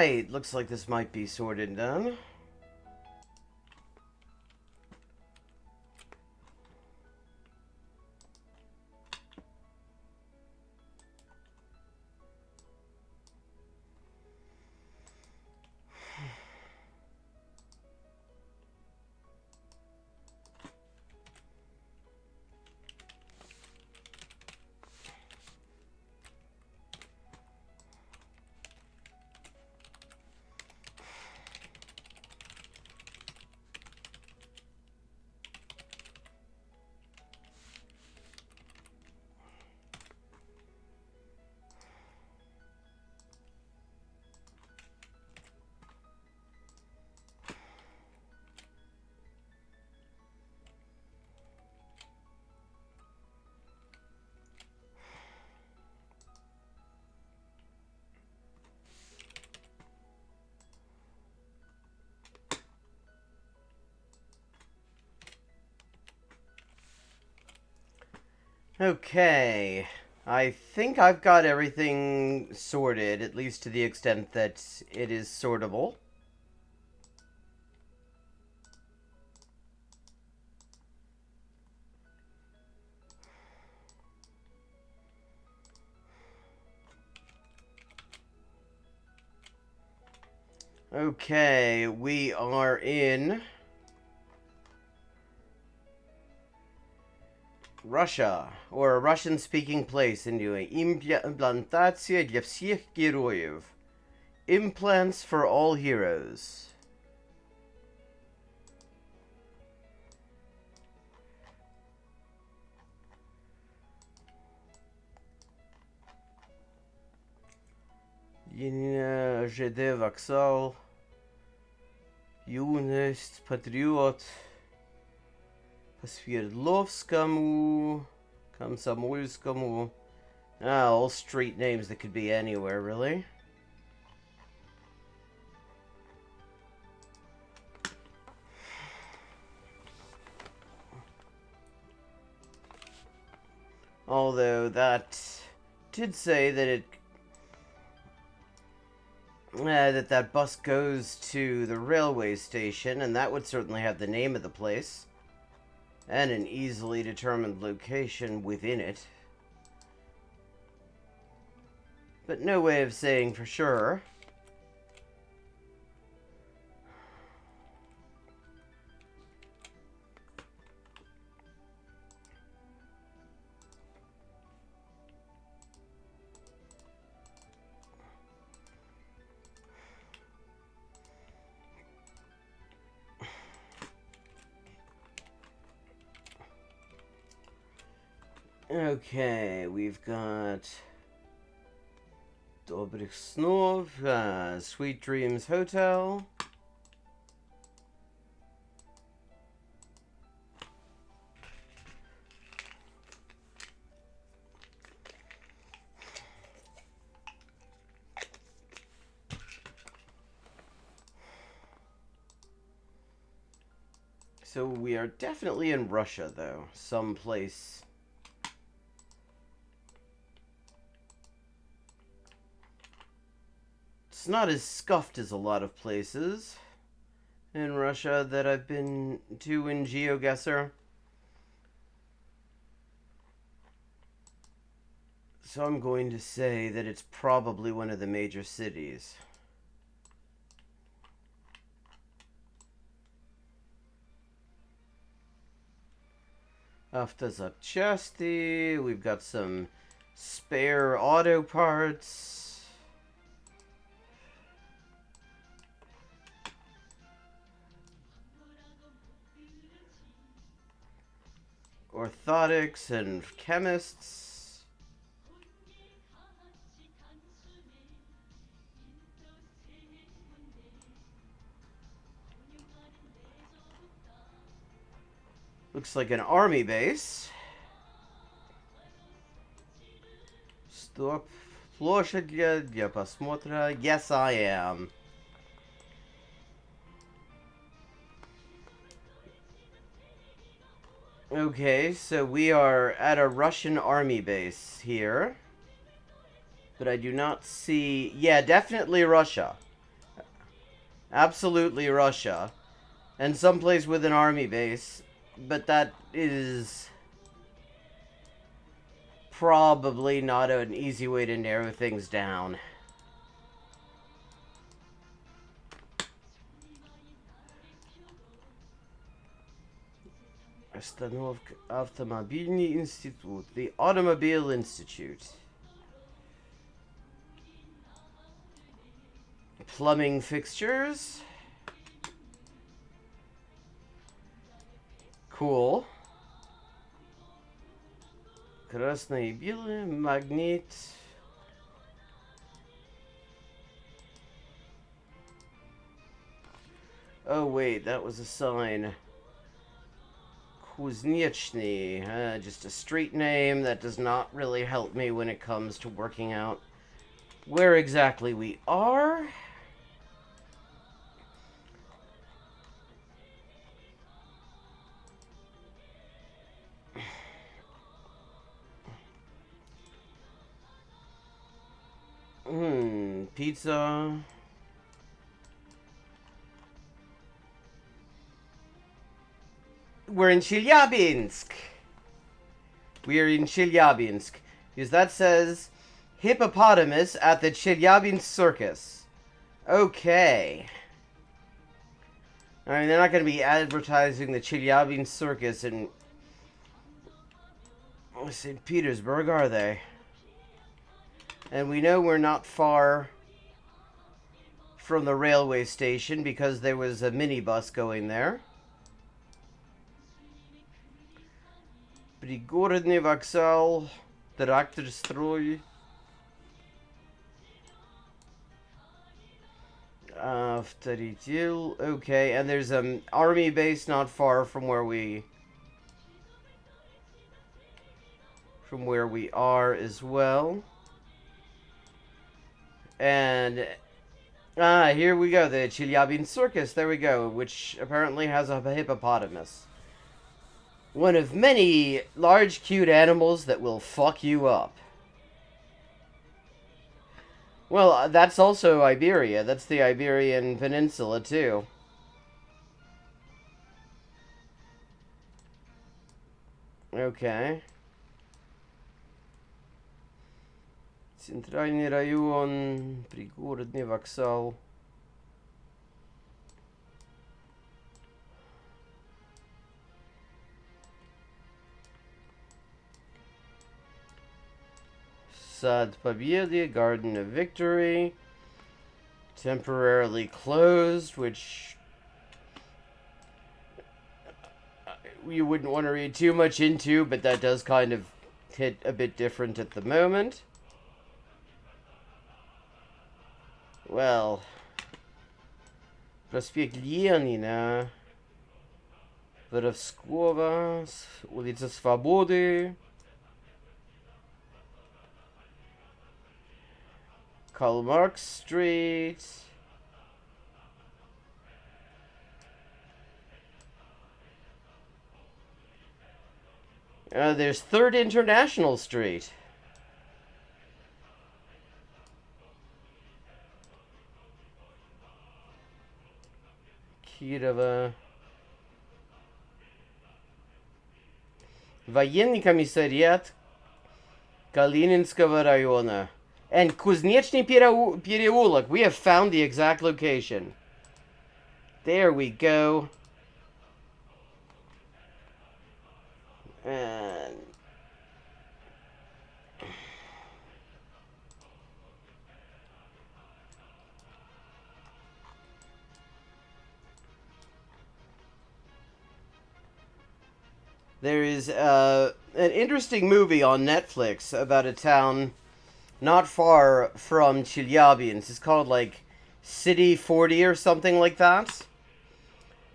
Alright, looks like this might be sorted then. Okay, I think I've got everything sorted, at least to the extent that it is sortable. Okay, we are in Russia, or a Russian-speaking place in Имплантация для всех героев. Implants for all heroes. ЖД вокзал. Юность, патриот. По Свердловскому, Комсомольскому. Ah, all street names that could be anywhere, really. Although that did say that it that bus goes to the railway station, and that would certainly have the name of the place and an easily determined location within it. But no way of saying for sure. Okay, we've got Dobrych Snov, Sweet Dreams Hotel. So we are definitely in Russia, though, someplace. It's not as scuffed as a lot of places in Russia that I've been to in Geoguessr. So I'm going to say that it's probably one of the major cities. Автозапчасти, we've got some spare auto parts. Orthotics and chemists. Looks like an army base. Stop. Площадь для просмотра. Yes, I am. Okay, so we are at a Russian army base here. But I do not see... Yeah, definitely Russia. Absolutely Russia. And someplace with an army base. But that is probably not an easy way to narrow things down. Остановка Автомобильный институт. The Automobile Institute. Plumbing fixtures. Cool. Красное и белое. Magnet. Oh wait, that was a sign. Kuznechny. Just a street name that does not really help me when it comes to working out where exactly we are. Pizza. We're in Chelyabinsk. We're in Chelyabinsk. Because that says hippopotamus at the Chelyabinsk circus. Okay. I mean, they're not going to be advertising the Chelyabinsk circus in St. Petersburg, are they? And we know we're not far from the railway station because there was a minibus going there. Пригородный вокзал, трактор-строй. Авторител. Okay, and there's an army base not far from where we are as well. And here we go, the Chelyabinsk circus. There we go, which apparently has a hippopotamus. One of many large, cute animals that will fuck you up. Well, that's also Iberia. That's the Iberian Peninsula, too. Okay. Центральный район, пригородный вокзал. Сад Победы, Garden of Victory. Temporarily closed, which you wouldn't want to read too much into, but that does kind of hit a bit different at the moment. Well, Проспект Ленина, Воровского, улица Свободы, Karl Marx Street, there's 3rd International Street. Кирова. Военный комиссариат Калининского района. And Kuznechny переулок. We have found the exact location. There we go. And there is an interesting movie on Netflix about a town not far from Chelyabinsk. It's called, like, City 40 or something like that.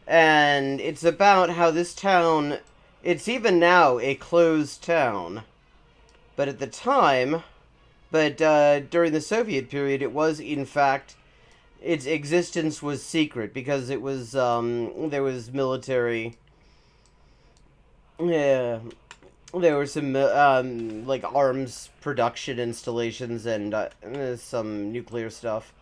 And it's about how this town, it's even now a closed town. But at the time, during the Soviet period, it was, in fact, its existence was secret because it was, there was military, yeah, there were some, like, arms production installations and some nuclear stuff.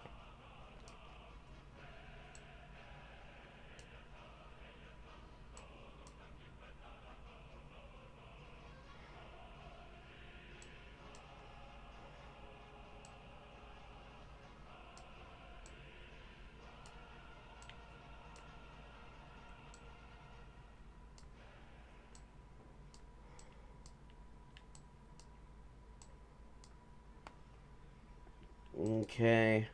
Okay.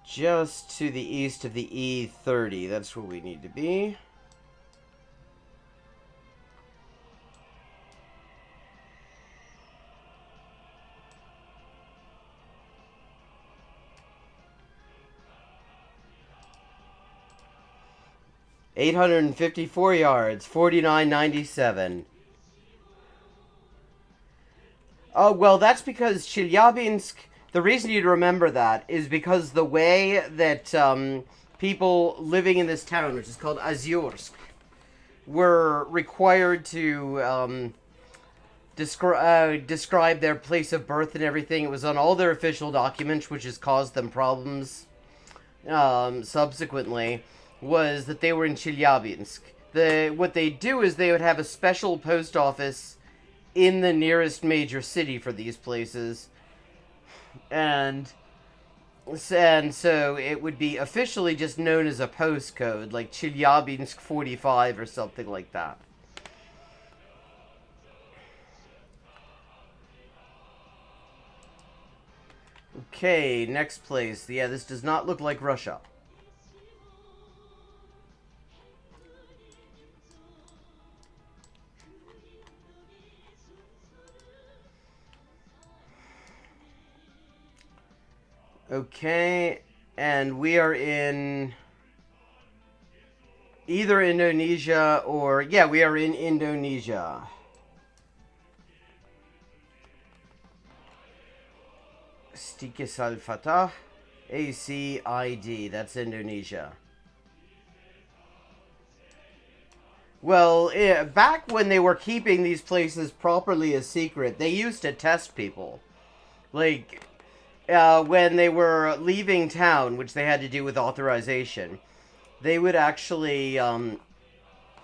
Just to the east of the E30. That's where we need to be. $854, 49.97. Oh, well, that's because Chelyabinsk, the reason you'd remember that is because the way that people living in this town, which is called Ozyorsk, were required to describe their place of birth and everything. It was on all their official documents, which has caused them problems subsequently, was that they were in Chelyabinsk. What they do is they would have a special post office in the nearest major city for these places, and so it would be officially just known as a postcode, like Chelyabinsk 45 or something like that. Okay, next place. Yeah, this does not look like Russia. Okay, and we are in either Indonesia or... Yeah, we are in Indonesia. Stikis al-Fatah, ACID, that's Indonesia. Well, back when they were keeping these places properly a secret, they used to test people. Like... when they were leaving town, which they had to do with authorization, they would actually have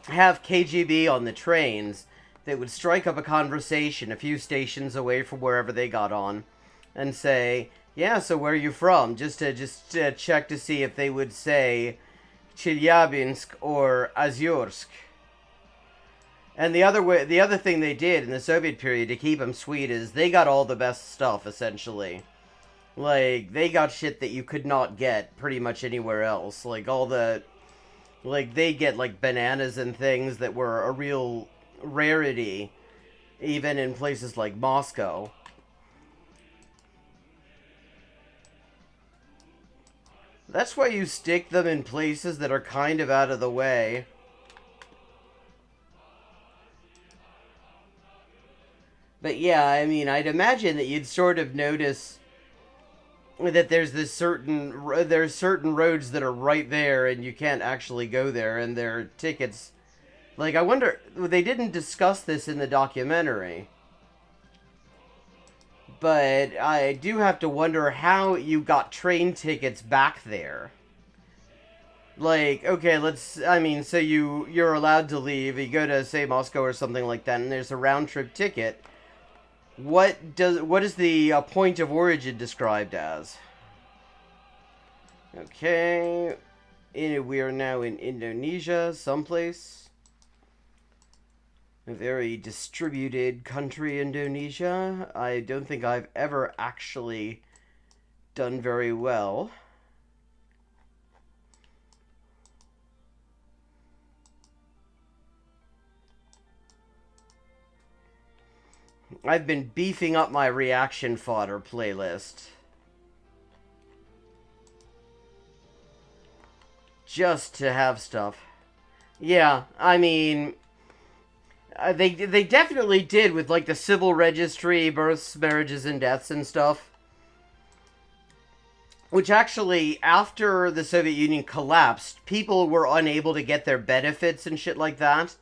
KGB on the trains that would strike up a conversation a few stations away from wherever they got on and say, yeah, so where are you from? Just to check to see if they would say Chelyabinsk or Ozyorsk. And the other thing they did in the Soviet period to keep them sweet is they got all the best stuff, essentially. Like, they got shit that you could not get pretty much anywhere else. Like, they get, like, bananas and things that were a real rarity, even in places like Moscow. That's why you stick them in places that are kind of out of the way. But yeah, I mean, I'd imagine that you'd sort of notice... that there's certain roads that are right there and you can't actually go there, and their tickets, like, I wonder, they didn't discuss this in the documentary, but I do have to wonder how you got train tickets back there. Like, okay, so you're allowed to leave, you go to, say, Moscow or something like that, and there's a round-trip ticket. What is the point of origin described as? Okay, we are now in Indonesia, someplace. A very distributed country, Indonesia. I don't think I've ever actually done very well. I've been beefing up my reaction fodder playlist. Just to have stuff. Yeah, I mean... They definitely did with, like, the civil registry, births, marriages, and deaths and stuff. Which actually, after the Soviet Union collapsed, people were unable to get their benefits and shit like that.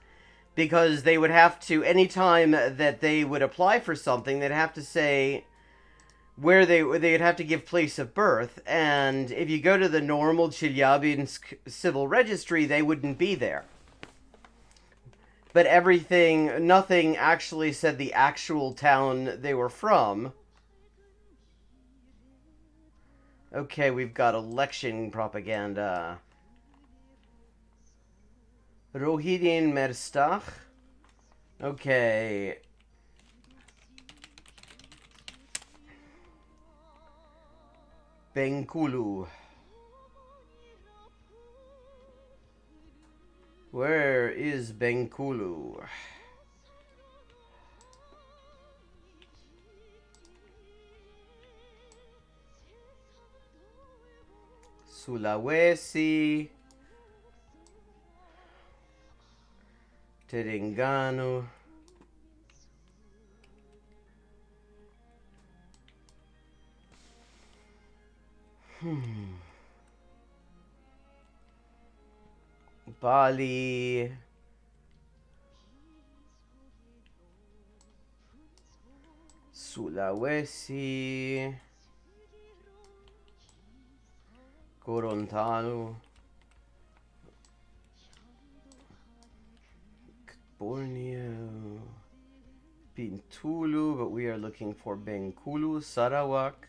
Because they would have to, anytime that they would apply for something, they'd have to say where they'd have to give place of birth. And if you go to the normal Chelyabinsk civil registry, they wouldn't be there. But nothing actually said the actual town they were from. Okay, we've got election propaganda. Rohidin Merstach. Okay. Bengkulu. Where is Bengkulu? Sulawesi. Terengganu. Bali. Sulawesi. Gorontalo. Borneo. Bintulu, but we are looking for Bengkulu, Sarawak.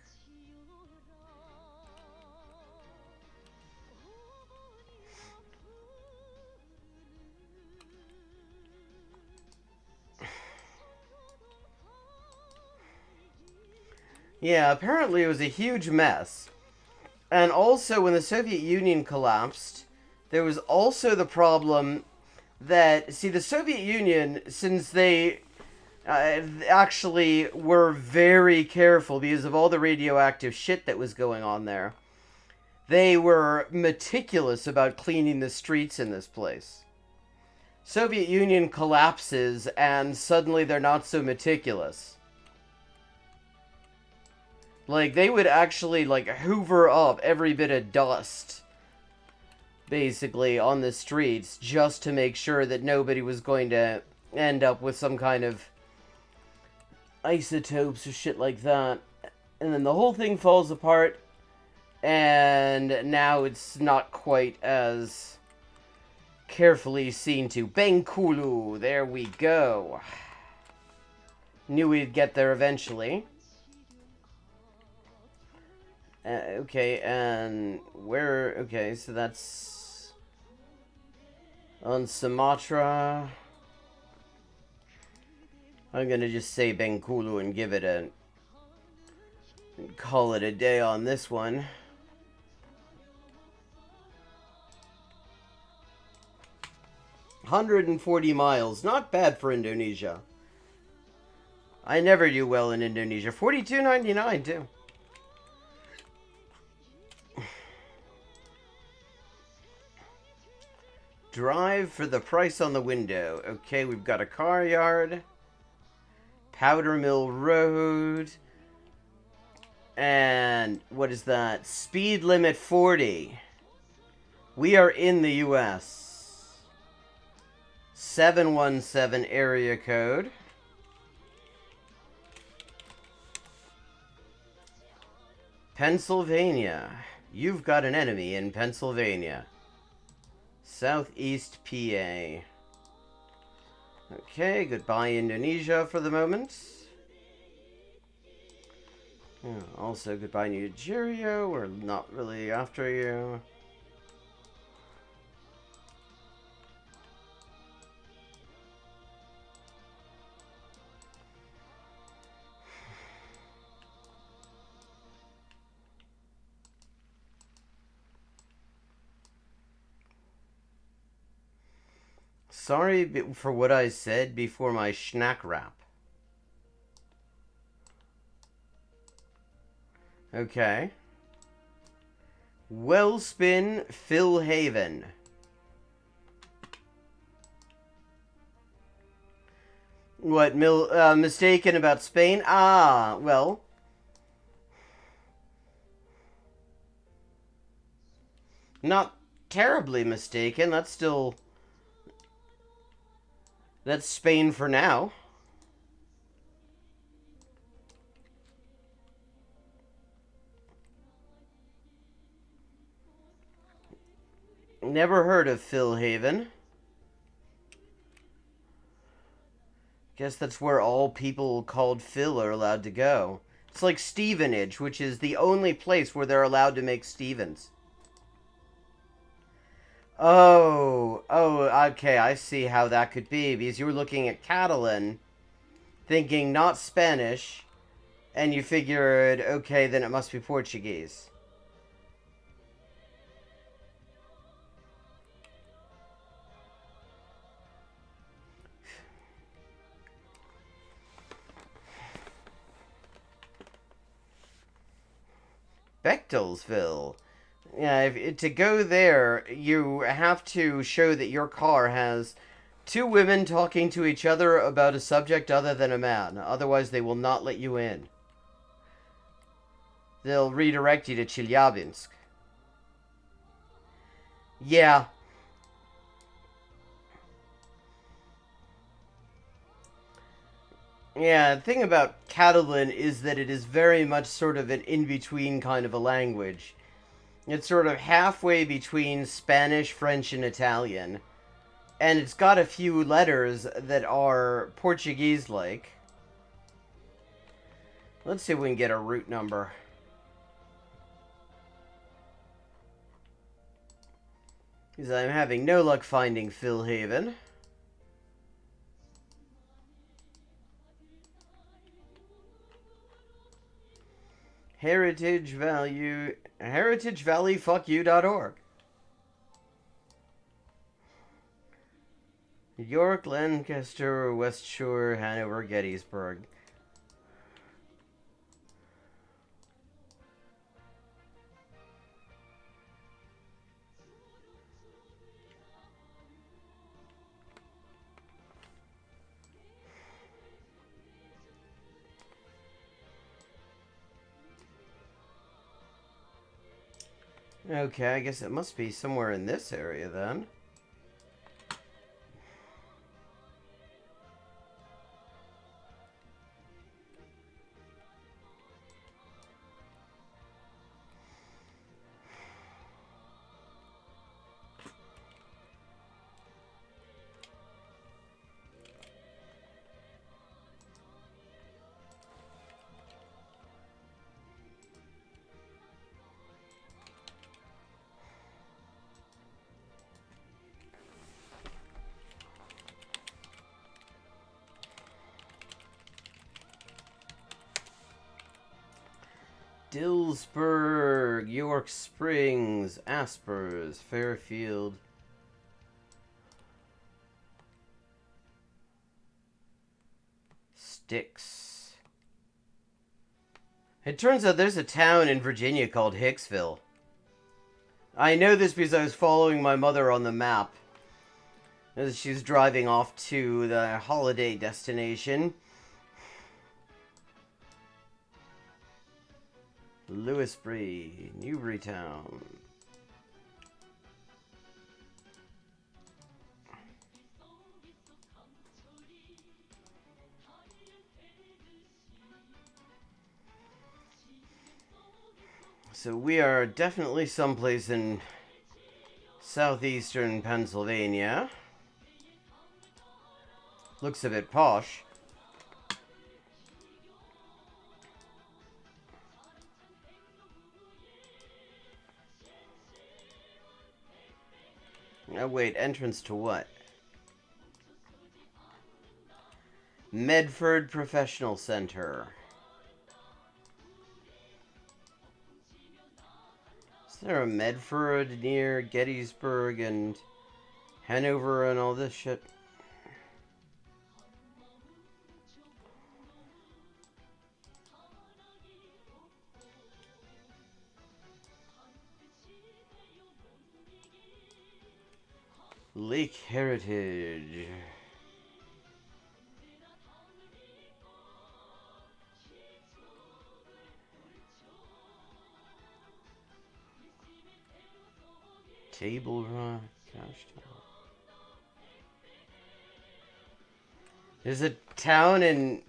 Yeah, apparently it was a huge mess. And also, when the Soviet Union collapsed, there was also the problem that, see, the Soviet Union, since they actually were very careful because of all the radioactive shit that was going on there, they were meticulous about cleaning the streets in this place. Soviet Union collapses, and suddenly they're not so meticulous. Like, they would actually, like, hoover up every bit of dust, basically, on the streets, just to make sure that nobody was going to end up with some kind of isotopes or shit like that. And then the whole thing falls apart, and now it's not quite as carefully seen to. Bengkulu, there we go. Knew we'd get there eventually. Okay, and where... Okay, so that's on Sumatra. I'm gonna just say Bengkulu and give it a... call it a day on this one. $140 miles. Not bad for Indonesia. I never do well in Indonesia. $42.99 too. Drive for the price on the window. Okay, we've got a car yard. Powder Mill Road. And what is that? Speed limit 40. We are in the US. 717 area code. Pennsylvania. You've got an enemy in Pennsylvania. Southeast PA. Okay, goodbye Indonesia for the moment. Yeah, also goodbye Nigeria, we're not really after you. Sorry for what I said before my schnack rap. Okay. Wellspin, Phil Haven. What, mistaken about Spain? Ah, well. Not terribly mistaken. That's still... That's Spain for now. Never heard of Phil Haven. Guess that's where all people called Phil are allowed to go. It's like Stevenage, which is the only place where they're allowed to make Stevens. Oh, okay, I see how that could be, because you were looking at Catalan, thinking not Spanish, and you figured, okay, then it must be Portuguese. Bechtelsville. Yeah, to go there, you have to show that your car has two women talking to each other about a subject other than a man. Otherwise, they will not let you in. They'll redirect you to Chelyabinsk. Yeah. Yeah, the thing about Catalan is that it is very much sort of an in-between kind of a language. It's sort of halfway between Spanish, French, and Italian. And it's got a few letters that are Portuguese-like. Let's see if we can get a route number. Because I'm having no luck finding Philhaven. heritagevalleyfuckyou.org. York, Lancaster, West Shore, Hanover, Gettysburg. Okay, I guess it must be somewhere in this area then. Dillsburg, York Springs, Aspers, Fairfield. Styx. It turns out there's a town in Virginia called Hicksville. I know this because I was following my mother on the map as she's driving off to the holiday destination. Lewisbury, Newburytown. So we are definitely someplace in southeastern Pennsylvania. Looks a bit posh. Oh, wait, entrance to what? Medford Professional Center. Is there a Medford near Gettysburg and Hanover and all this shit? Lake Heritage. Table Rock, gosh. There's a town in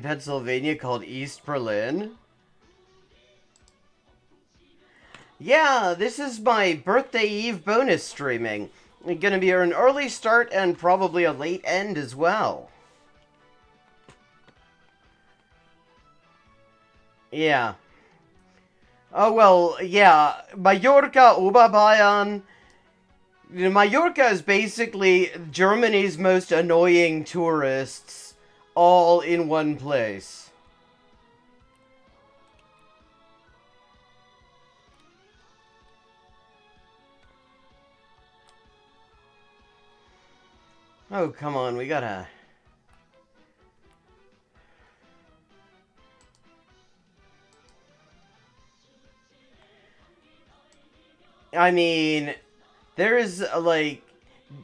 Pennsylvania called East Berlin. Yeah, this is my birthday eve bonus streaming. It's gonna be an early start and probably a late end as well. Yeah. Oh, well, yeah. Mallorca, Oberbayern. Mallorca is basically Germany's most annoying tourists all in one place. Oh, come on, we gotta... I mean, there is like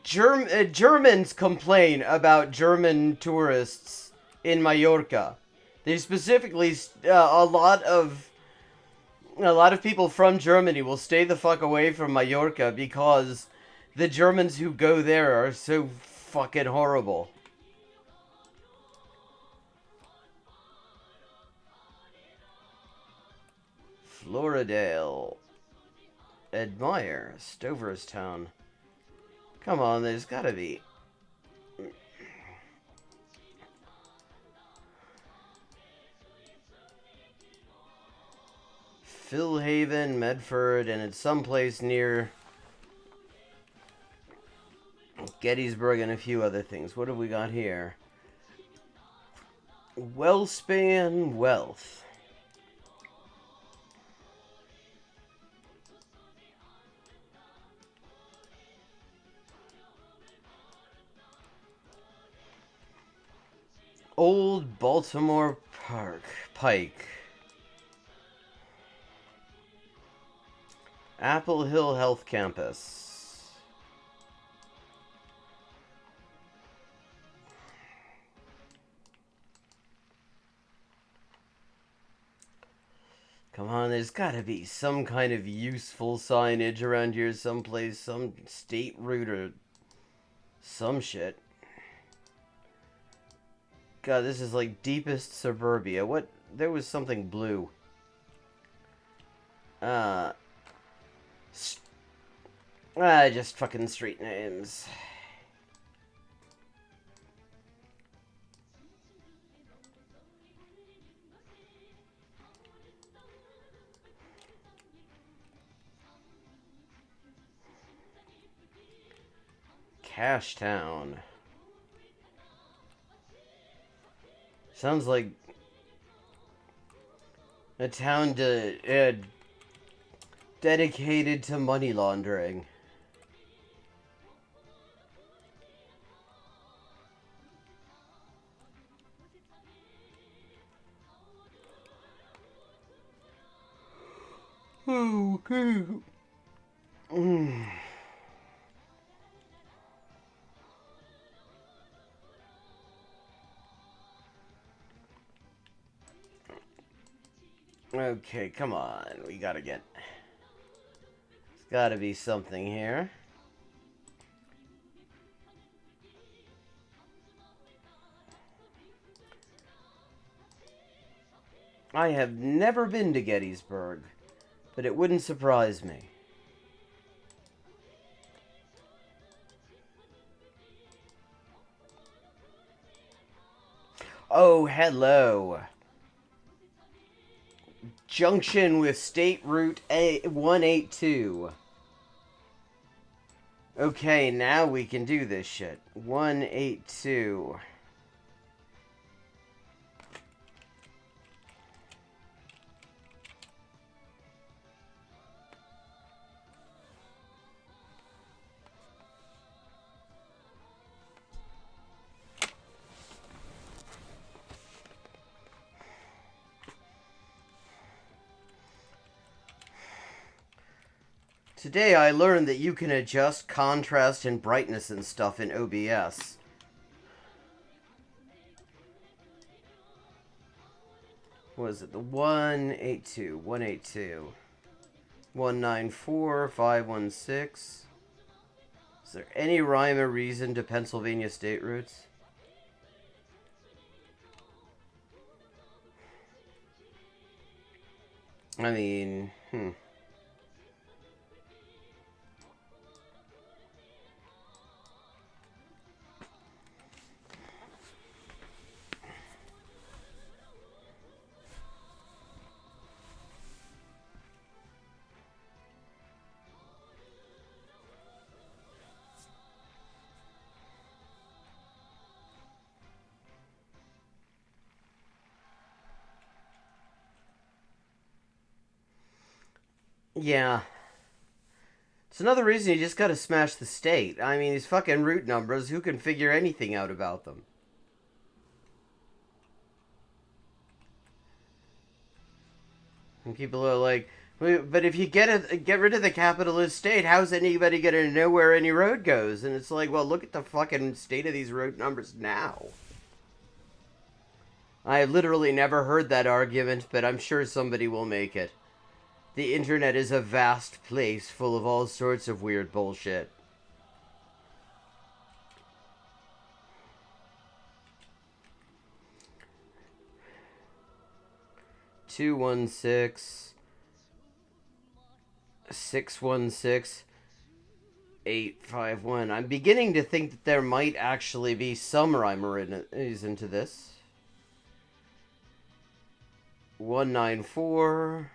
Germans complain about German tourists in Mallorca. They specifically a lot of people from Germany will stay the fuck away from Mallorca because the Germans who go there are so fucking horrible. Floridale. Admire. Stoverstown. Come on, there's gotta be. Philhaven, Medford, and it's someplace near Gettysburg and a few other things. What have we got here? Wellspan Wealth. Old Baltimore Pike. Apple Hill Health Campus. Come on, there's gotta be some kind of useful signage around here someplace, some state route or some shit. God, this is like deepest suburbia. What? There was something blue. Just fucking street names. Cashtown. Sounds like a town dedicated to money laundering. Okay. Okay, come on. We gotta get... There's gotta be something here. I have never been to Gettysburg, but it wouldn't surprise me. Oh, hello. Junction with State Route 182. Okay, now we can do this shit. 182. Today I learned that you can adjust contrast and brightness and stuff in OBS. What is it? The 182, 182, 194, 516. Is there any rhyme or reason to Pennsylvania state routes? I mean, yeah. It's another reason you just gotta smash the state. I mean, these fucking route numbers, who can figure anything out about them? And people are like, But if you get rid of the capitalist state, how's anybody gonna know where any road goes? And it's like, well, look at the fucking state of these road numbers now. I have literally never heard that argument, but I'm sure somebody will make it. The internet is a vast place full of all sorts of weird bullshit. Two 616 851. I'm beginning to think that there might actually be some rhymeries into this. 194.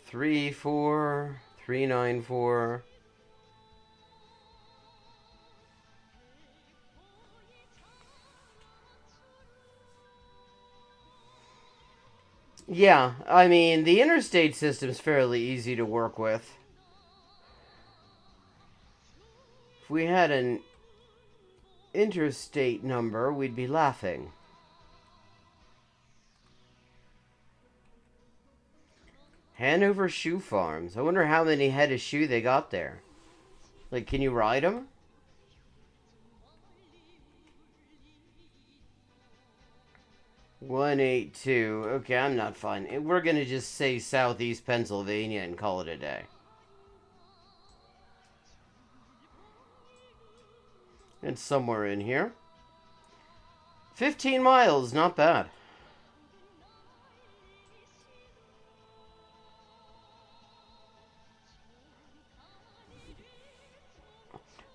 Three 4 394. Yeah, I mean, the interstate system's fairly easy to work with. If we had an interstate number, we'd be laughing. Hanover Shoe Farms. I wonder how many head of shoe they got there. Like, can you ride them? $182. Okay, I'm not fine. We're gonna just say Southeast Pennsylvania and call it a day. It's somewhere in here. 15 miles, not bad.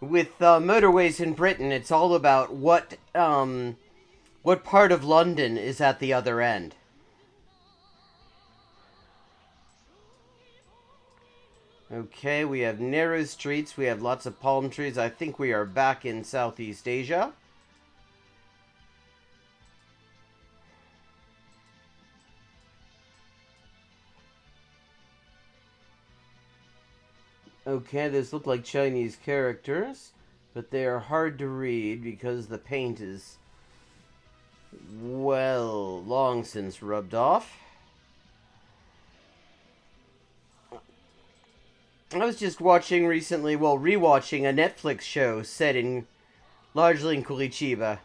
With motorways in Britain, it's all about what part of London is at the other end. Okay, we have narrow streets. We have lots of palm trees. I think we are back in Southeast Asia. Okay, those look like Chinese characters, but they are hard to read because the paint is, well, long since rubbed off. I was just watching recently, well, rewatching a Netflix show set in, largely in Curitiba.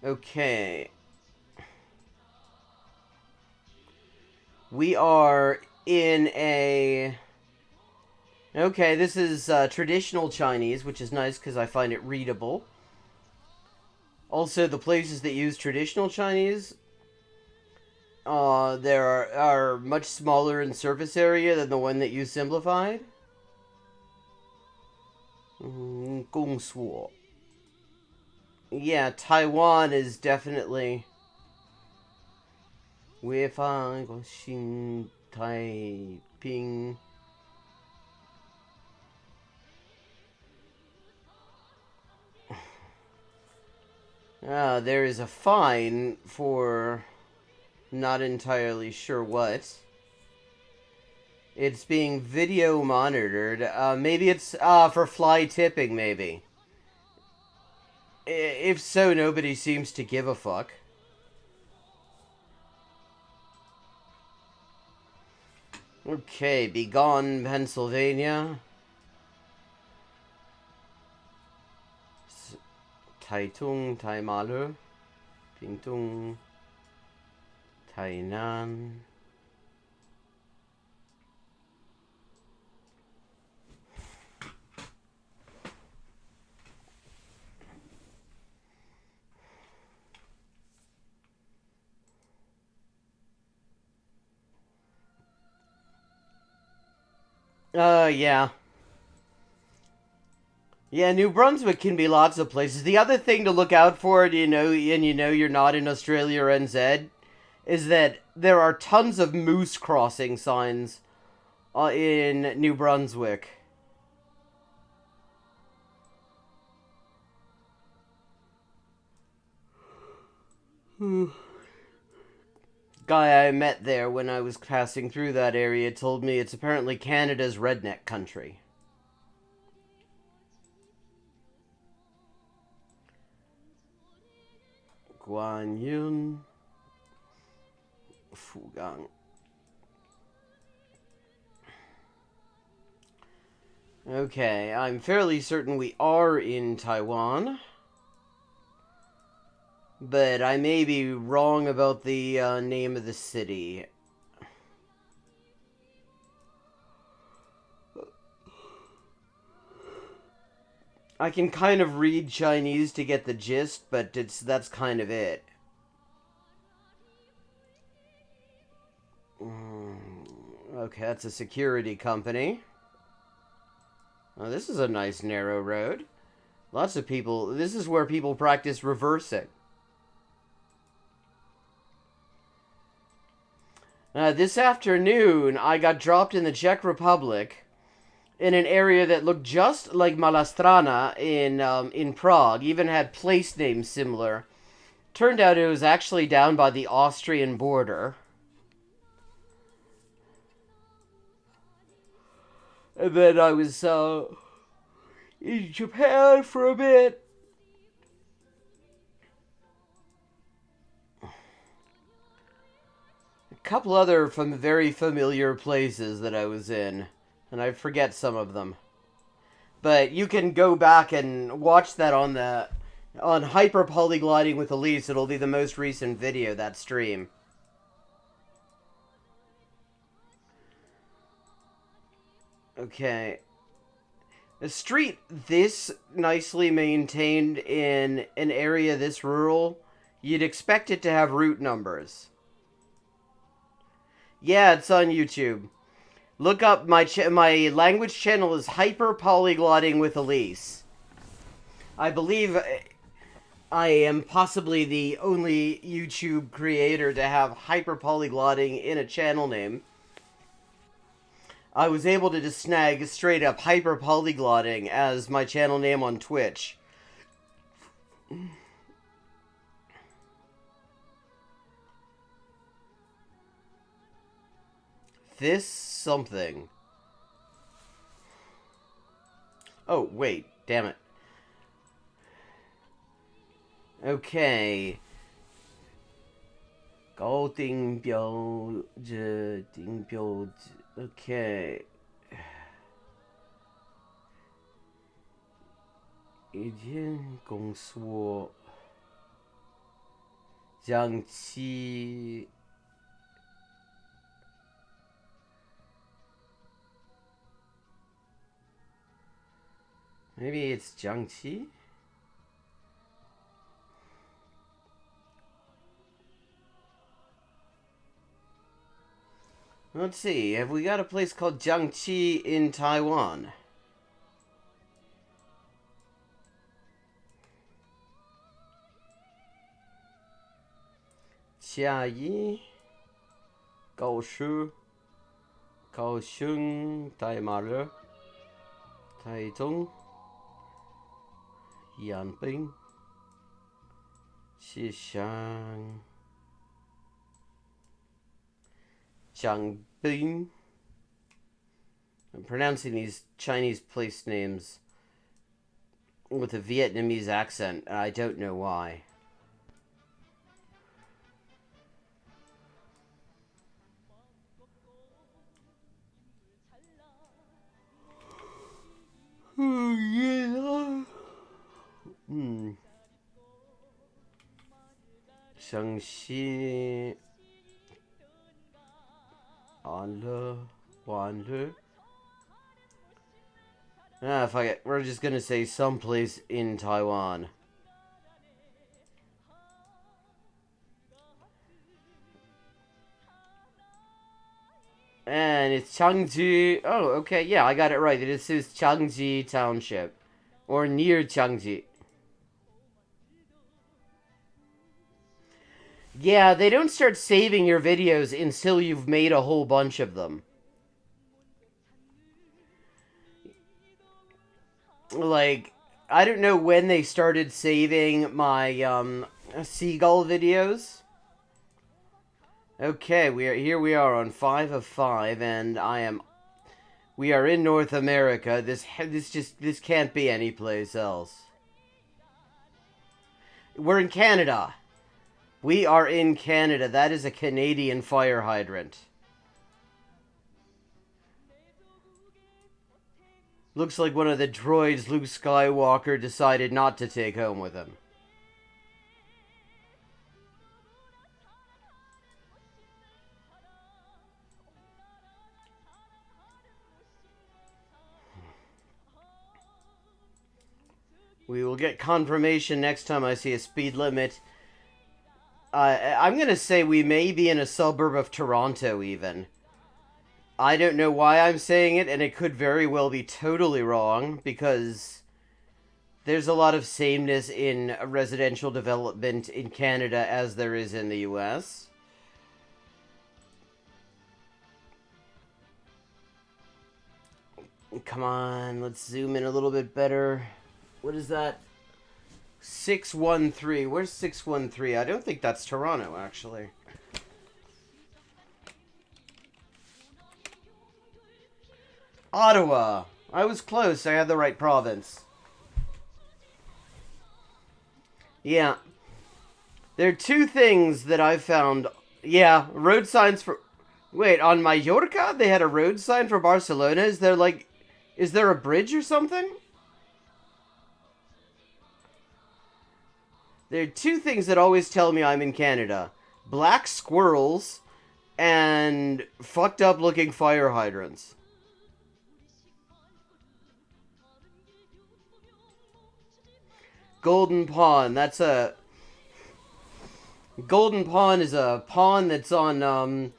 Okay. We are in a... Okay, this is traditional Chinese, which is nice because I find it readable. Also, the places that use traditional Chinese, there are much smaller in surface area than the one that use simplified. Gongsuo. Yeah, Taiwan is definitely... 潍坊个新太平. There is a fine for not entirely sure what. It's being video monitored. Maybe it's for fly tipping, maybe. If so, nobody seems to give a fuck. Okay, begone, Pennsylvania. Taitung, Taimalu, Pingtung, Tainan. Yeah. Yeah, New Brunswick can be lots of places. The other thing to look out for, and you know you're not in Australia or NZ, is that there are tons of moose crossing signs in New Brunswick. guy I met there when I was passing through that area told me it's apparently Canada's redneck country. Guan Yun Fugang. Okay, I'm fairly certain we are in Taiwan. But I may be wrong about the name of the city. I can kind of read Chinese to get the gist, but that's kind of it. Okay, that's a security company. Oh, this is a nice narrow road. Lots of people... This is where people practice reversing. This afternoon, I got dropped in the Czech Republic in an area that looked just like Malastrana in Prague, even had place names similar. Turned out it was actually down by the Austrian border. And then I was in Japan for a bit. Couple other very familiar places that I was in, and I forget some of them. But you can go back and watch that on Hyperpolyglotting with Elise. It'll be the most recent video, that stream. Okay. A street this nicely maintained in an area this rural, you'd expect it to have route numbers. Yeah, it's on YouTube. Look up my language channel is Hyperpolyglotting with Elise. I believe I am possibly the only YouTube creator to have hyperpolyglotting in a channel name. I was able to just snag straight up hyperpolyglotting as my channel name on Twitch. This something. Oh, wait. Damn it. Okay. 高定标志定标志 Okay. 一间公司将其 Maybe it's Jiangxi? Let's see, have we got a place called Jiangxi in Taiwan? Jiayi, Gaoshu, Kaohsiung, Taimaru, Taichung, Yanping, Xishan, Changbin. I'm pronouncing these Chinese place names with a Vietnamese accent, and I don't know why. Oh, yeah. Shangxi Anle Wanle. Ah, fuck it. We're just gonna say someplace in Taiwan. And it's Changji. Oh, okay. Yeah, I got it right. It is Changji Township. Or near Changji. Yeah, they don't start saving your videos until you've made a whole bunch of them. Like, I don't know when they started saving my, seagull videos. Okay, we are on 5 of 5, and we are in North America. This can't be any place else. We're in Canada. We are in Canada. That is a Canadian fire hydrant. Looks like one of the droids Luke Skywalker decided not to take home with him. We will get confirmation next time I see a speed limit. I'm gonna say we may be in a suburb of Toronto, even. I don't know why I'm saying it, and it could very well be totally wrong, because there's a lot of sameness in residential development in Canada as there is in the US. Come on, let's zoom in a little bit better. What is that? 613. Where's 613? I don't think that's Toronto, actually. Ottawa. I was close. I had the right province. Yeah. There are two things that I've found. Yeah, road signs for... Wait, on Mallorca, they had a road sign for Barcelona? Is there a bridge or something? There are two things that always tell me I'm in Canada. Black squirrels and fucked up looking fire hydrants. Golden Pawn. Golden Pawn is a pawn that's on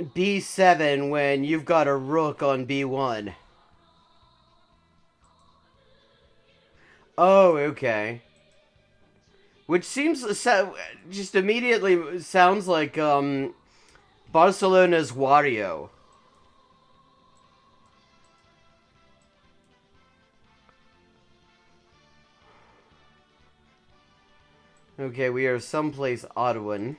B7 when you've got a rook on B1. Oh, okay. Which seems just immediately sounds like Barcelona's Wario. Okay, we are someplace Ottawan.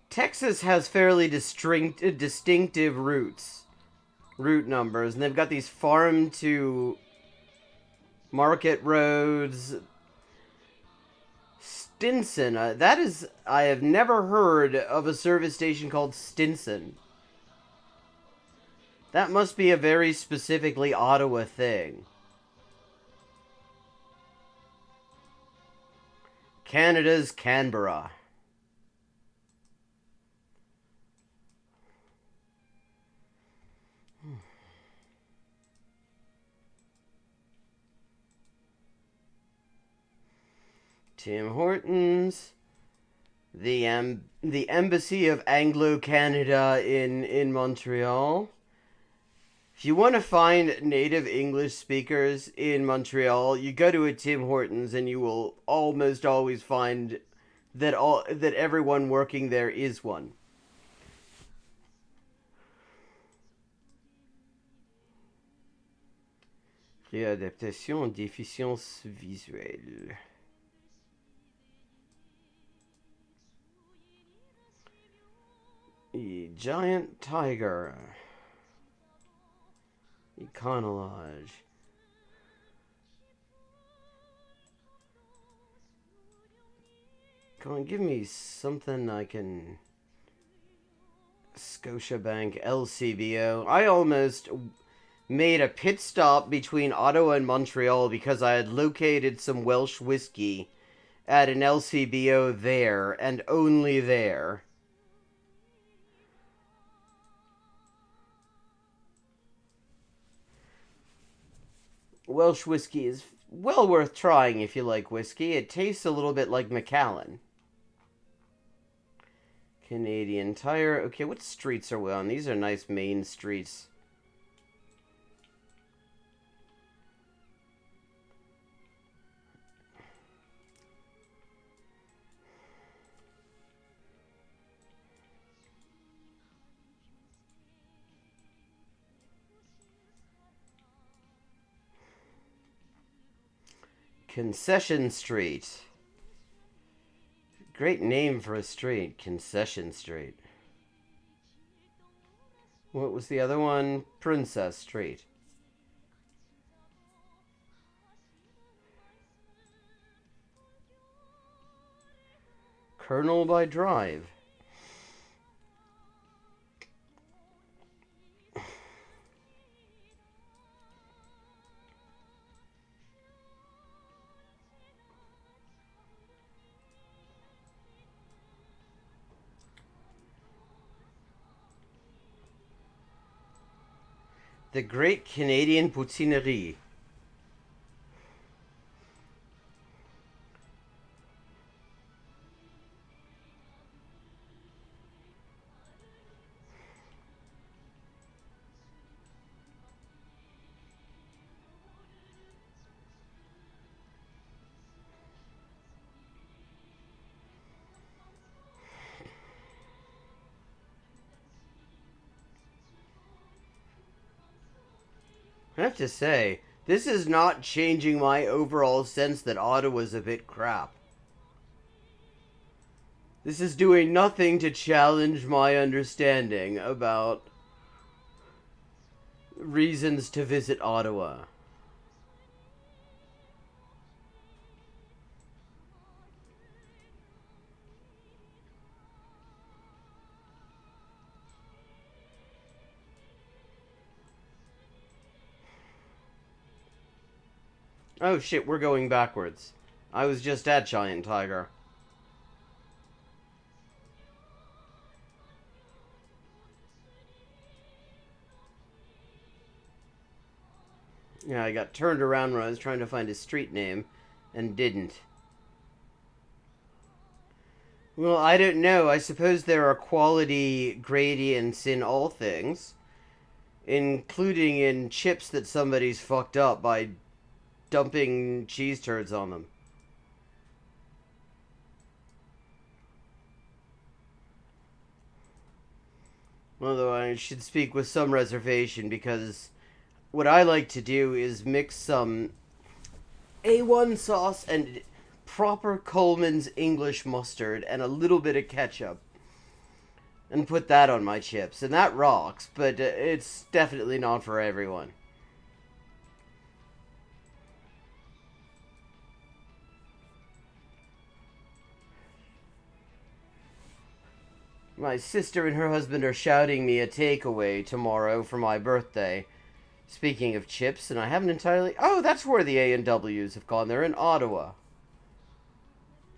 Texas has fairly distinctive route numbers, and they've got these farm to market roads. Stinson, I have never heard of a service station called Stinson. That must be a very specifically Ottawa thing. Canada's Canberra. Tim Hortons, the Embassy of Anglo-Canada in Montreal. If you want to find native English speakers in Montreal, you go to a Tim Hortons and you will almost always find that everyone working there is one. Réadaptation en déficience visuelle. A giant tiger. Econology. Come on, give me something I can... Scotiabank, LCBO. I almost made a pit stop between Ottawa and Montreal because I had located some Welsh whiskey at an LCBO there, and only there. Welsh whiskey is well worth trying if you like whiskey. It tastes a little bit like Macallan. Canadian Tire. Okay, what streets are we on? These are nice main streets. Concession Street. Great name for a street, Concession Street. What was the other one? Princess Street. Colonel by Drive. The Great Canadian Poutinerie. I have to say, this is not changing my overall sense that Ottawa's a bit crap. This is doing nothing to challenge my understanding about reasons to visit Ottawa. Oh shit, we're going backwards. I was just at Giant Tiger. Yeah, I got turned around when I was trying to find his street name, and didn't. Well, I don't know. I suppose there are quality gradients in all things, including in chips that somebody's fucked up by dumping cheese turds on them. Although I should speak with some reservation, because what I like to do is mix some A1 sauce and proper Coleman's English mustard and a little bit of ketchup and put that on my chips, and that rocks, but it's definitely not for everyone. My sister and her husband are shouting me a takeaway tomorrow for my birthday. Speaking of chips, and I haven't entirely... Oh, that's where the A&Ws have gone. They're in Ottawa.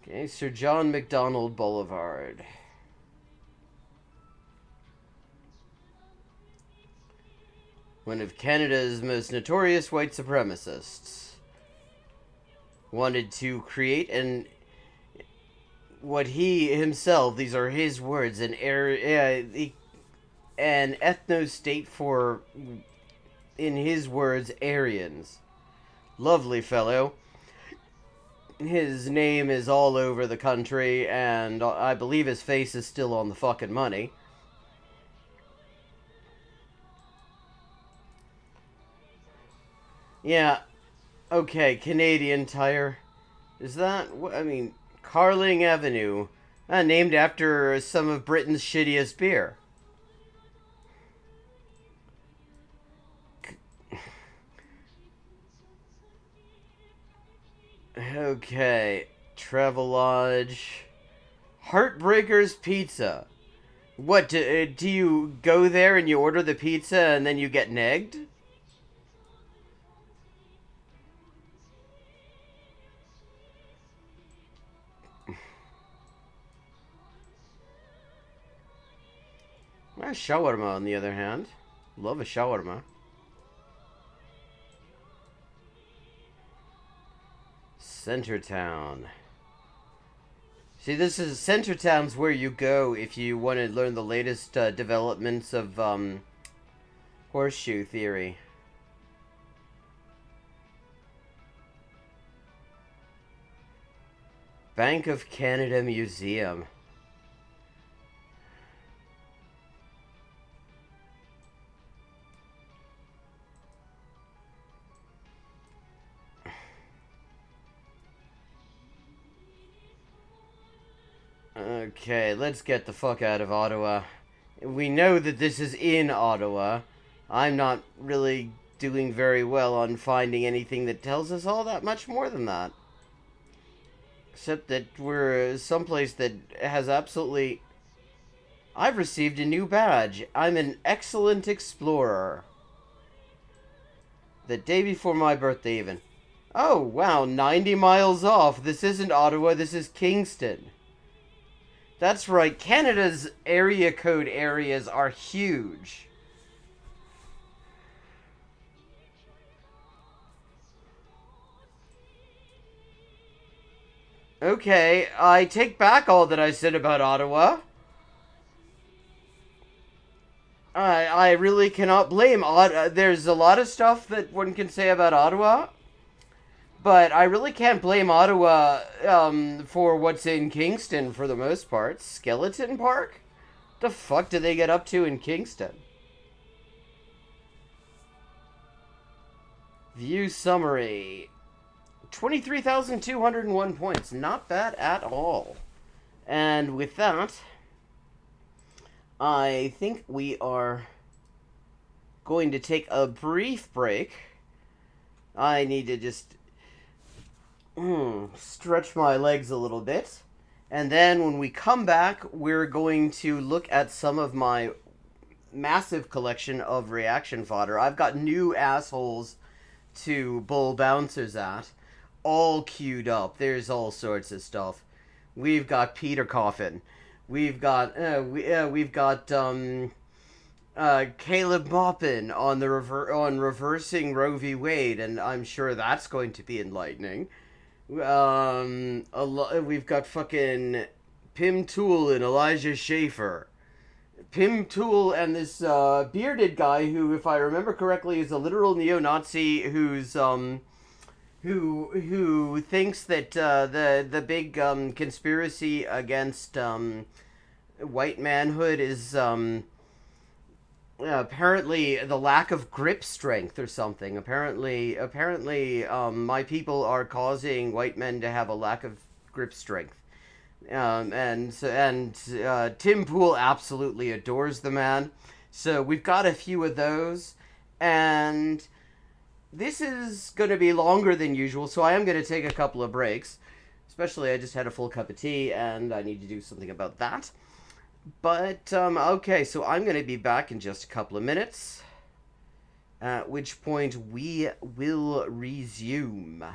Okay, Sir John Macdonald Boulevard. One of Canada's most notorious white supremacists wanted to create what he himself, these are his words, an ethno-state for, in his words, Aryans. Lovely fellow. His name is all over the country, and I believe his face is still on the fucking money. Yeah, okay, Canadian Tire. Is that, I mean... Carling Avenue, named after some of Britain's shittiest beer. Okay, Travelodge. Heartbreakers Pizza. What, do you go there and you order the pizza and then you get negged? Shawarma, on the other hand. Love a shawarma. Centertown. See, this is... Centertown's where you go if you want to learn the latest developments of horseshoe theory. Bank of Canada Museum. Okay, let's get the fuck out of Ottawa. We know that this is in Ottawa. I'm not really doing very well on finding anything that tells us all that much more than that. Except that we're someplace that has absolutely... I've received a new badge. I'm an excellent explorer. The day before my birthday, even. Oh, wow, 90 miles off. This isn't Ottawa, this is Kingston. That's right, Canada's area code areas are huge. Okay, I take back all that I said about Ottawa. I really cannot blame there's a lot of stuff that one can say about Ottawa, but I really can't blame Ottawa for what's in Kingston for the most part. Skeleton Park? The fuck do they get up to in Kingston? View summary. 23,201 points. Not bad at all. And with that, I think we are going to take a brief break. I need to just stretch my legs a little bit. And then when we come back, we're going to look at some of my massive collection of reaction fodder. I've got new assholes to bull bouncers at, all queued up. There's all sorts of stuff. We've got Peter Coffin. We've got Caleb Moppin on the reversing Roe v. Wade, and I'm sure that's going to be enlightening. We've got fucking Pim Tool and Elijah Schaefer. Pim Tool and this bearded guy who, if I remember correctly, is a literal neo-Nazi who's who thinks that the big conspiracy against white manhood is apparently the lack of grip strength or something. Apparently, my people are causing white men to have a lack of grip strength. And Tim Pool absolutely adores the man. So we've got a few of those, and this is going to be longer than usual, so I am going to take a couple of breaks. Especially, I just had a full cup of tea, and I need to do something about that. But, okay, so I'm going to be back in just a couple of minutes, at which point we will resume.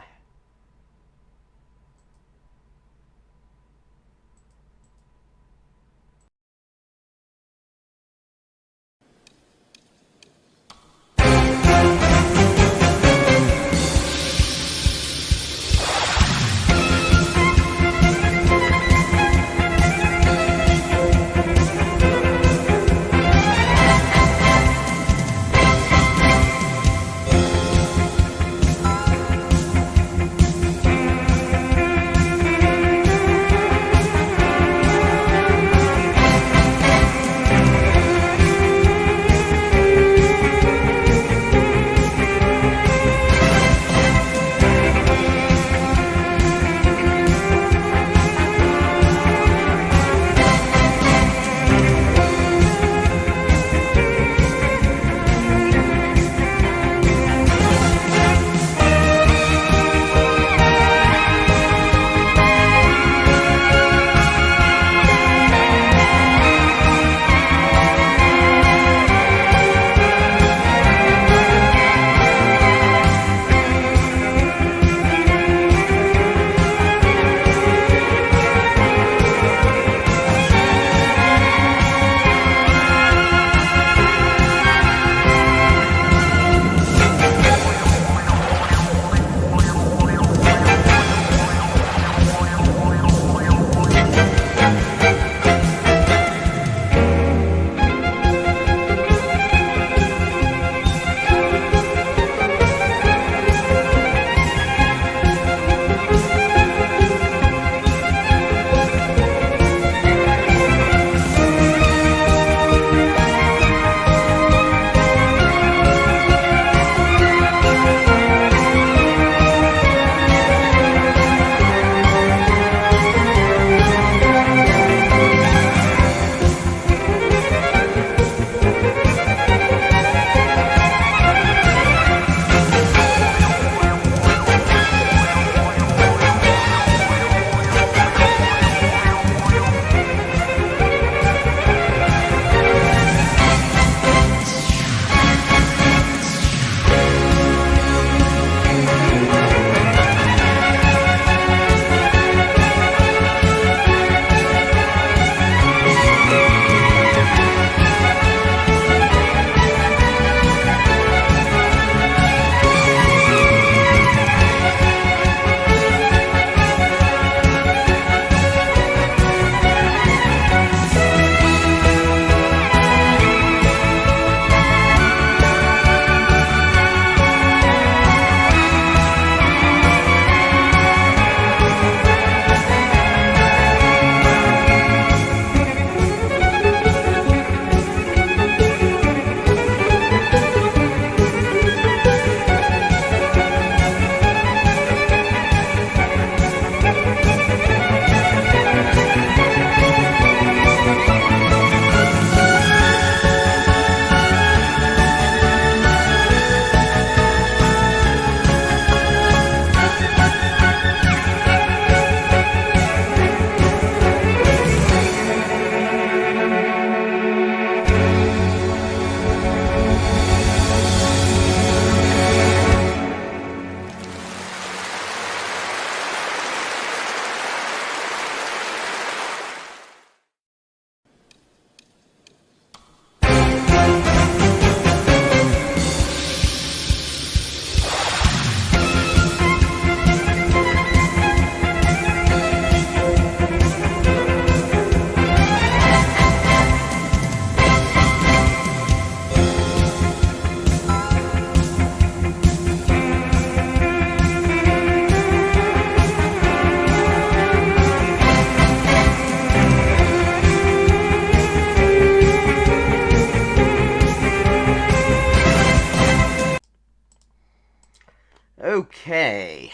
Okay.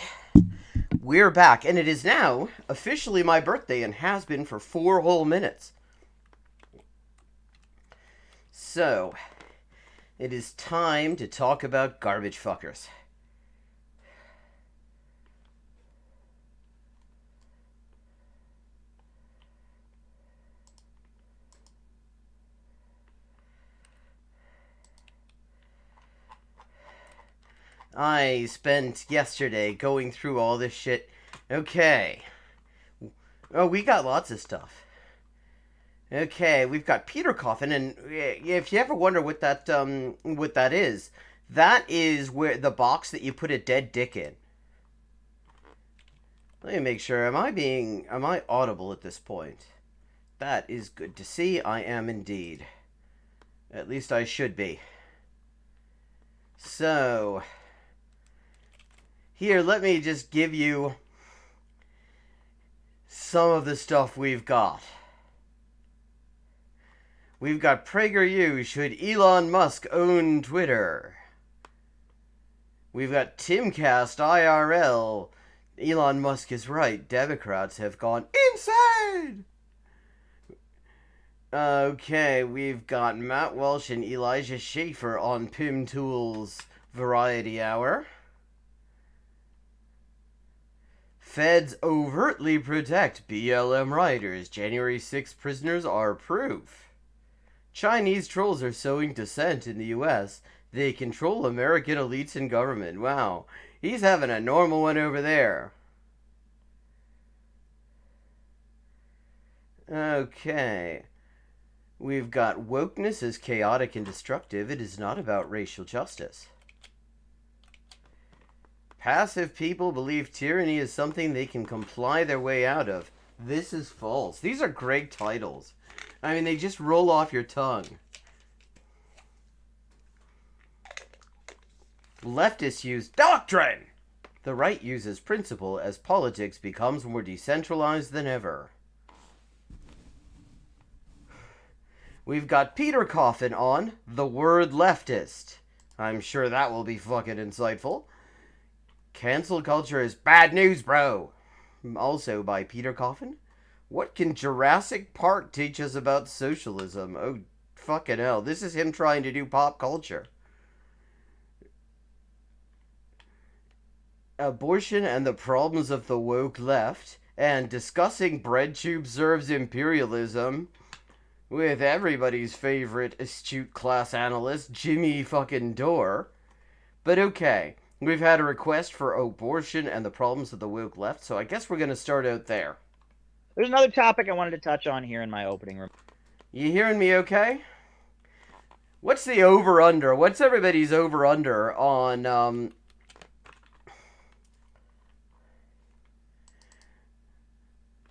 We're back, and it is now officially my birthday and has been for 4 whole minutes. So, it is time to talk about garbage fuckers. I spent yesterday going through all this shit. Okay. Oh, we got lots of stuff. Okay, we've got Peter Coffin, and if you ever wonder what that is, that is where the box that you put a dead dick in. Let me make sure. Am I audible at this point? That is good to see. I am indeed. At least I should be. So, here, let me just give you some of the stuff we've got. We've got PragerU, should Elon Musk own Twitter? We've got Timcast IRL. Elon Musk is right. Democrats have gone insane! Okay, we've got Matt Walsh and Elijah Schaefer on Pim Tools Variety Hour. Feds overtly protect BLM writers. January 6 prisoners are proof. Chinese trolls are sowing dissent in the U.S. They control American elites and government. Wow. He's having a normal one over there. Okay. We've got wokeness is chaotic and destructive. It is not about racial justice. Passive people believe tyranny is something they can comply their way out of. This is false. These are great titles. I mean, they just roll off your tongue. Leftists use doctrine. The right uses principle as politics becomes more decentralized than ever. We've got Peter Coffin on the word leftist. I'm sure that will be fucking insightful. Cancel culture is bad news, bro. Also by Peter Coffin. What can Jurassic Park teach us about socialism? Oh, fucking hell. This is him trying to do pop culture. Abortion and the problems of the woke left. And discussing bread tube serves imperialism. With everybody's favorite astute class analyst, Jimmy fucking Dore. But okay. We've had a request for abortion and the problems of the woke left, so I guess we're going to start out there. There's another topic I wanted to touch on here in my opening room. You hearing me okay? What's the over-under? What's everybody's over-under on,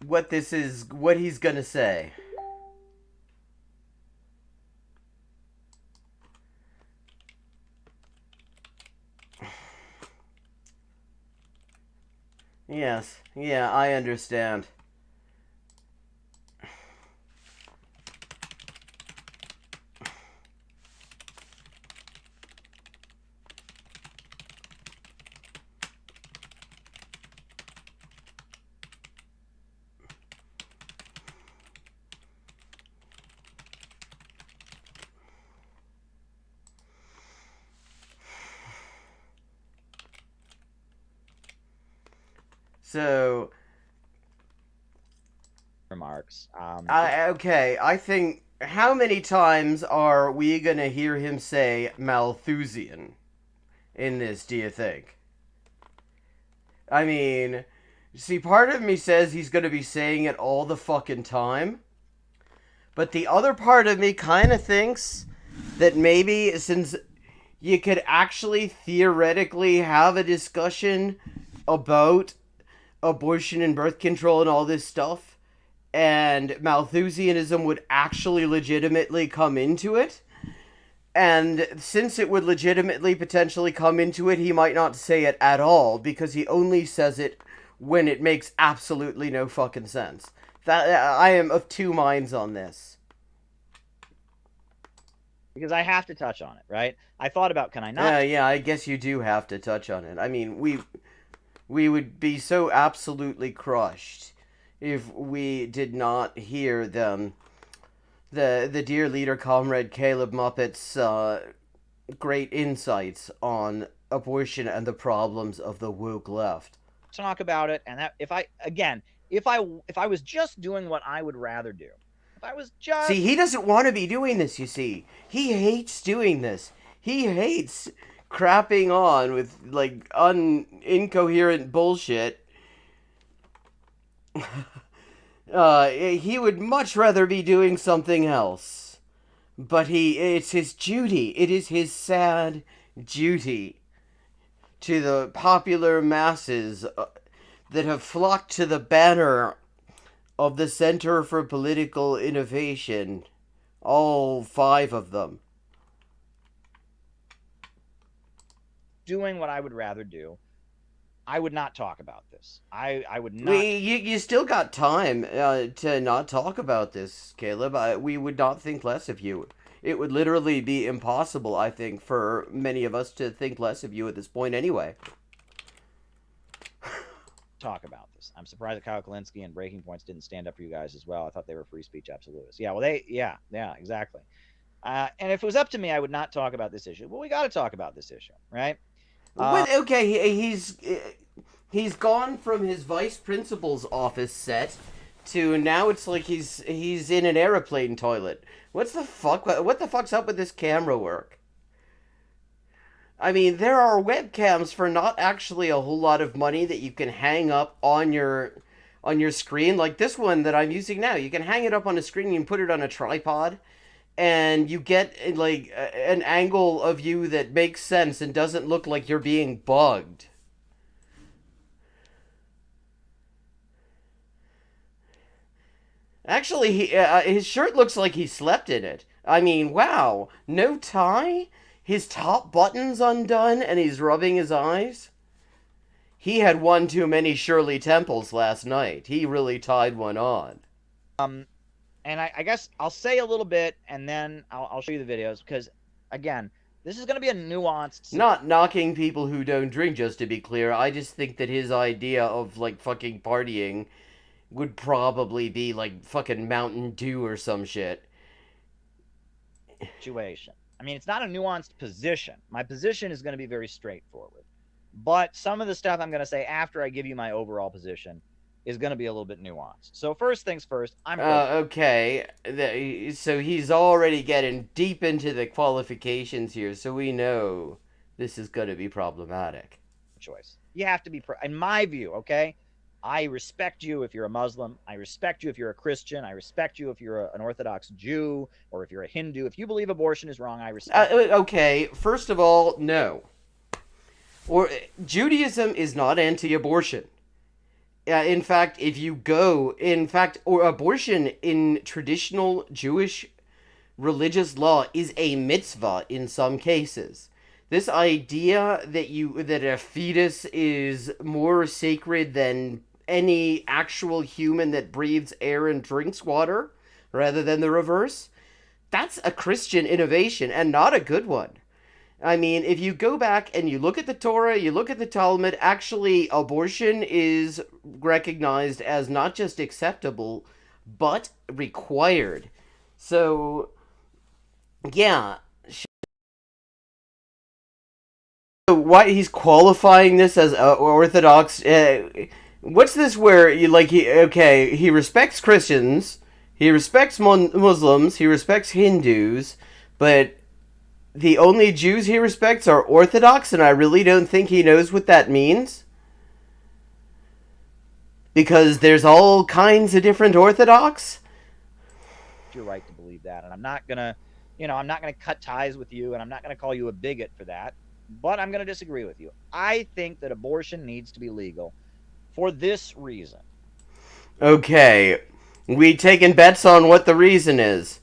what he's going to say? Yes, yeah, I understand. So, remarks. Okay, I think, how many times are we gonna hear him say Malthusian in this, do you think? I mean, see, part of me says he's gonna be saying it all the fucking time, but the other part of me kind of thinks that maybe since you could actually theoretically have a discussion about abortion and birth control and all this stuff, and Malthusianism would actually legitimately come into it, and since it would legitimately potentially come into it, he might not say it at all, because he only says it when it makes absolutely no fucking sense. That I am of two minds on this. Because I have to touch on it, right? I thought about, can I not? Yeah, I guess you do have to touch on it. I mean, We would be so absolutely crushed if we did not hear the dear leader, Comrade Caleb Muppet's great insights on abortion and the problems of the woke left. Talk about it, and that if I was just doing what I would rather do, if I was just See, he doesn't want to be doing this, you see. He hates doing this. He hates crapping on with, like, incoherent bullshit. He would much rather be doing something else. But it's his duty. It is his sad duty to the popular masses that have flocked to the banner of the Center for Political Innovation. All 5 of them. doing what I would rather do, I would not talk about this. I would not. You still got time to not talk about this, Caleb. We would not think less of you. It would literally be impossible, I think, for many of us to think less of you at this point anyway. Talk about this. I'm surprised that Kyle Kalinske and Breaking Points didn't stand up for you guys as well. I thought they were free speech absolutists. Yeah, well, yeah, exactly. And if it was up to me, I would not talk about this issue. Well, we got to talk about this issue, right? Okay, he's gone from his vice principal's office set to now it's like he's in an airplane toilet. What the fuck's up with this camera work? I mean, there are webcams for not actually a whole lot of money that you can hang up on your screen, like this one that I'm using now. You can hang it up on a screen, you can put it on a tripod, and you get like an angle of you that makes sense and doesn't look like you're being bugged. Actually, his shirt looks like he slept in it. I mean, wow, no tie? His top button's undone and he's rubbing his eyes? He had one too many Shirley Temples last night. He really tied one on. And I guess I'll say a little bit and then I'll show you the videos because, again, this is going to be a nuanced... Not knocking people who don't drink, just to be clear. I just think that his idea of, like, fucking partying would probably be, like, fucking Mountain Dew or some shit. Situation. I mean, it's not a nuanced position. My position is going to be very straightforward. But some of the stuff I'm going to say after I give you my overall position is going to be a little bit nuanced. So first things first, I'm... okay. So he's already getting deep into the qualifications here, so we know this is going to be problematic. Choice. You have to be... in my view, okay? I respect you if you're a Muslim. I respect you if you're a Christian. I respect you if you're an Orthodox Jew or if you're a Hindu. If you believe abortion is wrong, I respect you. Okay, first of all, no. Judaism is not anti-abortion. In fact, abortion in traditional Jewish religious law is a mitzvah in some cases. This idea that a fetus is more sacred than any actual human that breathes air and drinks water, rather than the reverse, that's a Christian innovation and not a good one. I mean, if you go back and you look at the Torah, you look at the Talmud, actually abortion is recognized as not just acceptable, but required. So, yeah. Why he's qualifying this as Orthodox? What's this where he respects Christians, he respects Muslims, he respects Hindus, but the only Jews he respects are Orthodox, and I really don't think he knows what that means. Because there's all kinds of different Orthodox. You're right to believe that, and I'm not gonna cut ties with you, and I'm not gonna call you a bigot for that. But I'm going to disagree with you. I think that abortion needs to be legal for this reason. Okay. We taking bets on what the reason is.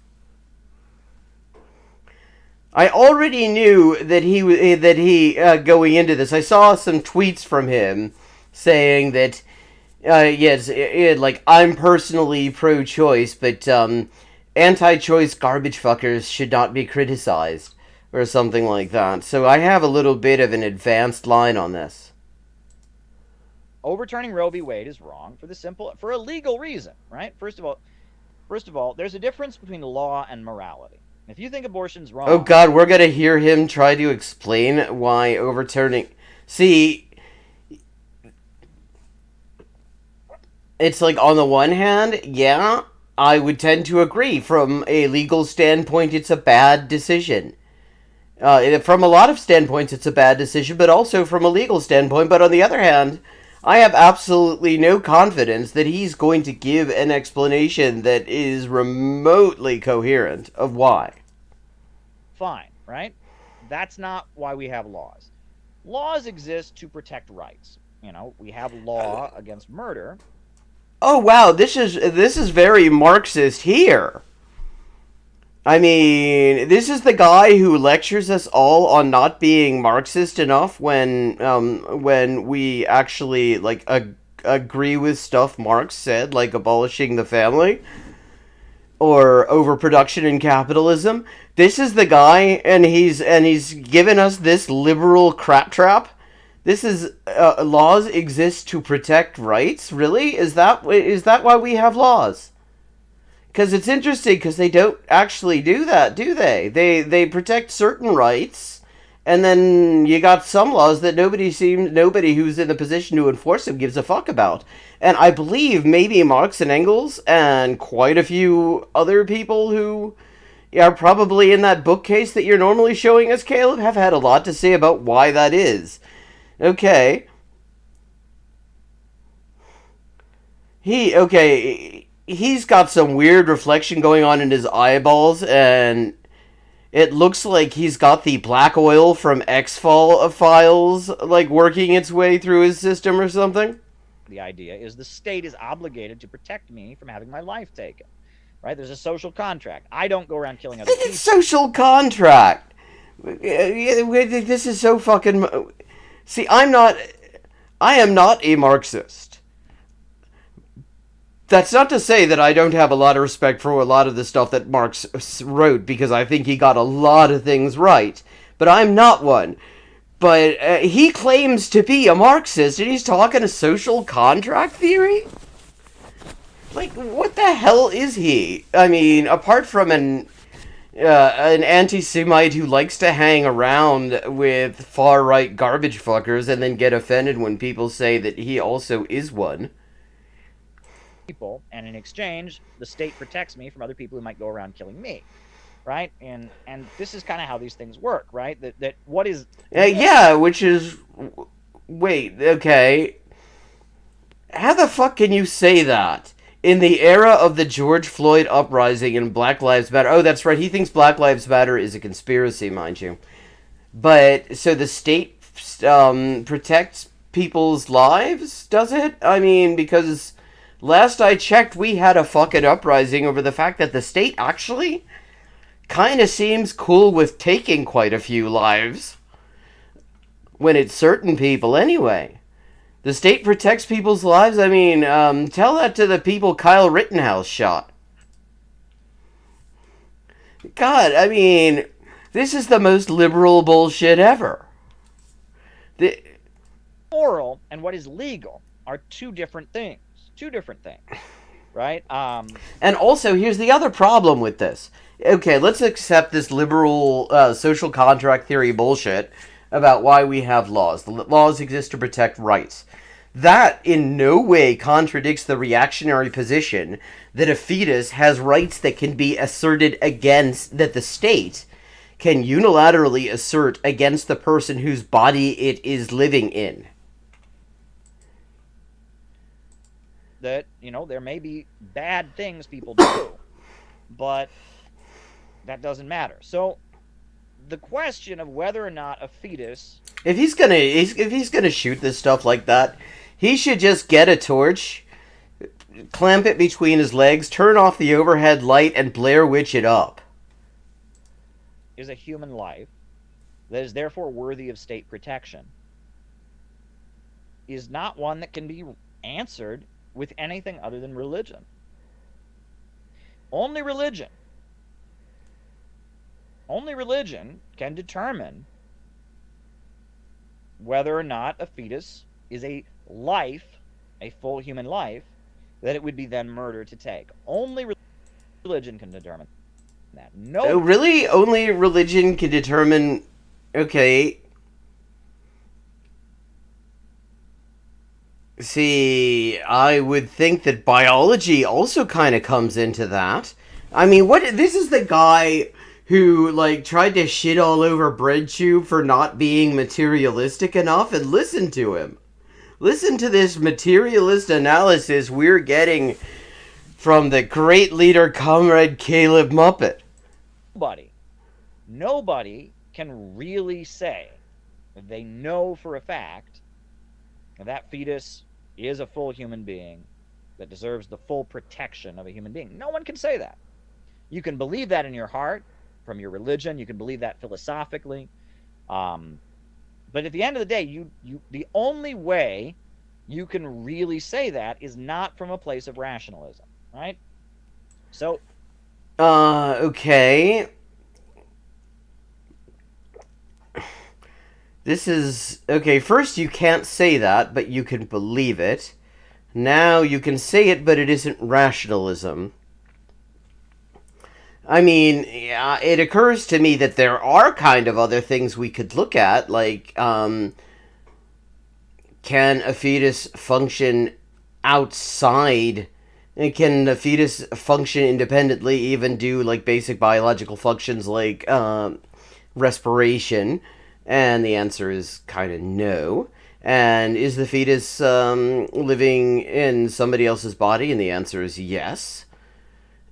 I already knew that he going into this. I saw some tweets from him saying that I'm personally pro-choice, but anti-choice garbage fuckers should not be criticized. Or something like that. So I have a little bit of an advanced line on this. Overturning Roe v. Wade is wrong for a legal reason, right? First of all, there's a difference between law and morality. If you think abortion's wrong, Oh God, we're gonna hear him try to explain why overturning. See, it's like on the one hand, yeah, I would tend to agree. From a legal standpoint, it's a bad decision. From a lot of standpoints, it's a bad decision, but also from a legal standpoint. But on the other hand, I have absolutely no confidence that he's going to give an explanation that is remotely coherent of why. fine, right? That's not why we have laws. Laws exist to protect rights. We have law against murder. Oh wow, this is very Marxist here. I mean, this is the guy who lectures us all on not being Marxist enough when we actually like agree with stuff Marx said, like abolishing the family or overproduction in capitalism. This is the guy, and he's given us this liberal crap trap. This is laws exist to protect rights. Really, is that why we have laws? Because it's interesting, because they don't actually do that, do they? They protect certain rights, and then you got some laws that nobody who's in the position to enforce them gives a fuck about. And I believe maybe Marx and Engels and quite a few other people who are probably in that bookcase that you're normally showing us, Caleb, have had a lot to say about why that is. Okay. He's got some weird reflection going on in his eyeballs, and it looks like he's got the black oil from X-Files, like, working its way through his system or something. The idea is the state is obligated to protect me from having my life taken, right? There's a social contract. I don't go around killing other people. It's social contract. This is so fucking... See, I am not a Marxist. That's not to say that I don't have a lot of respect for a lot of the stuff that Marx wrote, because I think he got a lot of things right. But I'm not one. But he claims to be a Marxist, and he's talking a social contract theory? Like, what the hell is he? I mean, apart from an anti-Semite who likes to hang around with far-right garbage fuckers and then get offended when people say that he also is one. People, and in exchange, the state protects me from other people who might go around killing me, right? And this is kind of how these things work, right? That what is... Yeah, which is... Wait, okay. How the fuck can you say that? In the era of the George Floyd uprising and Black Lives Matter... Oh, that's right, he thinks Black Lives Matter is a conspiracy, mind you. But, so the state protects people's lives, does it? I mean, because... Last I checked, we had a fucking uprising over the fact that the state actually kind of seems cool with taking quite a few lives. When it's certain people, anyway. The state protects people's lives? I mean, tell that to the people Kyle Rittenhouse shot. God, I mean, this is the most liberal bullshit ever. Moral and what is legal are two different things. Right? And also, here's the other problem with this. Okay, let's accept this liberal social contract theory bullshit about why we have laws. The laws exist to protect rights. That in no way contradicts the reactionary position that a fetus has rights that can be asserted against, that the state can unilaterally assert against the person whose body it is living in. That, there may be bad things people do, but that doesn't matter. So the question of whether or not a fetus... If he's gonna shoot this stuff like that, he should just get a torch, clamp it between his legs, turn off the overhead light, and Blair Witch it up. Is a human life that is therefore worthy of state protection is not one that can be answered with anything other than religion. Only religion can determine whether or not a fetus is a life a full human life, that it would be then murder to take. Only religion can determine that. Oh, No. really? Only religion can determine. Okay. See, I would think that biology also kind of comes into that. I mean, what? This is the guy who, like, tried to shit all over BreadTube for not being materialistic enough, and listen to him. Listen to this materialist analysis we're getting from the great leader, Comrade Caleb Muppet. Nobody can really say that they know for a fact that fetus is a full human being that deserves the full protection of a human being. No one can say that. You can believe that in your heart, from your religion. You can believe that philosophically. But at the end of the day, the only way you can really say that is not from a place of rationalism, right? So, okay. This is... Okay, first you can't say that, but you can believe it. Now you can say it, but it isn't rationalism. I mean, yeah, it occurs to me that there are kind of other things we could look at, like, can a fetus function outside? Can a fetus function independently, even do, like, basic biological functions like, respiration? And the answer is kind of no. And is the fetus living in somebody else's body? And the answer is yes.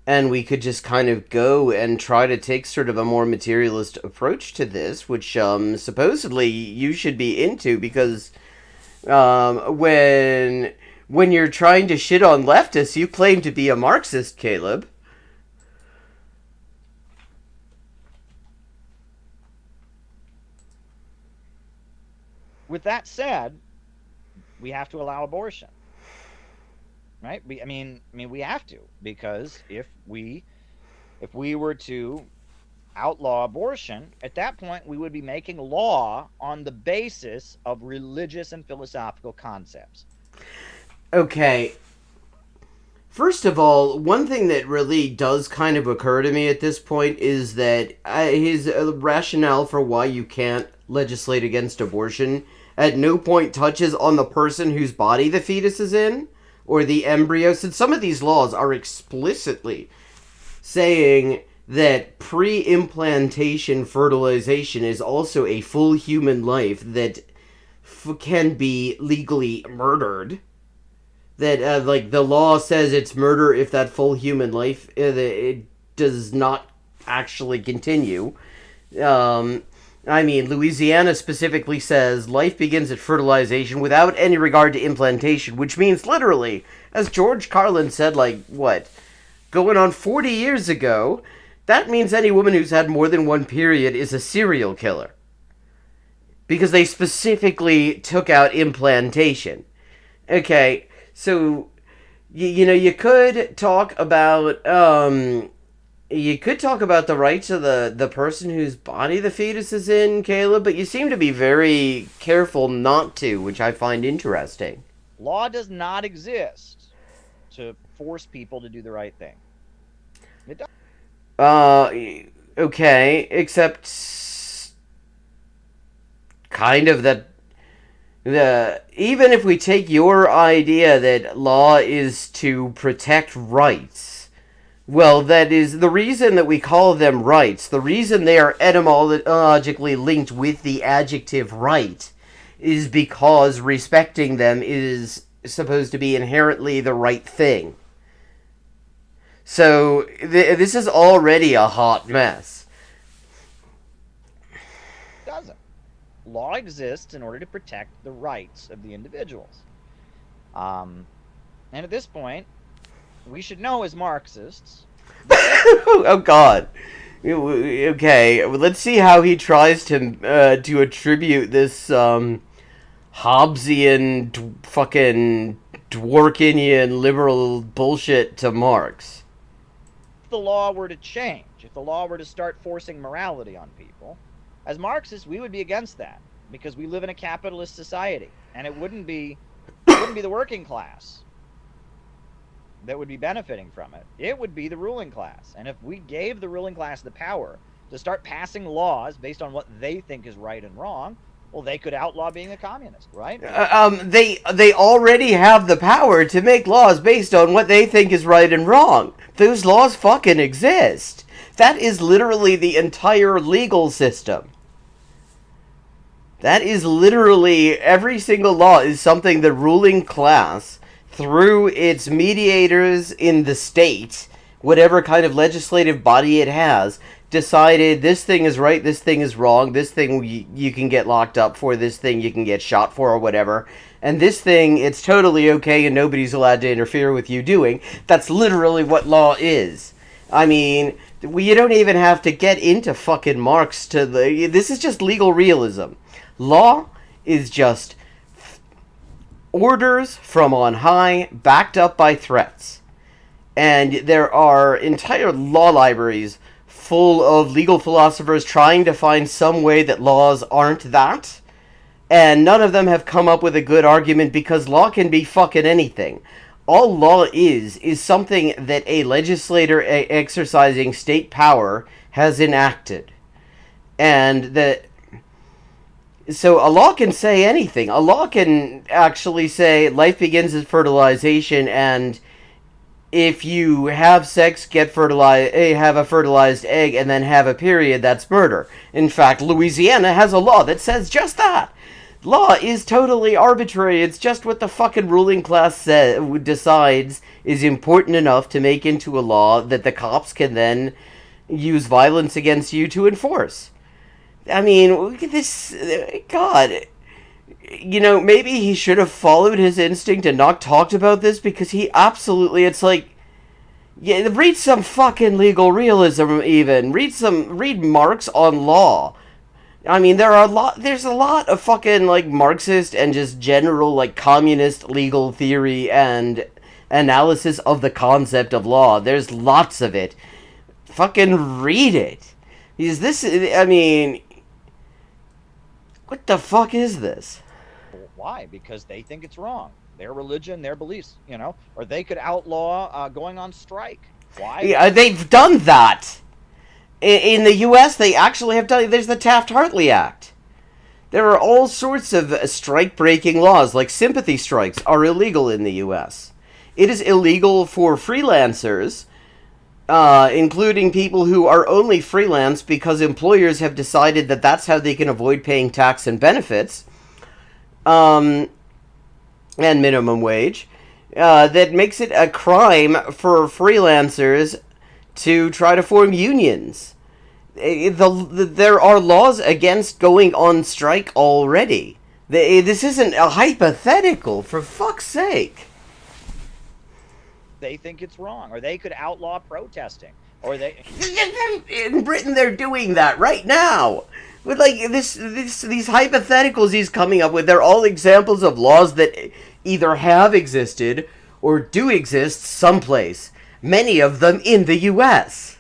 And we could just kind of go and try to take sort of a more materialist approach to this, which supposedly you should be into, because when you're trying to shit on leftists, you claim to be a Marxist, Caleb. with that said, we have to allow abortion, right? I mean, we have to, because if we were to outlaw abortion, at that point we would be making law on the basis of religious and philosophical concepts. Okay. First of all, one thing that really does kind of occur to me at this point is that his rationale for why you can't legislate against abortion at no point touches on the person whose body the fetus is in, or the embryo, since some of these laws are explicitly saying that pre-implantation fertilization is also a full human life that can be legally murdered. That, like, the law says it's murder if that full human life, it does not actually continue. I mean, Louisiana specifically says life begins at fertilization without any regard to implantation, which means literally, as George Carlin said, like, what, going on 40 years ago, that means any woman who's had more than one period is a serial killer. Because they specifically took out implantation. Okay, so, you could talk about, the rights of the person whose body the fetus is in, Caleb, but you seem to be very careful not to, which I find interesting. Law does not exist to force people to do the right thing. It does. Okay, except kind of that even if we take your idea that law is to protect rights, well, that is the reason that we call them rights. The reason they are etymologically linked with the adjective right is because respecting them is supposed to be inherently the right thing. So this is already a hot mess. It doesn't. Law exists in order to protect the rights of the individuals. And at this point, we should know as Marxists. Oh God. Okay, let's see how he tries to attribute this Hobbesian fucking Dworkinian liberal bullshit to Marx. If the law were to change, if the law were to start forcing morality on people, as Marxists, we would be against that, because we live in a capitalist society, and it wouldn't be wouldn't be the working class that would be benefiting from it. It would be the ruling class. And if we gave the ruling class the power to start passing laws based on what they think is right and wrong, well, they could outlaw being a communist, right? They already have the power to make laws based on what they think is right and wrong. Those laws fucking exist. That is literally the entire legal system. That is literally, every single law is something the ruling class, through its mediators in the state, whatever kind of legislative body it has, decided this thing is right, this thing is wrong, this thing you can get locked up for, this thing you can get shot for, or whatever, and this thing it's totally okay and nobody's allowed to interfere with you doing. That's literally what law is. I mean, you don't even have to get into fucking Marx to the... This is just legal realism. Law is just orders from on high, backed up by threats. And there are entire law libraries full of legal philosophers trying to find some way that laws aren't that. And none of them have come up with a good argument, because law can be fucking anything. All law is something that a legislator exercising state power has enacted. And that... So a law can say anything. A law can actually say life begins at fertilization, and if you have sex, have a fertilized egg, and then have a period, that's murder. In fact, Louisiana has a law that says just that. Law is totally arbitrary. It's just what the fucking ruling class decides is important enough to make into a law that the cops can then use violence against you to enforce. I mean, look at this. God. You know, maybe he should have followed his instinct and not talked about this, because he absolutely, it's like, yeah, read some fucking legal realism even. Read Marx on law. I mean, there's a lot of fucking, like, Marxist and just general, like, communist legal theory and analysis of the concept of law. There's lots of it. Fucking read it. Because this, I mean... What the fuck is this? Why? Because they think it's wrong. Their religion, their beliefs, you know? Or they could outlaw going on strike. Why? Yeah, they've done that. In the U.S., they actually have done... There's the Taft-Hartley Act. There are all sorts of strike-breaking laws, like sympathy strikes are illegal in the U.S. It is illegal for freelancers... including people who are only freelance because employers have decided that that's how they can avoid paying tax and benefits, and minimum wage, that makes it a crime for freelancers to try to form unions. There are laws against going on strike already. This isn't a hypothetical, for fuck's sake. They think it's wrong, or they could outlaw protesting, or they... In Britain, they're doing that right now. With, like, these hypotheticals he's coming up with, they're all examples of laws that either have existed or do exist someplace. Many of them in the U.S.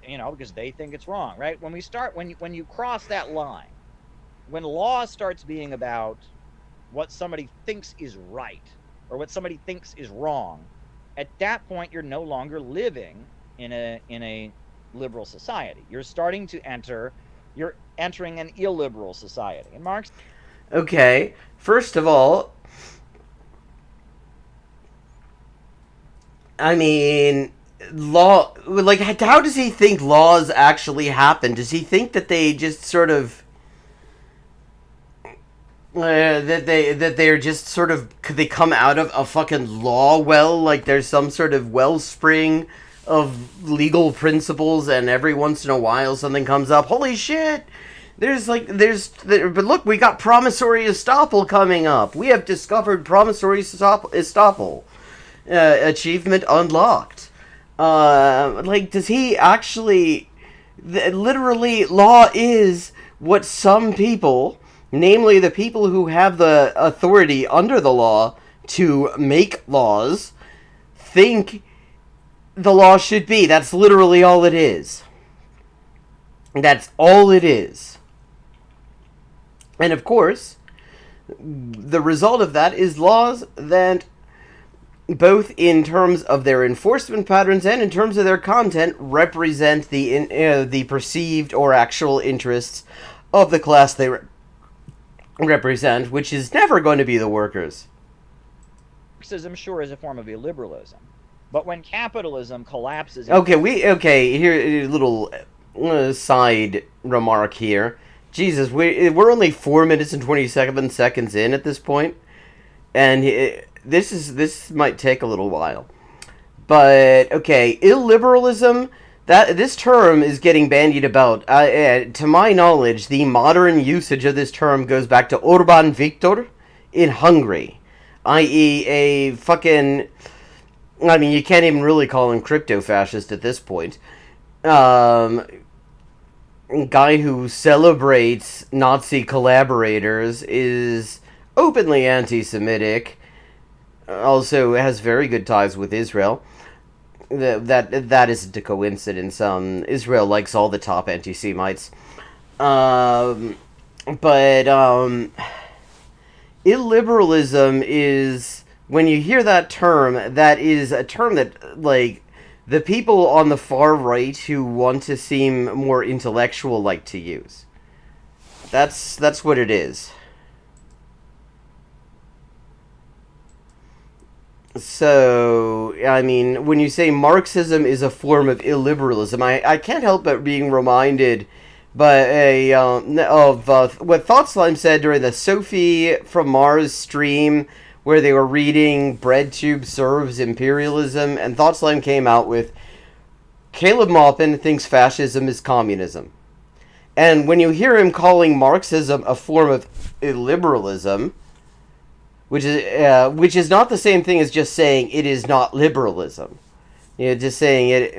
You know, because they think it's wrong, right? When you cross that line, when law starts being about what somebody thinks is right, or what somebody thinks is wrong, at that point you're no longer living in a liberal society. You're entering an illiberal society. And Marx... Okay, first of all, I mean, law, like, how does he think laws actually happen? Does he think that they just sort of... that they're just sort of, they come out of a fucking law well, like there's some sort of wellspring of legal principles, and every once in a while something comes up. Holy shit! But look, we got promissory estoppel coming up. We have discovered promissory estoppel. Achievement unlocked. Like, does he actually... Literally, law is what some people... Namely, the people who have the authority under the law to make laws think the law should be. That's literally all it is. That's all it is. And of course, The result of that is laws that, both in terms of their enforcement patterns and in terms of their content, represent the perceived or actual interests of the class they represent, which is never going to be the workers. Marxism, sure, is a form of illiberalism, but when capitalism collapses... Here, a little side remark here. Jesus, we're only 4 minutes and 27 seconds in at this point, and this might take a little while. But okay, illiberalism, that this term is getting bandied about. To my knowledge, the modern usage of this term goes back to Orban Viktor in Hungary, i.e., a fucking... I mean, you can't even really call him crypto-fascist at this point. Guy who celebrates Nazi collaborators, is openly anti-Semitic, also has very good ties with Israel. That isn't a coincidence. Israel likes all the top anti-Semites. Illiberalism is, when you hear that term, that is a term that, like, the people on the far right who want to seem more intellectual like to use. That's what it is. So, I mean, when you say Marxism is a form of illiberalism, I can't help but being reminded of what Thoughtslime said during the Sophie from Mars stream, where they were reading BreadTube serves imperialism, and Thoughtslime came out with, Caleb Maupin thinks fascism is communism. And when you hear him calling Marxism a form of illiberalism, which is not the same thing as just saying it is not liberalism. Just saying it...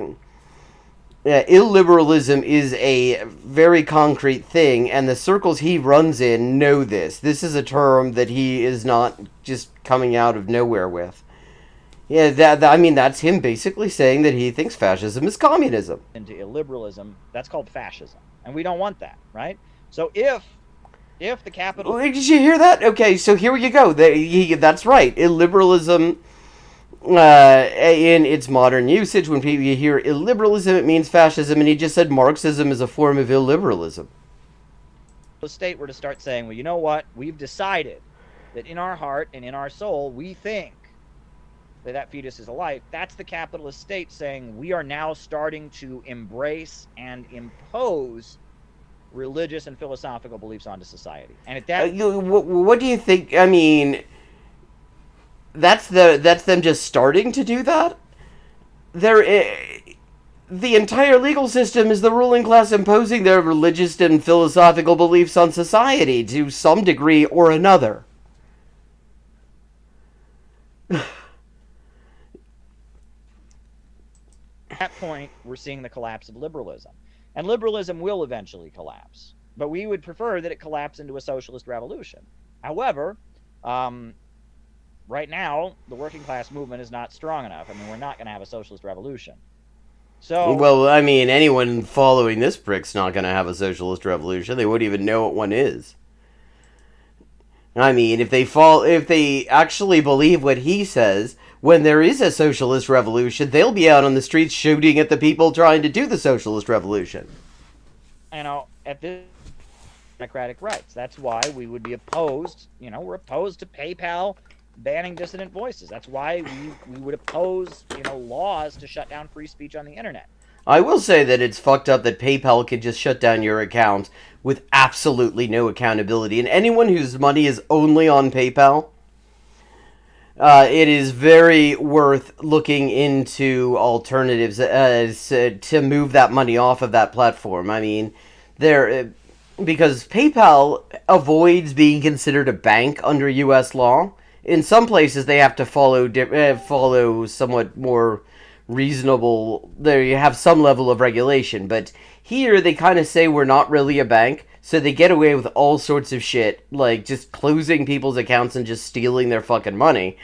illiberalism is a very concrete thing, and the circles he runs in know this. This is a term that he is not just coming out of nowhere with. Yeah, that's him basically saying that he thinks fascism is communism. Into illiberalism, that's called fascism, and we don't want that, right? So if the capital... Did you hear that? Okay, so here you go. That's right. Illiberalism... in its modern usage, when you hear illiberalism, it means fascism, and he just said Marxism is a form of illiberalism. The state were to start saying, well, you know what? We've decided that in our heart and in our soul, we think that fetus is a life. That's the capitalist state saying we are now starting to embrace and impose religious and philosophical beliefs onto society. And at that... what do you think? I mean... That's them just starting to do that? The entire legal system is the ruling class imposing their religious and philosophical beliefs on society to some degree or another. At that point, we're seeing the collapse of liberalism. And liberalism will eventually collapse. But we would prefer that it collapse into a socialist revolution. However, right now, the working class movement is not strong enough. I mean, we're not going to have a socialist revolution. So, well, I mean, anyone following this prick's not going to have a socialist revolution. They wouldn't even know what one is. I mean, if they actually believe what he says, when there is a socialist revolution, they'll be out on the streets shooting at the people trying to do the socialist revolution. At this democratic rights. That's why we would be opposed. We're opposed to PayPal banning dissident voices. That's why we would oppose, laws to shut down free speech on the internet. I will say that it's fucked up that PayPal can just shut down your account with absolutely no accountability. And anyone whose money is only on PayPal, it is very worth looking into alternatives to move that money off of that platform. I mean, because PayPal avoids being considered a bank under U.S. law. In some places, they have to follow somewhat more reasonable... They have some level of regulation, but here they kind of say we're not really a bank, so they get away with all sorts of shit, like just closing people's accounts and just stealing their fucking money,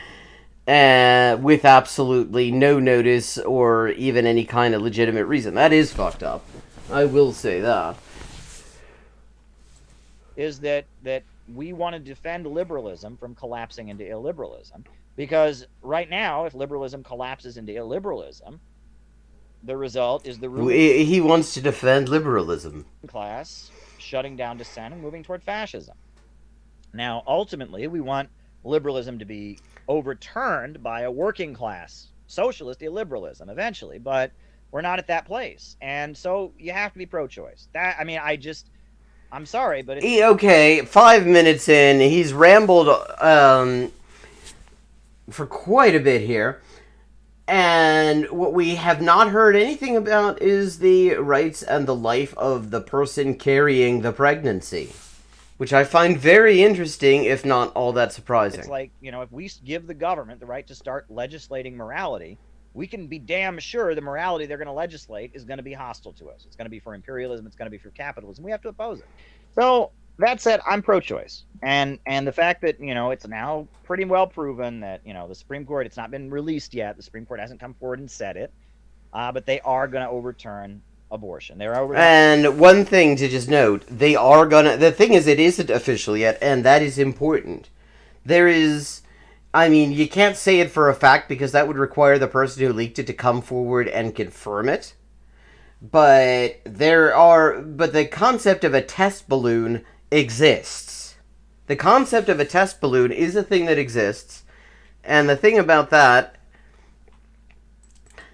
with absolutely no notice or even any kind of legitimate reason. That is fucked up. I will say that. Is that we want to defend liberalism from collapsing into illiberalism, because right now, if liberalism collapses into illiberalism, the result is the ruling He wants to defend liberalism. class shutting down dissent and moving toward fascism. Now, ultimately, we want liberalism to be overturned by a working class socialist illiberalism eventually, but we're not at that place. And so you have to be pro-choice. I'm sorry, but okay, 5 minutes in, he's rambled for quite a bit here. And what we have not heard anything about is the rights and the life of the person carrying the pregnancy, which I find very interesting, if not all that surprising. It's like, if we give the government the right to start legislating morality, we can be damn sure the morality they're going to legislate is going to be hostile to us. It's going to be for imperialism. It's going to be for capitalism. We have to oppose it. So that said, I'm pro-choice, and the fact that it's now pretty well proven that the Supreme Court, it's not been released yet. The Supreme Court hasn't come forward and said it, but they are going to overturn abortion. And one thing to just note, they are gonna. The thing is, it isn't official yet, and that is important. There is. I mean, you can't say it for a fact because that would require the person who leaked it to come forward and confirm it. But the concept of a test balloon exists. The concept of a test balloon is a thing that exists. And the thing about that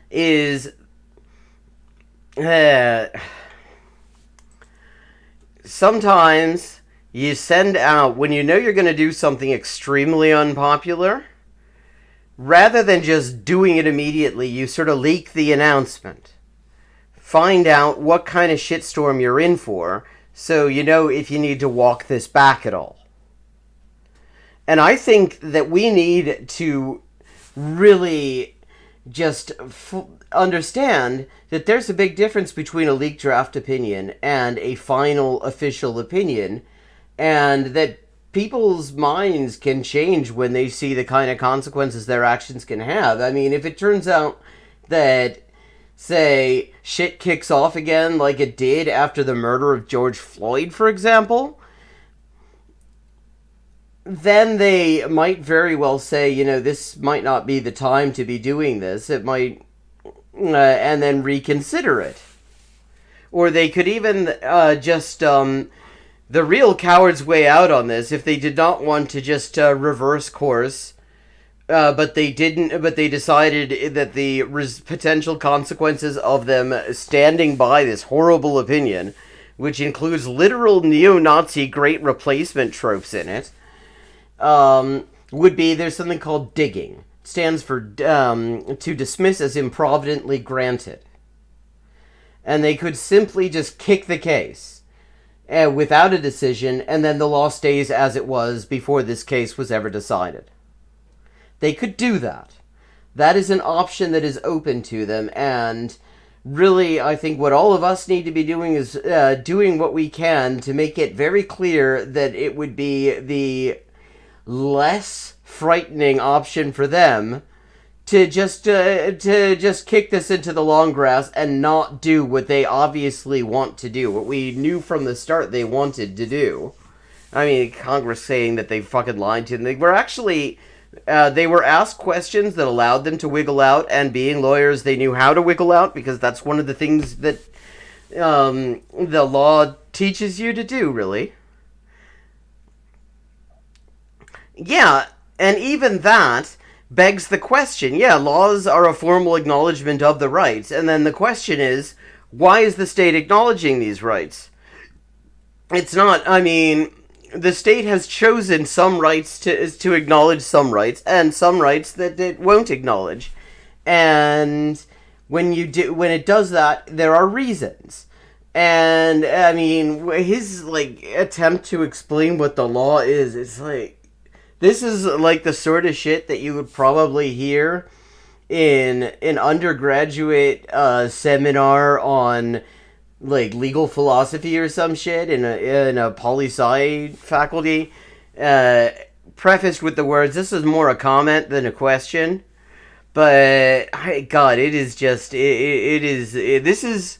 is sometimes you send out, when you know you're going to do something extremely unpopular, rather than just doing it immediately, you sort of leak the announcement. Find out what kind of shitstorm you're in for, so you know if you need to walk this back at all. And I think that we need to really just understand that there's a big difference between a leaked draft opinion and a final official opinion, and that people's minds can change when they see the kind of consequences their actions can have. I mean, if it turns out that, say, shit kicks off again like it did after the murder of George Floyd, for example, then they might very well say, this might not be the time to be doing this. It might, and then reconsider it. Or they could even the real coward's way out on this, if they did not want to just reverse course, but they didn't. But they decided that the potential consequences of them standing by this horrible opinion, which includes literal neo-Nazi great replacement tropes in it, would be there's something called digging. It stands for to dismiss as improvidently granted, and they could simply just kick the case without a decision, and then the law stays as it was before this case was ever decided. They could do that. That is an option that is open to them, and really, I think what all of us need to be doing is doing what we can to make it very clear that it would be the less frightening option for them to just kick this into the long grass and not do what they obviously want to do, what we knew from the start they wanted to do. I mean, Congress saying that they fucking lied to them. They were actually, they were asked questions that allowed them to wiggle out, and being lawyers, they knew how to wiggle out, because that's one of the things that the law teaches you to do, really. Yeah, and even that begs the question, laws are a formal acknowledgement of the rights, and then the question is, why is the state acknowledging these rights? It's not, I mean, the state has chosen some rights to acknowledge some rights, and some rights that it won't acknowledge. And when it does that, there are reasons. And, I mean, his, attempt to explain what the law is, it's this is the sort of shit that you would probably hear in an undergraduate seminar on legal philosophy or some shit in a poli-sci faculty, prefaced with the words, "This is more a comment than a question." But God, it is just this is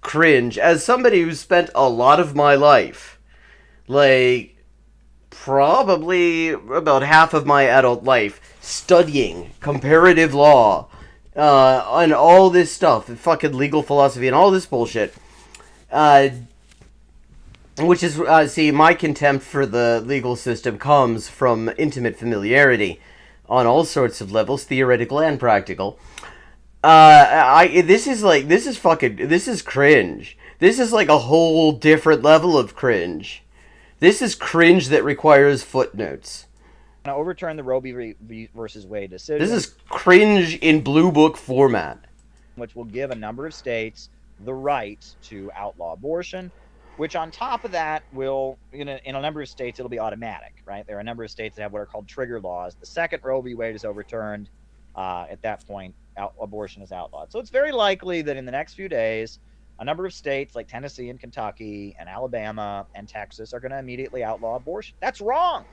cringe. As somebody who spent a lot of my life probably about half of my adult life studying comparative law, and all this stuff, fucking legal philosophy and all this bullshit. Which is, see, my contempt for the legal system comes from intimate familiarity on all sorts of levels, theoretical and practical. This is cringe. This is like a whole different level of cringe. This is cringe that requires footnotes. To overturn the Roe v. versus Wade decision. This is cringe in blue book format. Which will give a number of states the right to outlaw abortion, which on top of that will, in a number of states, it'll be automatic, right? There are a number of states that have what are called trigger laws. The second Roe v. Wade is overturned, at that point, abortion is outlawed. So it's very likely that in the next few days, a number of states like Tennessee and Kentucky and Alabama and Texas are going to immediately outlaw abortion. That's wrong.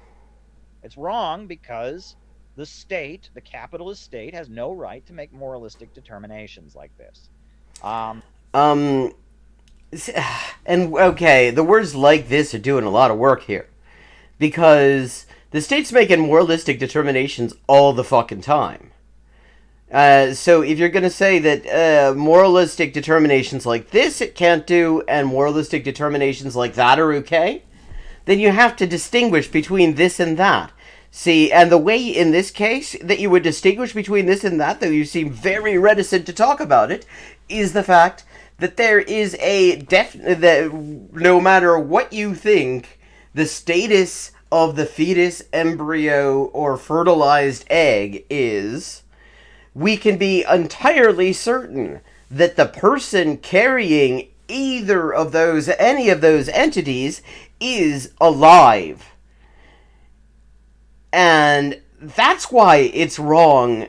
It's wrong because the state, the capitalist state, has no right to make moralistic determinations like this. And okay, the words like this are doing a lot of work here. Because the state's making moralistic determinations all the fucking time. So if you're going to say that moralistic determinations like this it can't do, and moralistic determinations like that are okay, then you have to distinguish between this and that. See, and the way in this case that you would distinguish between this and that, though you seem very reticent to talk about it, is the fact that there is that no matter what you think the status of the fetus, embryo, or fertilized egg is, we can be entirely certain that the person carrying any of those entities is alive. And that's why it's wrong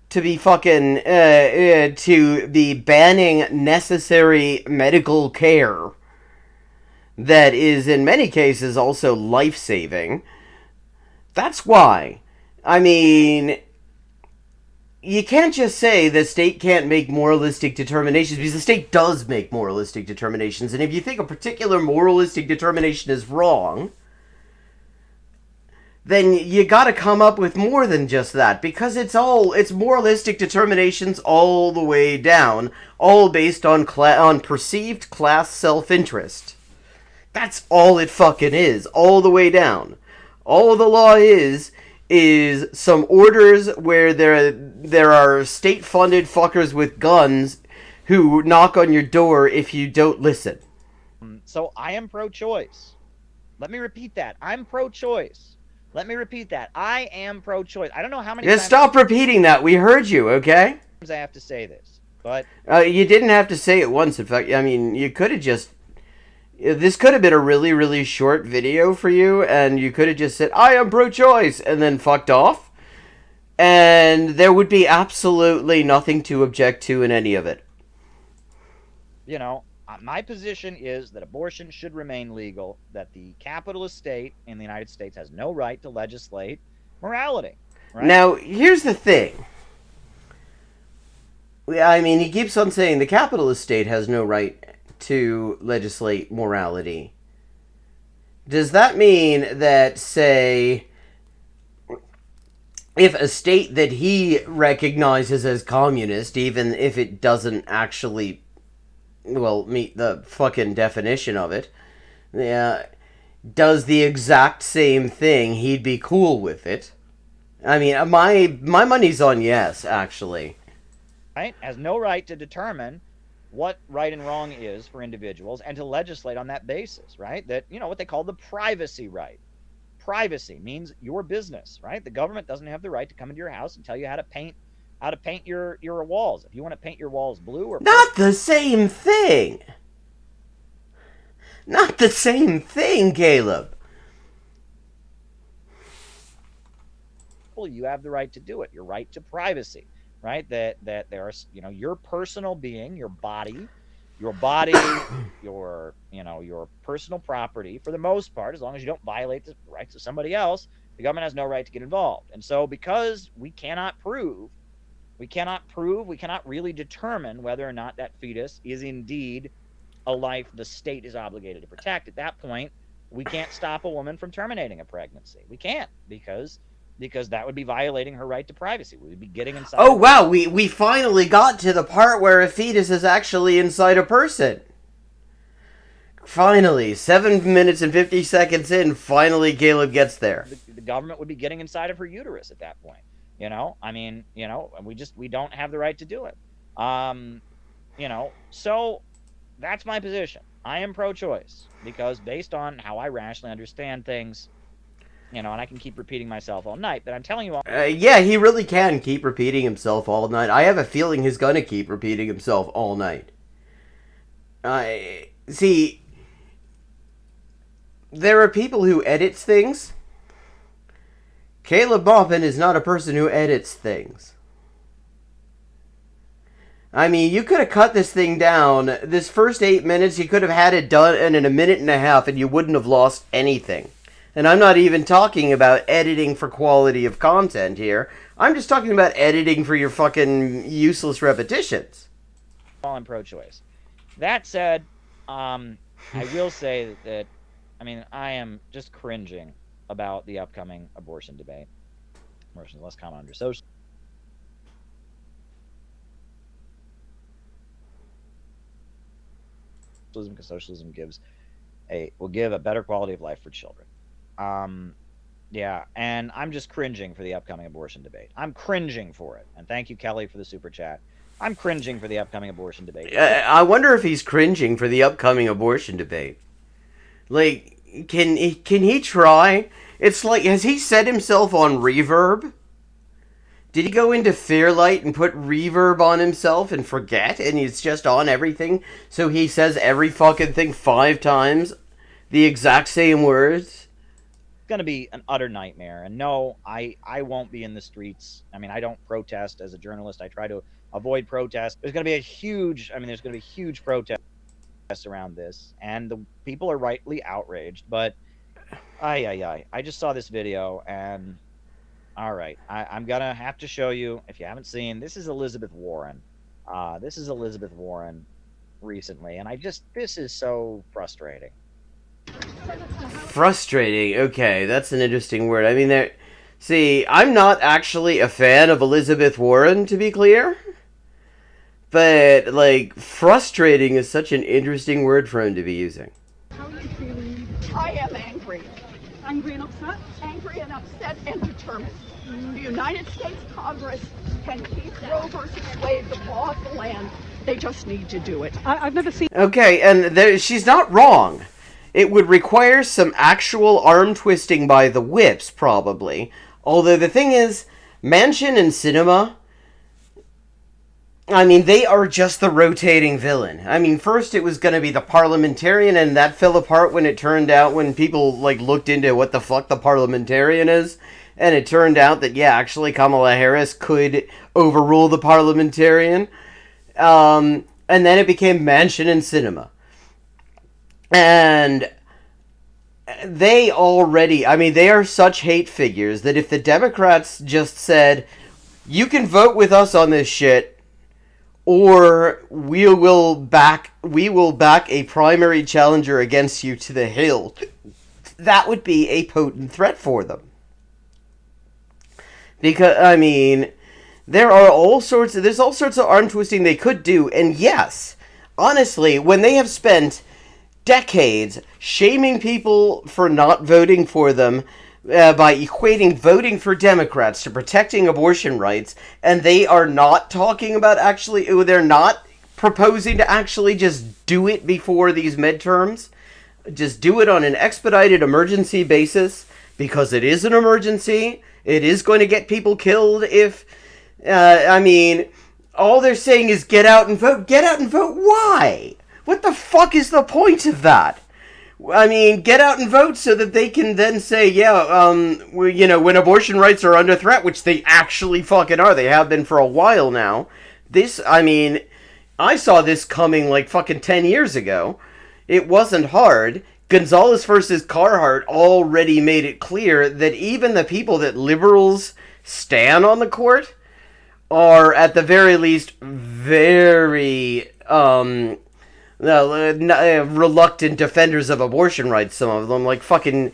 to be fucking, to be banning necessary medical care that is in many cases also life-saving. That's why. I mean, you can't just say the state can't make moralistic determinations, because the state does make moralistic determinations, and if you think a particular moralistic determination is wrong, then you gotta come up with more than just that, because it's moralistic determinations all the way down, all based on perceived class self-interest. That's all it fucking is, all the way down. All the law is some orders where there are state-funded fuckers with guns who knock on your door if you don't listen. So I am pro-choice. Let me repeat that. I'm pro-choice. Let me repeat that. I am pro-choice. I don't know how many times... Stop repeating that. We heard you, okay? I have to say this, but... You didn't have to say it once. In fact, I mean, you could have just... This could have been a really, really short video for you, and you could have just said, I am pro-choice, and then fucked off. And there would be absolutely nothing to object to in any of it. You know, my position is that abortion should remain legal, that the capitalist state in the United States has no right to legislate morality. Right? Now, here's the thing. I mean, he keeps on saying the capitalist state has no right to legislate morality. Does that mean that, say, if a state that he recognizes as communist, even if it doesn't actually, well, meet the fucking definition of it, does the exact same thing, he'd be cool with it? I mean, my money's on yes, actually. Right? Has no right to determine what right and wrong is for individuals and to legislate on that basis, right? That, you know, what they call the privacy right. Privacy means your business, right? The government doesn't have the right to come into your house and tell you how to paint your walls. If you want to paint your walls blue or not the same thing. Not the same thing, Caleb. Well, you have the right to do it. Your right to privacy. Right, that there are, you know, your personal being, your body, your personal property, for the most part, as long as you don't violate the rights of somebody else, the government has no right to get involved. And so, because we cannot really determine whether or not that fetus is indeed a life the state is obligated to protect. At that point, we can't stop a woman from terminating a pregnancy. We can't, because that would be violating her right to privacy. We would be getting inside. Oh, wow, we finally got to the part where a fetus is actually inside a person. Finally, 7 minutes and 50 seconds in, finally Caleb gets there. The government would be getting inside of her uterus at that point. You know, I mean, you know, we don't have the right to do it. You know, so that's my position. I am pro-choice because based on how I rationally understand things, you know, and I can keep repeating myself all night, but I'm telling you all. Yeah, he really can keep repeating himself all night. I have a feeling he's going to keep repeating himself all night. See, there are people who edit things. Caleb Maupin is not a person who edits things. I mean, you could have cut this thing down. This first 8 minutes, you could have had it done in a minute and a half, and you wouldn't have lost anything. And I'm not even talking about editing for quality of content here. I'm just talking about editing for your fucking useless repetitions. I'm pro-choice. That said, I will say that, I mean, I am just cringing about the upcoming abortion debate. Abortion is less common under social. Because socialism will give a better quality of life for children. Yeah, and I'm just cringing for the upcoming abortion debate. I'm cringing for it. And thank you, Kelly, for the super chat. I'm cringing for the upcoming abortion debate. I wonder if he's cringing for the upcoming abortion debate. Like, can he try? It's like, has he set himself on reverb? Did he go into Fairlight and put reverb on himself and forget, and it's just on everything, so he says every fucking thing 5 times, the exact same words? It's going to be an utter nightmare. And no, I won't be in the streets. I mean, I don't protest as a journalist. I try to avoid protest. There's going to be huge protests around this, and the people are rightly outraged. But I just saw this video, and all right, I'm gonna have to show you, if you haven't seen. This is Elizabeth Warren. This is Elizabeth Warren recently, and this is so frustrating. Frustrating. Okay, that's an interesting word. I mean, see, I'm not actually a fan of Elizabeth Warren, to be clear. But, like, frustrating is such an interesting word for him to be using. How are you feeling? I am angry. Angry and upset? Angry and upset and determined. The United States Congress can keep Roe versus Wade the law of the land. They just need to do it. I've never seen... Okay, and she's not wrong. It would require some actual arm twisting by the whips, probably. Although the thing is, Manchin and Sinema, I mean, they are just the rotating villain. I mean, first it was going to be the parliamentarian, and that fell apart when it turned out, when people, like, looked into what the fuck the parliamentarian is. And it turned out that, yeah, actually Kamala Harris could overrule the parliamentarian. And then it became Manchin and Sinema. And they already, I mean, they are such hate figures that if the Democrats just said, you can vote with us on this shit, or we will back a primary challenger against you to the hill, that would be a potent threat for them. Because, I mean, there's all sorts of arm twisting they could do, and yes, honestly, when they have spent decades shaming people for not voting for them by equating voting for Democrats to protecting abortion rights, and they are not talking about they're not proposing to actually just do it before these midterms, just do it on an expedited emergency basis, because it is an emergency. It is going to get people killed if, I mean, all they're saying is get out and vote. Get out and vote. Why? What the fuck is the point of that? I mean, get out and vote so that they can then say, yeah, when abortion rights are under threat, which they actually fucking are. They have been for a while now. I saw this coming like fucking 10 years ago. It wasn't hard. Gonzalez versus Carhart already made it clear that even the people that liberals stand on the court are, at the very least, very reluctant defenders of abortion rights, some of them, like fucking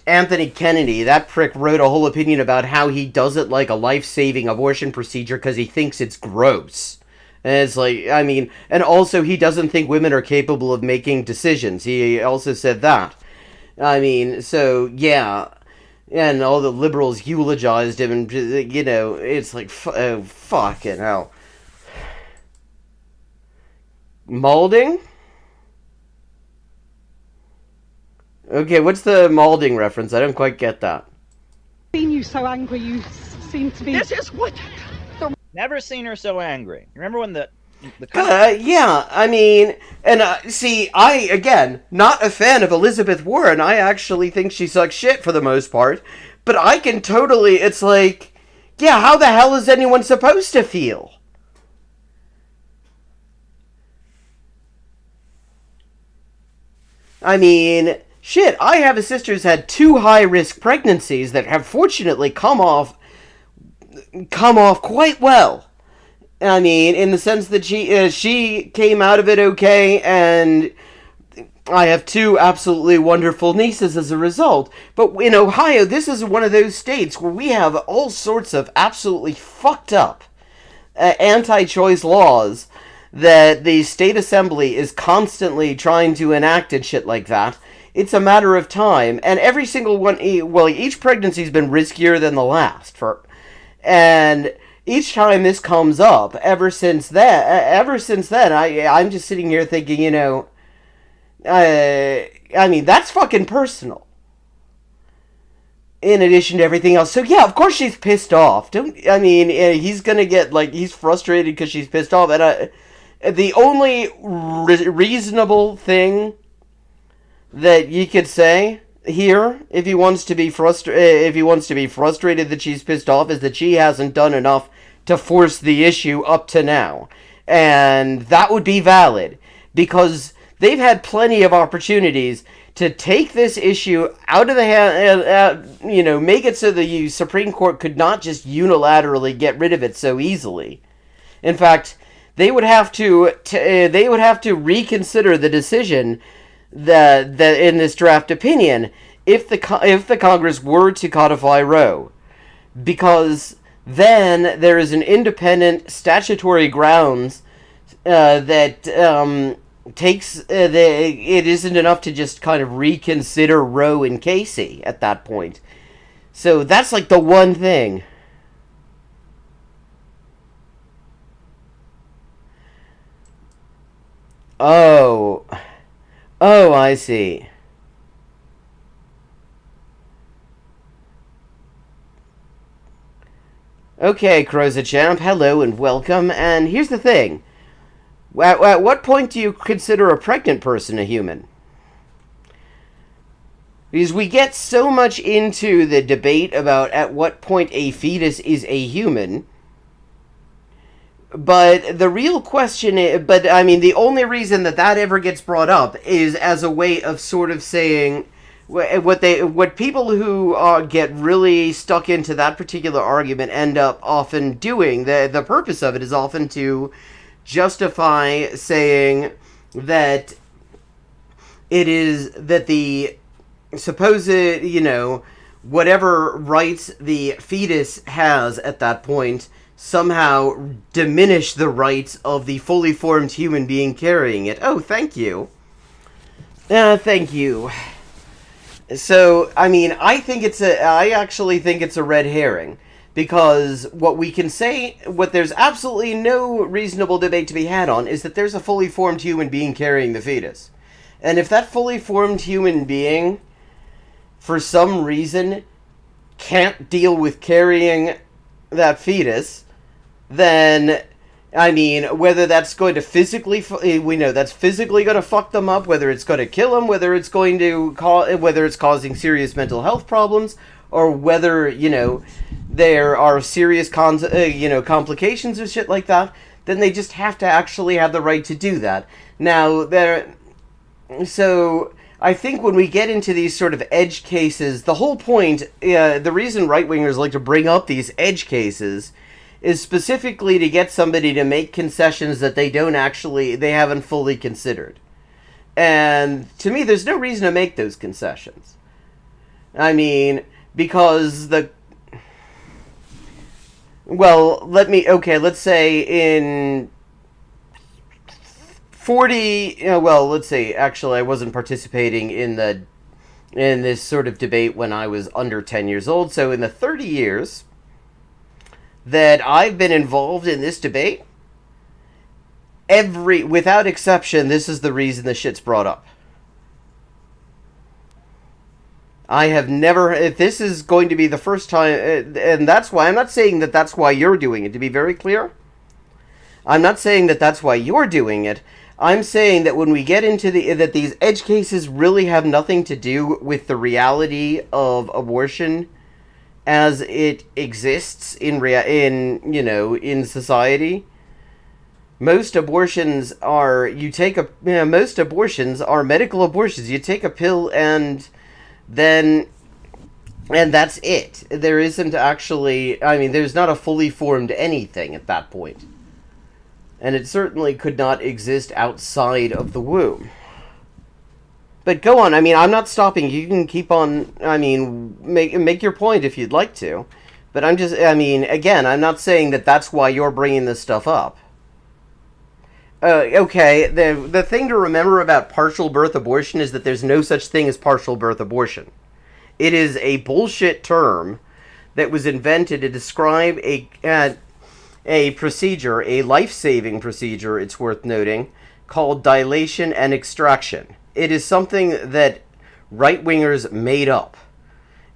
Anthony Kennedy. That prick wrote a whole opinion about how he doesn't like a life-saving abortion procedure because he thinks it's gross. And it's like, I mean, and also he doesn't think women are capable of making decisions. He also said that. I mean, so, yeah. And all the liberals eulogized him, and, you know, it's like, fucking hell. Malding? Okay, what's the Malding reference? I don't quite get that. Seen you so angry, you seem to be... This is what Never seen her so angry. Remember when the yeah, I mean, and see, again, not a fan of Elizabeth Warren. I actually think she sucks shit for the most part. But I can totally, it's like, yeah, how the hell is anyone supposed to feel? I mean, shit, I have a sister who's had 2 high-risk pregnancies that have fortunately come off quite well. I mean, in the sense that she came out of it okay, and I have 2 absolutely wonderful nieces as a result. But in Ohio, this is one of those states where we have all sorts of absolutely fucked up anti-choice laws that the state assembly is constantly trying to enact and shit like that. It's a matter of time, and every single one, well, each pregnancy's been riskier than the last, and each time this comes up, ever since then, I'm just sitting here thinking, you know, I mean, that's fucking personal. In addition to everything else. So yeah, of course she's pissed off. He's gonna get, like, he's frustrated because she's pissed off, and the only reasonable thing that you could say here, if he wants to be frustrated that she's pissed off, is that she hasn't done enough to force the issue up to now. And that would be valid, because they've had plenty of opportunities to take this issue out of the hand, make it so the Supreme Court could not just unilaterally get rid of it so easily. In fact, they would have to reconsider the decision that in this draft opinion if the Congress were to codify Roe, because then there is an independent statutory grounds that takes it isn't enough to just kind of reconsider Roe and Casey at that point. So that's like the one thing. Oh, I see. Okay, Crozachamp, hello and welcome. And here's the thing. At what point do you consider a pregnant person a human? Because we get so much into the debate about at what point a fetus is a human. But the real question is, the only reason that ever gets brought up is as a way of sort of saying, what people who get really stuck into that particular argument end up often doing, the purpose of it is often to justify saying that it is that the supposed, whatever rights the fetus has at that point somehow diminish the rights of the fully formed human being carrying it. Oh, thank you. Thank you. So, I actually think it's a red herring. Because what there's absolutely no reasonable debate to be had on is that there's a fully formed human being carrying the fetus. And if that fully formed human being, for some reason, can't deal with carrying that fetus, then, whether that's going to physically, we know that's physically going to fuck them up, whether it's going to kill them, whether it's causing serious mental health problems, or whether, there are serious complications or shit like that, then they just have to actually have the right to do that. Now, so I think when we get into these sort of edge cases, the whole point, the reason right-wingers like to bring up these edge cases is specifically to get somebody to make concessions that they haven't fully considered. And to me, there's no reason to make those concessions. I mean, because let's say in 40, let's say, actually, I wasn't participating in this sort of debate when I was under 10 years old, so in the 30 years that I've been involved in this debate, without exception, this is the reason the shit's brought up. I have never, if this is going to be the first time, and that's why, I'm not saying that that's why you're doing it, to be very clear. I'm not saying that that's why you're doing it. I'm saying that when we get into that these edge cases really have nothing to do with the reality of abortion as it exists in society. Most abortions are most abortions are medical abortions. You take a pill and that's it. There isn't actually, there's not a fully formed anything at that point. And it certainly could not exist outside of the womb. But go on, I'm not stopping. You can keep on, make your point if you'd like to. But again, I'm not saying that that's why you're bringing this stuff up. Okay, the thing to remember about partial birth abortion is that there's no such thing as partial birth abortion. It is a bullshit term that was invented to describe a procedure, a life-saving procedure, it's worth noting, called dilation and extraction. It is something that right-wingers made up.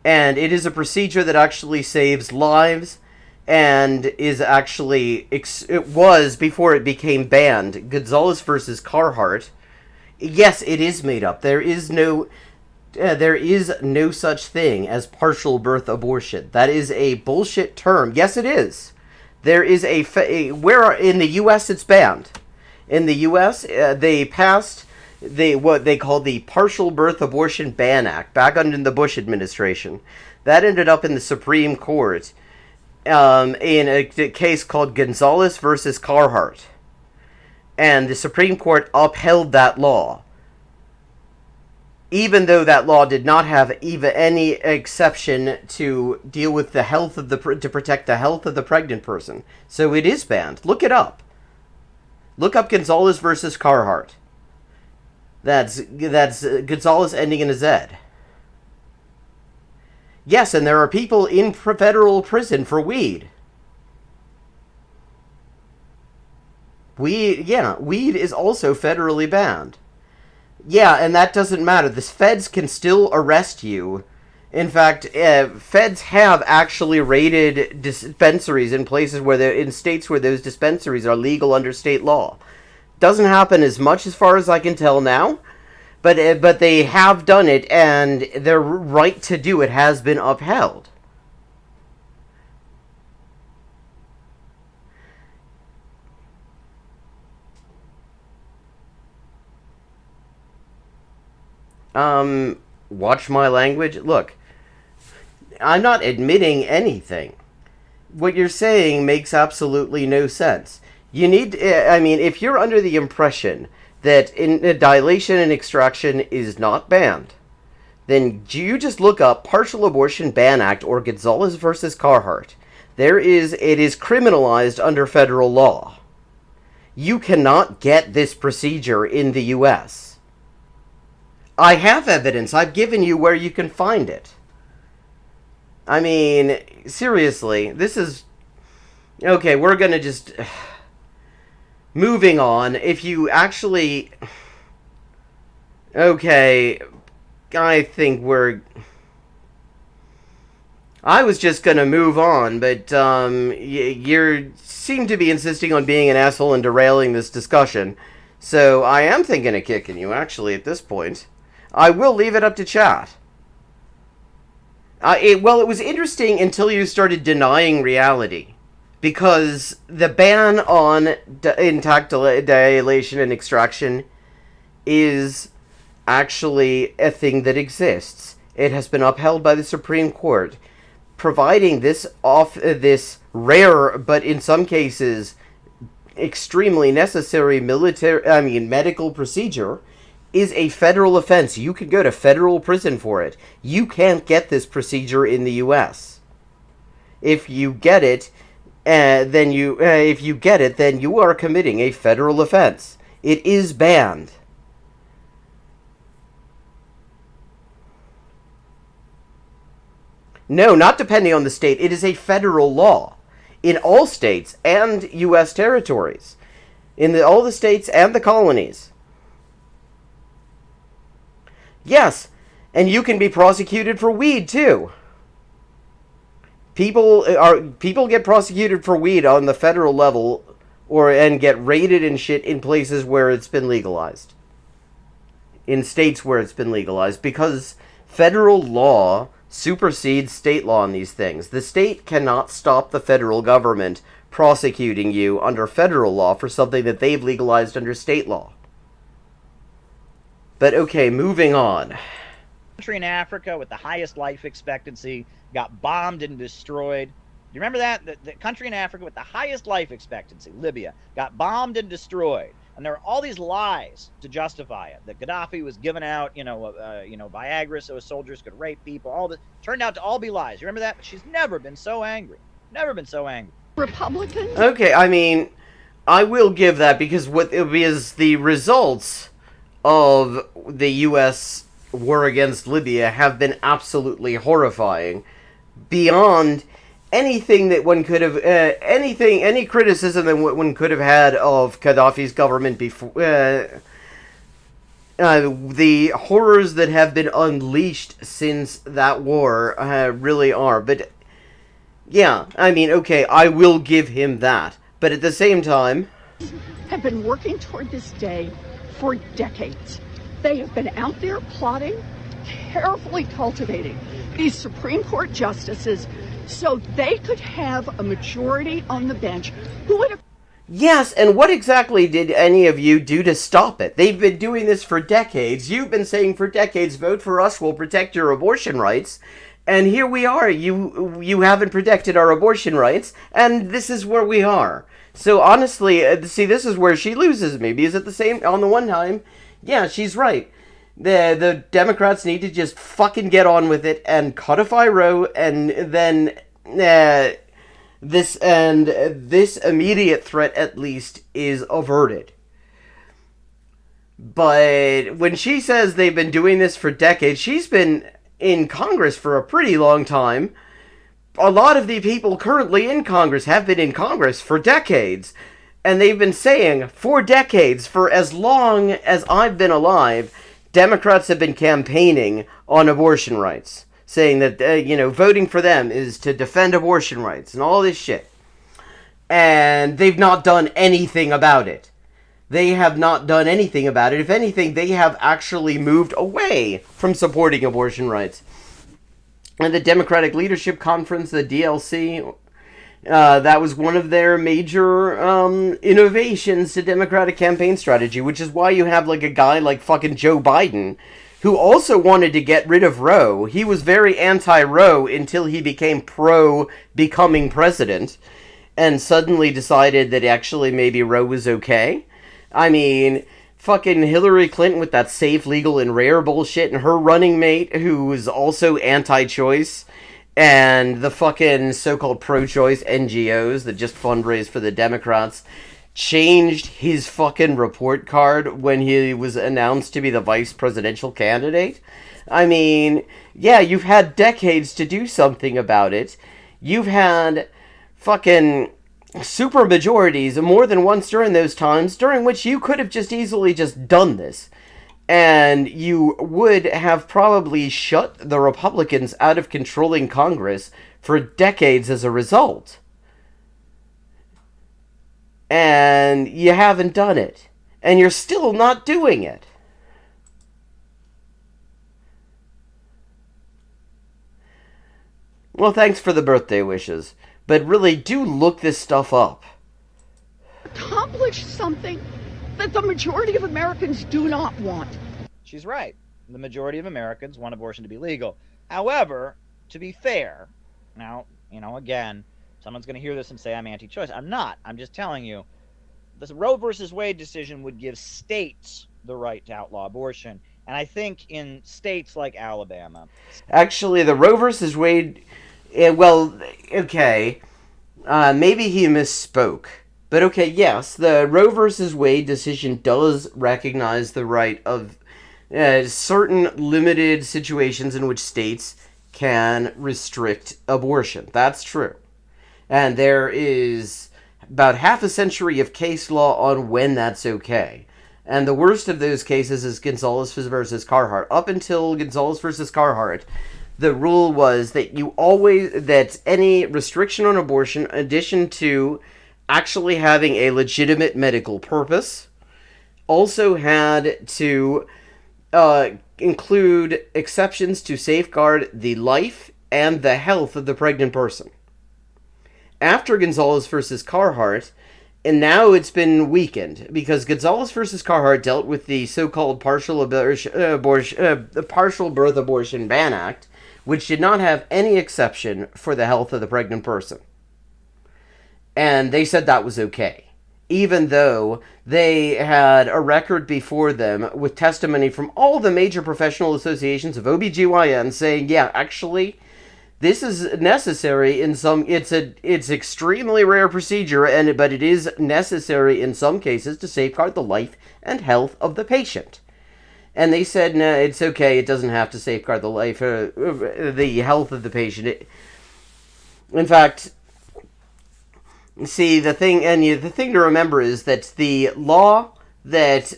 And it is a procedure that actually saves lives and is actually, it was before it became banned. Gonzalez versus Carhart. Yes, it is made up. There is no such thing as partial birth abortion. That is a bullshit term. Yes, it is. There is where in the U.S. it's banned. In the U.S., they passed what they call the Partial Birth Abortion Ban Act back under the Bush administration. That ended up in the Supreme Court in a case called Gonzalez versus Carhart, and the Supreme Court upheld that law, even though that law did not have even any exception to deal with the health of to protect the health of the pregnant person. So it is banned. Look it up. Look up Gonzalez versus Carhart. That's Gonzalez ending in a Z. Yes, and there are people in federal prison for weed. Weed is also federally banned. Yeah, and that doesn't matter. The feds can still arrest you. In fact, feds have actually raided dispensaries in places in states where those dispensaries are legal under state law. Doesn't happen as much as far as I can tell now, but they have done it, and their right to do it has been upheld. Watch my language. Look, I'm not admitting anything. What you're saying makes absolutely no sense. You need, if you're under the impression that dilation and extraction is not banned, then you just look up Partial Abortion Ban Act or Gonzalez versus Carhart. It is criminalized under federal law. You cannot get this procedure in the U.S. I have evidence. I've given you where you can find it. Seriously, this is... Okay, we're gonna just... Moving on, if you actually... Okay, I think I was just gonna move on, but you seem to be insisting on being an asshole and derailing this discussion. So I am thinking of kicking you, actually, at this point. I will leave it up to chat. It was interesting until you started denying reality. Because the ban on intact dilation and extraction is actually a thing that exists. It has been upheld by the Supreme Court. providing this rare, but in some cases extremely necessary medical procedure is a federal offense. You could go to federal prison for it. You can't get this procedure in the U.S. If you get it, then you are committing a federal offense. It is banned. No, not depending on the state. It is a federal law in all states and U.S. territories, all the states and the colonies. Yes, and you can be prosecuted for weed too. People get prosecuted for weed on the federal level, and get raided and shit in places where it's been legalized. In states where it's been legalized, because federal law supersedes state law on these things. The state cannot stop the federal government prosecuting you under federal law for something that they've legalized under state law. But okay, moving on. Country in Africa with the highest life expectancy got bombed and destroyed. You remember that? The country in Africa with the highest life expectancy, Libya, got bombed and destroyed. And there are all these lies to justify it. That Gaddafi was giving out, Viagra so his soldiers could rape people. All this turned out to all be lies. You remember that? But she's never been so angry. Never been so angry. Republicans? Okay, I mean, I will give that because the results of the U.S. war against Libya have been absolutely horrifying, beyond anything that one could have, any criticism that one could have had of Gaddafi's government before. The horrors that have been unleashed since that war really are. But yeah, I mean, okay, I will give him that. But at the same time, have been working toward this day for decades. They have been out there plotting, carefully cultivating these Supreme Court justices so they could have a majority on the bench who would have... Yes, and what exactly did any of you do to stop it? They've been doing this for decades. You've been saying for decades, vote for us, we'll protect your abortion rights. And here we are. You haven't protected our abortion rights, and this is where we are. So honestly, see, this is where she loses me, because on the one time, yeah, she's right. The Democrats need to just fucking get on with it and codify Roe, and then this immediate threat at least is averted. But when she says they've been doing this for decades, she's been in Congress for a pretty long time. A lot of the people currently in Congress have been in Congress for decades. And they've been saying for decades, for as long as I've been alive, Democrats have been campaigning on abortion rights. Saying that, voting for them is to defend abortion rights and all this shit. And they've not done anything about it. They have not done anything about it. If anything, they have actually moved away from supporting abortion rights. And the Democratic Leadership Conference, the DLC, that was one of their major innovations to Democratic campaign strategy, which is why you have like a guy like fucking Joe Biden, who also wanted to get rid of Roe. He was very anti-Roe until he became pro-becoming president, and suddenly decided that actually maybe Roe was okay. I mean, fucking Hillary Clinton with that safe, legal, and rare bullshit, and her running mate, who was also anti-choice, and the fucking so-called pro-choice NGOs that just fundraise for the Democrats, changed his fucking report card when he was announced to be the vice presidential candidate. I mean, yeah, you've had decades to do something about it. You've had fucking super majorities more than once during those times, during which you could have just easily just done this. And you would have probably shut the Republicans out of controlling Congress for decades as a result. And you haven't done it. And you're still not doing it. Well, thanks for the birthday wishes. But really, do look this stuff up. Accomplish something that the majority of Americans do not want. She's right. The majority of Americans want abortion to be legal. However, to be fair, Now, again, someone's going to hear this and say I'm anti-choice. I'm not. I'm just telling you, the Roe versus Wade decision would give states the right to outlaw abortion. And I think in states like Alabama. Actually, the Roe versus Wade, okay, maybe he misspoke. But okay, yes, the Roe versus Wade decision does recognize the right of certain limited situations in which states can restrict abortion. That's true. And there is about half a century of case law on when that's okay. And the worst of those cases is Gonzalez versus Carhart. Up until Gonzalez versus Carhart, the rule was that any restriction on abortion, in addition to actually having a legitimate medical purpose, also had to include exceptions to safeguard the life and the health of the pregnant person. After Gonzalez versus Carhart, and now it's been weakened because Gonzalez versus Carhart dealt with the so-called Partial Birth Abortion Ban Act, which did not have any exception for the health of the pregnant person. And they said that was okay, even though they had a record before them with testimony from all the major professional associations of OBGYN saying, yeah, actually, this is necessary in some. It's extremely rare procedure, but it is necessary in some cases to safeguard the life and health of the patient. And they said, no, it's okay. It doesn't have to safeguard the life, the health of the patient. In fact, see, the thing to remember is that the law that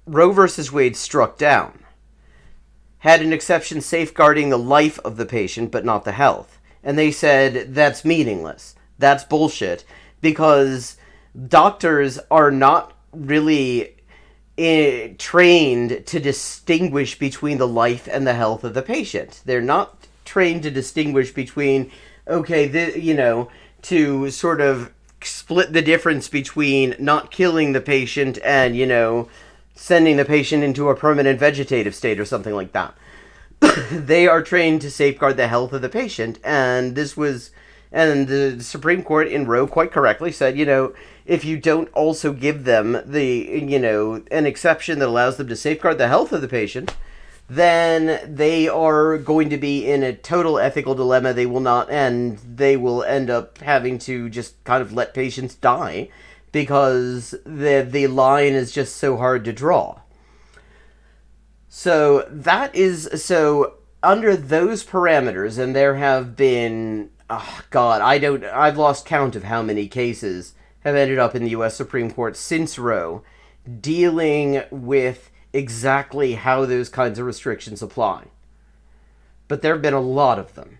Roe versus Wade struck down had an exception safeguarding the life of the patient, but not the health. And they said, that's meaningless. That's bullshit. Because doctors are not really trained to distinguish between the life and the health of the patient. They're not trained to distinguish between, to sort of split the difference between not killing the patient and, sending the patient into a permanent vegetative state or something like that. They are trained to safeguard the health of the patient, and the Supreme Court in Roe quite correctly said, if you don't also give them an exception that allows them to safeguard the health of the patient, then they are going to be in a total ethical dilemma. They will end up having to just kind of let patients die, because the line is just so hard to draw. So under those parameters, and there have been, I've lost count of how many cases have ended up in the U.S. Supreme Court since Roe, dealing with exactly how those kinds of restrictions apply. But there have been a lot of them.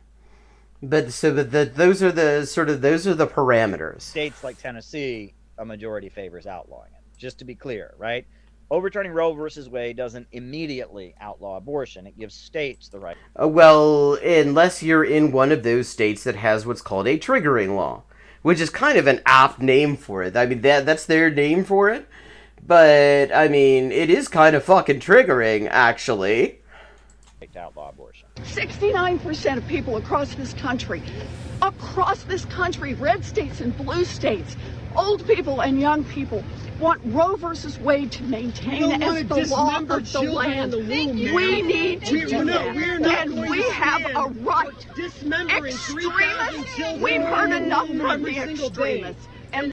Those are the parameters. States like Tennessee, a majority favors outlawing it. Just to be clear, right? Overturning Roe versus Wade doesn't immediately outlaw abortion. It gives states the right. Well, unless you're in one of those states that has what's called a triggering law, which is kind of an apt name for it. I mean, that's their name for it. But, I mean, it is kind of fucking triggering, actually. To outlaw abortion. 69% of people across this country, red states and blue states, old people and young people, want Roe versus Wade to maintain as the law of the land. We need to do that. And we have a right. Extremists, we've heard enough from the extremists. And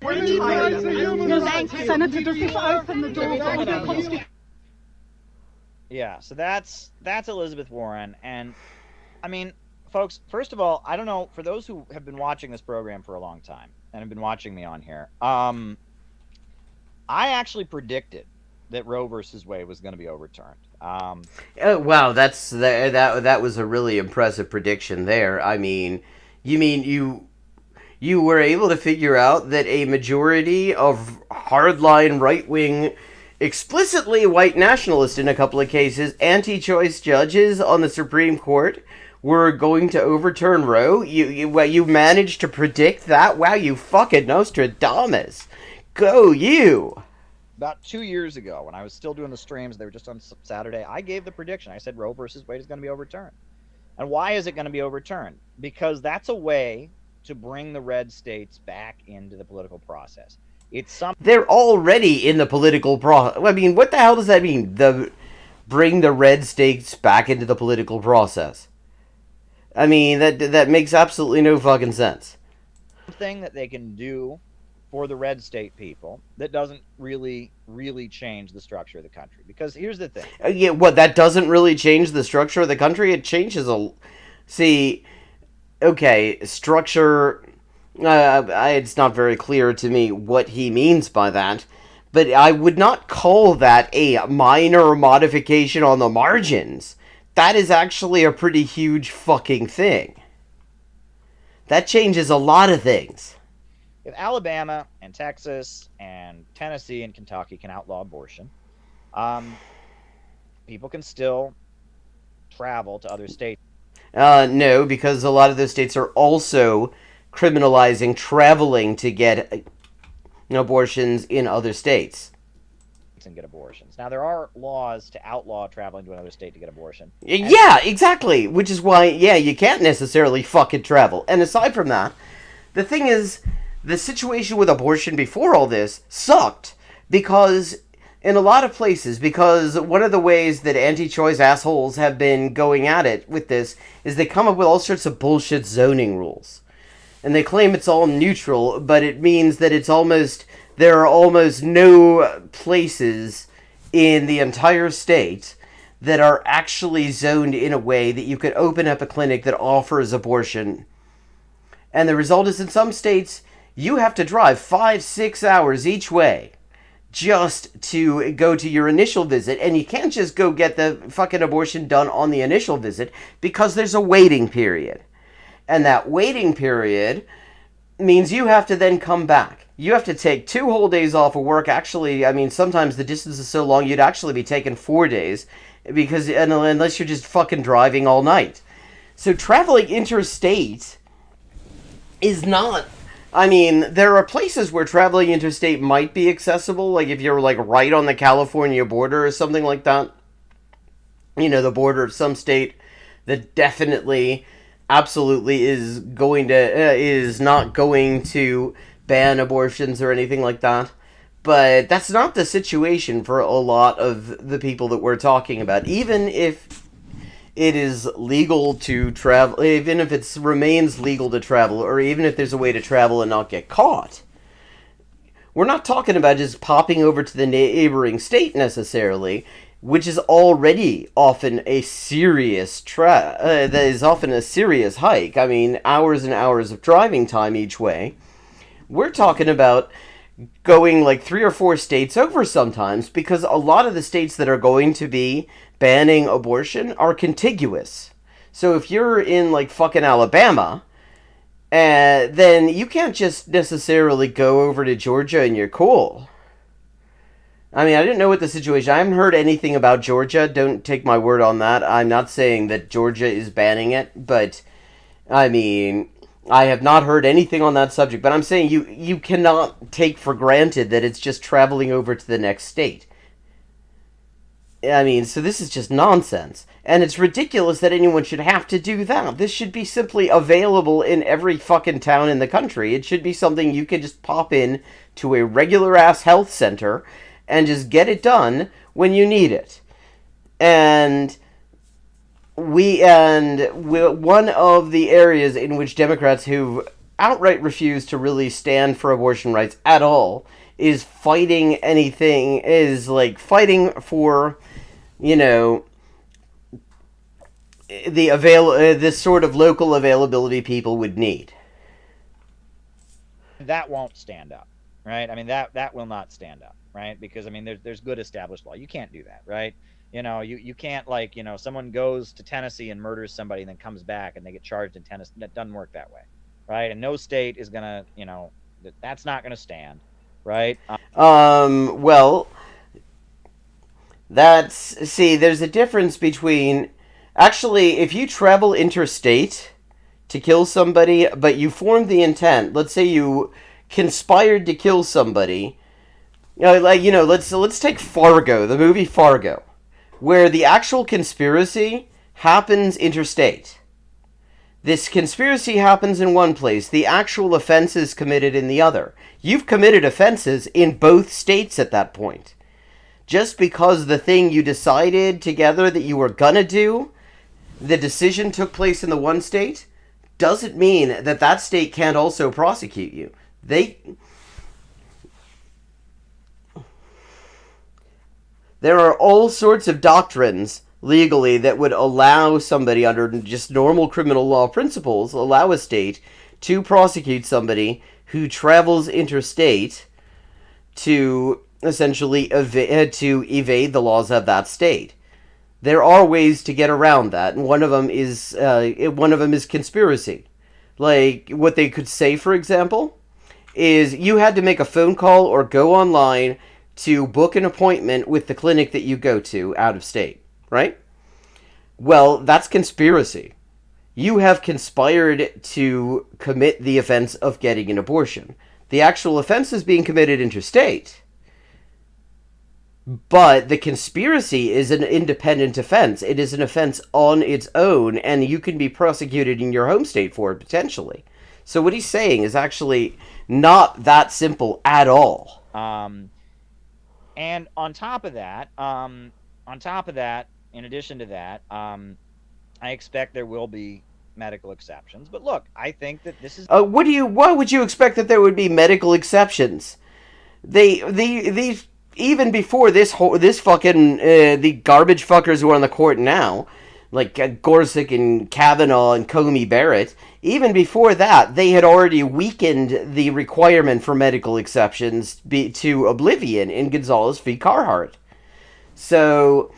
we're tired of it. Thank you. Senator, does this open the door for other constitutional? Yeah, so that's Elizabeth Warren. And, I mean, folks, first of all, I don't know, for those who have been watching this program for a long time and have been watching me on here, I actually predicted that Roe versus Wade was going to be overturned. Wow, that was a really impressive prediction there. I mean, you were able to figure out that a majority of hardline right-wing, explicitly white nationalist in a couple of cases, anti-choice judges on the Supreme Court were going to overturn Roe. You managed to predict that? Wow, you fucking Nostradamus. Go you! About 2 years ago, when I was still doing the streams, they were just on Saturday, I gave the prediction. I said Roe versus Wade is going to be overturned. And why is it going to be overturned? Because that's a way to bring the red states back into the political process. It's something. They're already in the political process. I mean, what the hell does that mean? Bring the red states back into the political process. I mean, that makes absolutely no fucking sense. Thing that they can do for the red state people that doesn't really change the structure of the country. Because here's the thing. Yeah, what, that doesn't really change the structure of the country? It changes See, okay, structure. It's not very clear to me what he means by that, but I would not call that a minor modification on the margins. That is actually a pretty huge fucking thing. That changes a lot of things. If Alabama and Texas and Tennessee and Kentucky can outlaw abortion, people can still travel to other states. No, because a lot of those states are also criminalizing traveling to get abortions in other states. And get abortions. Now, there are laws to outlaw traveling to another state to get abortion. Yeah, exactly. Which is why, you can't necessarily fucking travel. And aside from that, the thing is, the situation with abortion before all this sucked. Because, in a lot of places, because one of the ways that anti-choice assholes have been going at it with this is they come up with all sorts of bullshit zoning rules. And they claim it's all neutral, but it means that there are almost no places in the entire state that are actually zoned in a way that you could open up a clinic that offers abortion. And the result is, in some states, you have to drive 5-6 hours each way just to go to your initial visit, and you can't just go get the fucking abortion done on the initial visit because there's a waiting period. And that waiting period means you have to then come back. You have to take 2 whole days off of work. Actually, I mean, sometimes the distance is so long you'd actually be taking 4 days, because unless you're just fucking driving all night. So traveling interstate is not... I mean, there are places where traveling interstate might be accessible, like if you're like right on the California border or something like that. You know, the border of some state that definitely, absolutely is not going to ban abortions or anything like that. But that's not the situation for a lot of the people that we're talking about. Even if it is legal to travel, even if it remains legal to travel, or even if there's a way to travel and not get caught, we're not talking about just popping over to the neighboring state necessarily, which is already often a serious that is often a serious hike. I mean, hours and hours of driving time each way. We're talking about going like 3 or 4 states over sometimes, because a lot of the states that are going to be banning abortion are contiguous. So if you're in like fucking Alabama, then you can't just necessarily go over to Georgia and you're cool. I mean, I didn't know what the situation... I haven't heard anything about Georgia. Don't take my word on that. I'm not saying that Georgia is banning it, but I mean, I have not heard anything on that subject. But I'm saying you cannot take for granted that it's just traveling over to the next state. I mean, so this is just nonsense. And it's ridiculous that anyone should have to do that. This should be simply available in every fucking town in the country. It should be something you can just pop in to a regular-ass health center and just get it done when you need it. And one of the areas in which Democrats who outright refuse to really stand for abortion rights at all is fighting for, you know, this sort of local availability people would need. That won't stand up, right? I mean, that will not stand up, right? Because, I mean, there's good established law. You can't do that, right? You know, you can't, like, you know, someone goes to Tennessee and murders somebody and then comes back and they get charged in Tennessee. That doesn't work that way, right? And no state is going to, you know, that's not going to stand, right? Well, there's a difference between... Actually, if you travel interstate to kill somebody, but you formed the intent, let's say you conspired to kill somebody, let's take Fargo, the movie Fargo, where the actual conspiracy happens interstate. This conspiracy happens in one place. The actual offense is committed in the other. You've committed offenses in both states at that point. Just because the thing you decided together that you were gonna do, the decision took place in the one state, doesn't mean that that state can't also prosecute you. There are all sorts of doctrines legally that would allow somebody, under just normal criminal law principles, allow a state to prosecute somebody who travels interstate to essentially evade the laws of that state. There are ways to get around that, and one of them is conspiracy. Like, what they could say, for example, is you had to make a phone call or go online to book an appointment with the clinic that you go to out of state, right? Well, that's conspiracy. You have conspired to commit the offense of getting an abortion. The actual offense is being committed interstate, but the conspiracy is an independent offense. It is an offense on its own, and you can be prosecuted in your home state for it, potentially. So what he's saying is actually not that simple at all. And on top of that, in addition to that, I expect there will be medical exceptions. But look, I think that this is... Why would you expect that there would be medical exceptions? These even before this fucking the garbage fuckers who are on the court now, like Gorsuch and Kavanaugh and Comey Barrett, even before that, they had already weakened the requirement for medical exceptions to oblivion in Gonzalez v. Carhart. So,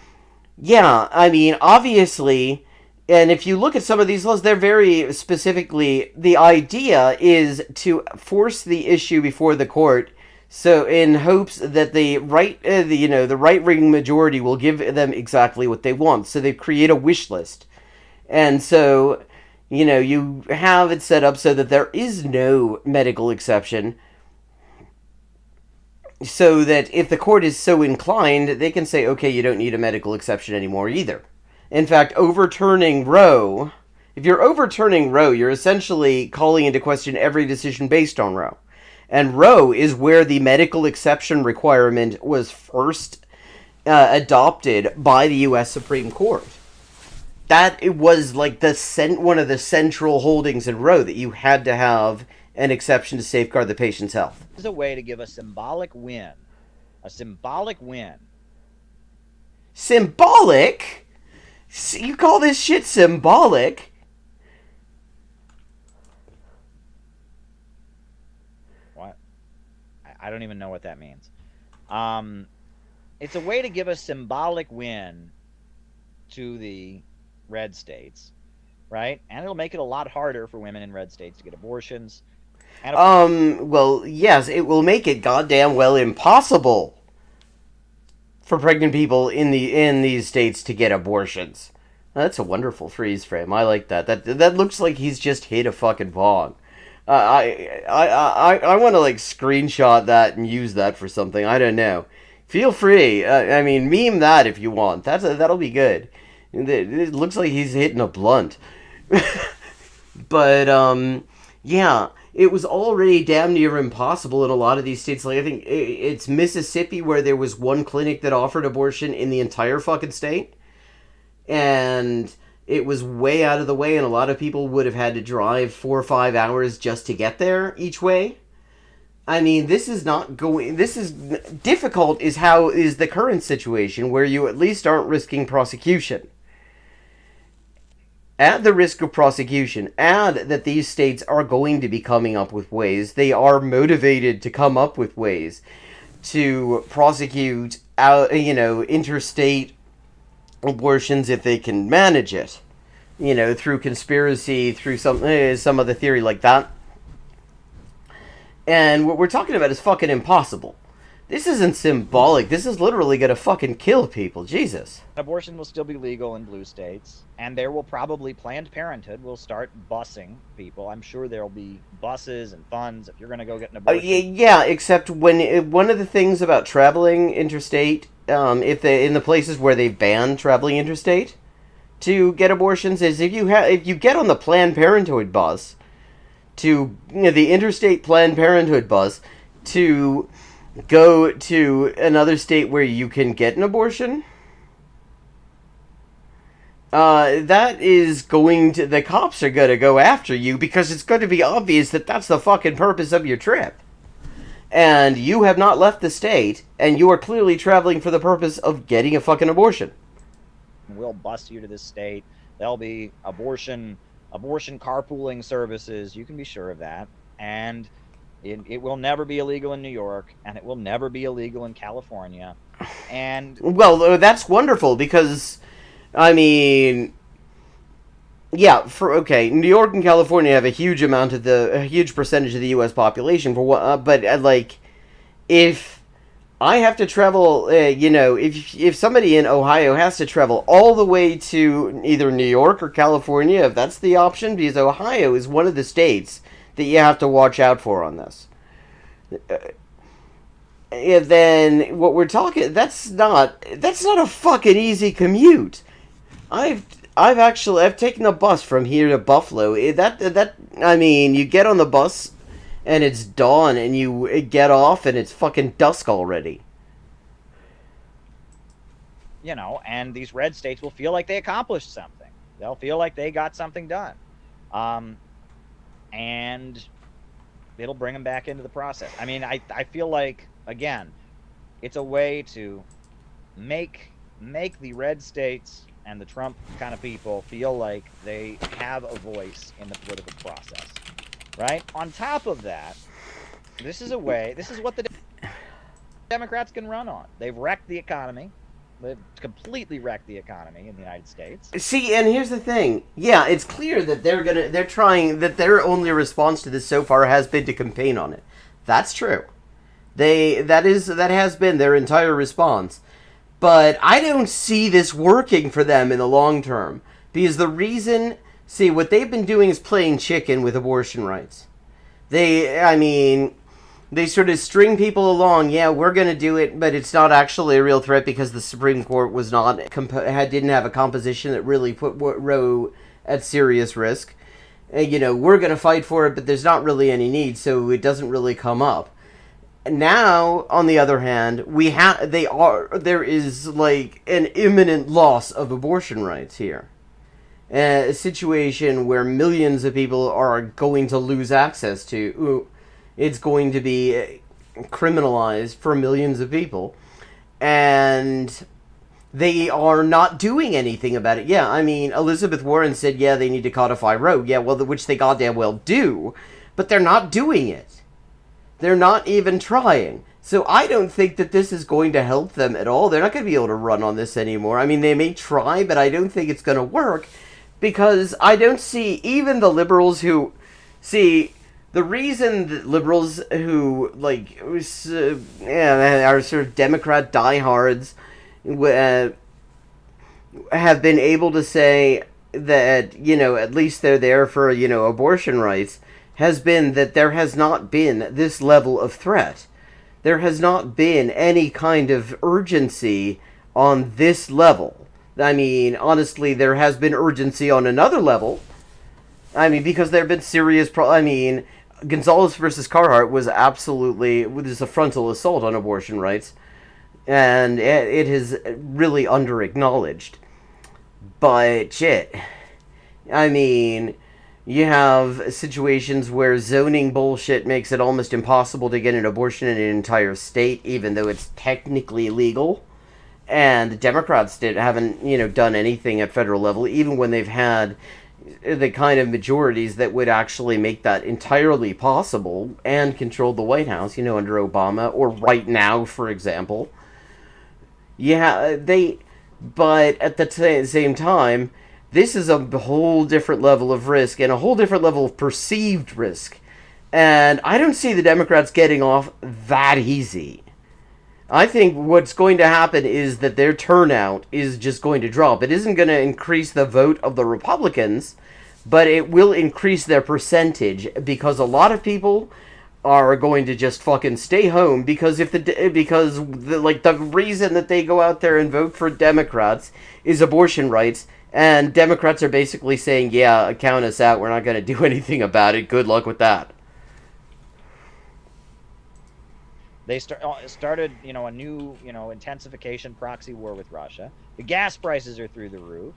yeah, I mean, obviously, and if you look at some of these laws, they're very specifically, the idea is to force the issue before the court, so in hopes that the right-wing majority will give them exactly what they want. So they create a wish list. And so, you have it set up so that there is no medical exception, so that if the court is so inclined, they can say, okay, you don't need a medical exception anymore either. In fact, overturning Roe, if you're overturning Roe, you're essentially calling into question every decision based on Roe. And Roe is where the medical exception requirement was first adopted by the U.S. Supreme Court. That it was like one of the central holdings in Roe, that you had to have an exception to safeguard the patient's health. This is a way to give a symbolic win. A symbolic win. Symbolic? You call this shit symbolic? What? I don't even know what that means. It's a way to give a symbolic win to the red states, right? And it'll make it a lot harder for women in red states to get abortions. Well, yes, it will make it goddamn well impossible for pregnant people in these states to get abortions. That's a wonderful freeze frame. I like that. That looks like he's just hit a fucking bong. I want to screenshot that and use that for something. I don't know. Feel free. I mean, meme that if you want. That'll be good. It looks like he's hitting a blunt. But yeah, it was already damn near impossible in a lot of these states. Like, I think it's Mississippi, where there was one clinic that offered abortion in the entire fucking state. And it was way out of the way, and a lot of people would have had to drive 4 or 5 hours just to get there each way. I mean, this is difficult is the current situation, where you at least aren't risking prosecution. At the risk of prosecution, add that these states are going to be coming up with ways, they are motivated to come up with ways to prosecute interstate abortions if they can manage it. Through conspiracy, through some other theory like that. And what we're talking about is fucking impossible. This isn't symbolic. This is literally gonna fucking kill people. Jesus. Abortion will still be legal in blue states, and there will probably, Planned Parenthood will start busing people. I'm sure there'll be buses and funds if you're gonna go get an abortion. Yeah, except when one of the things about traveling interstate, in the places where they've banned traveling interstate, to get abortions is if you get on the Planned Parenthood bus, to the interstate Planned Parenthood bus, to go to another state where you can get an abortion, that is the cops are going to go after you because it's going to be obvious that that's the fucking purpose of your trip. And you have not left the state, and you are clearly traveling for the purpose of getting a fucking abortion. We'll bust you to this state. There'll be abortion carpooling services. You can be sure of that. And it will never be illegal in New York, and it will never be illegal in California. And well, that's wonderful because, I mean, yeah, New York and California have a huge percentage of the U.S. population but if I have to travel, if somebody in Ohio has to travel all the way to either New York or California, if that's the option, because Ohio is one of the states that you have to watch out for on this. Then what we're talking, that's not a fucking easy commute. I've taken the bus from here to Buffalo. You get on the bus and it's dawn and you get off and it's fucking dusk already. And these red states will feel like they accomplished something. They'll feel like they got something done. And it'll bring them back into the process. I mean, I feel like, again, it's a way to make the red states and the Trump kind of people feel like they have a voice in the political process, right? On top of that, this is what the Democrats can run on. They've wrecked the economy. They've completely wrecked the economy in the United States. See, and here's the thing. Yeah, it's clear that their only response to this so far has been to campaign on it. That's true. That has been their entire response. But I don't see this working for them in the long term. Because what they've been doing is playing chicken with abortion rights. They sort of string people along. Yeah, we're going to do it, but it's not actually a real threat because the Supreme Court didn't have a composition that really put Roe at serious risk. We're going to fight for it, but there's not really any need, so it doesn't really come up. Now, on the other hand, there is like an imminent loss of abortion rights here. A situation where millions of people are going to lose access to. It's going to be criminalized for millions of people. And they are not doing anything about it. Yeah, Elizabeth Warren said, yeah, they need to codify Roe. Yeah, well, which they goddamn well do. But they're not doing it. They're not even trying. So I don't think that this is going to help them at all. They're not going to be able to run on this anymore. They may try, but I don't think it's going to work. Because I don't see even the liberals who... See, the reason that liberals who, are sort of Democrat diehards have been able to say that, at least they're there for, abortion rights, has been that there has not been this level of threat. There has not been any kind of urgency on this level. Honestly, there has been urgency on another level. Because there have been serious Gonzalez versus Carhart was a frontal assault on abortion rights. And it is really under-acknowledged. But, shit. You have situations where zoning bullshit makes it almost impossible to get an abortion in an entire state, even though it's technically legal. And the Democrats haven't done anything at federal level, even when they've had the kind of majorities that would actually make that entirely possible and controlled the White House, under Obama, or right now, for example. Yeah, but at the same time, this is a whole different level of risk and a whole different level of perceived risk. And I don't see the Democrats getting off that easy. I think what's going to happen is that their turnout is just going to drop. It isn't going to increase the vote of the Republicans, but it will increase their percentage because a lot of people are going to just fucking stay home because the reason that they go out there and vote for Democrats is abortion rights. And Democrats are basically saying, yeah, count us out. We're not going to do anything about it. Good luck with that. They started, a new, intensification proxy war with Russia. The gas prices are through the roof.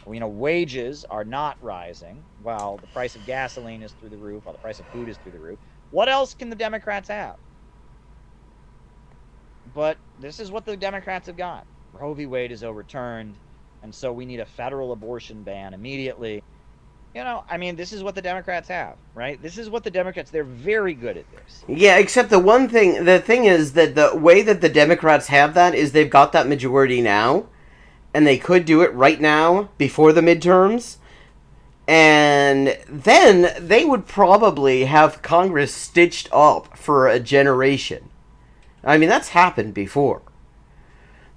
Wages are not rising, while the price of gasoline is through the roof, while the price of food is through the roof. What else can the Democrats have? But this is what the Democrats have got. Roe v. Wade is overturned, and so we need a federal abortion ban immediately. This is what the Democrats have, right? This is what the Democrats, they're very good at this. Yeah, except the thing is that the way that the Democrats have that is they've got that majority now, and they could do it right now before the midterms, and then they would probably have Congress stitched up for a generation. That's happened before.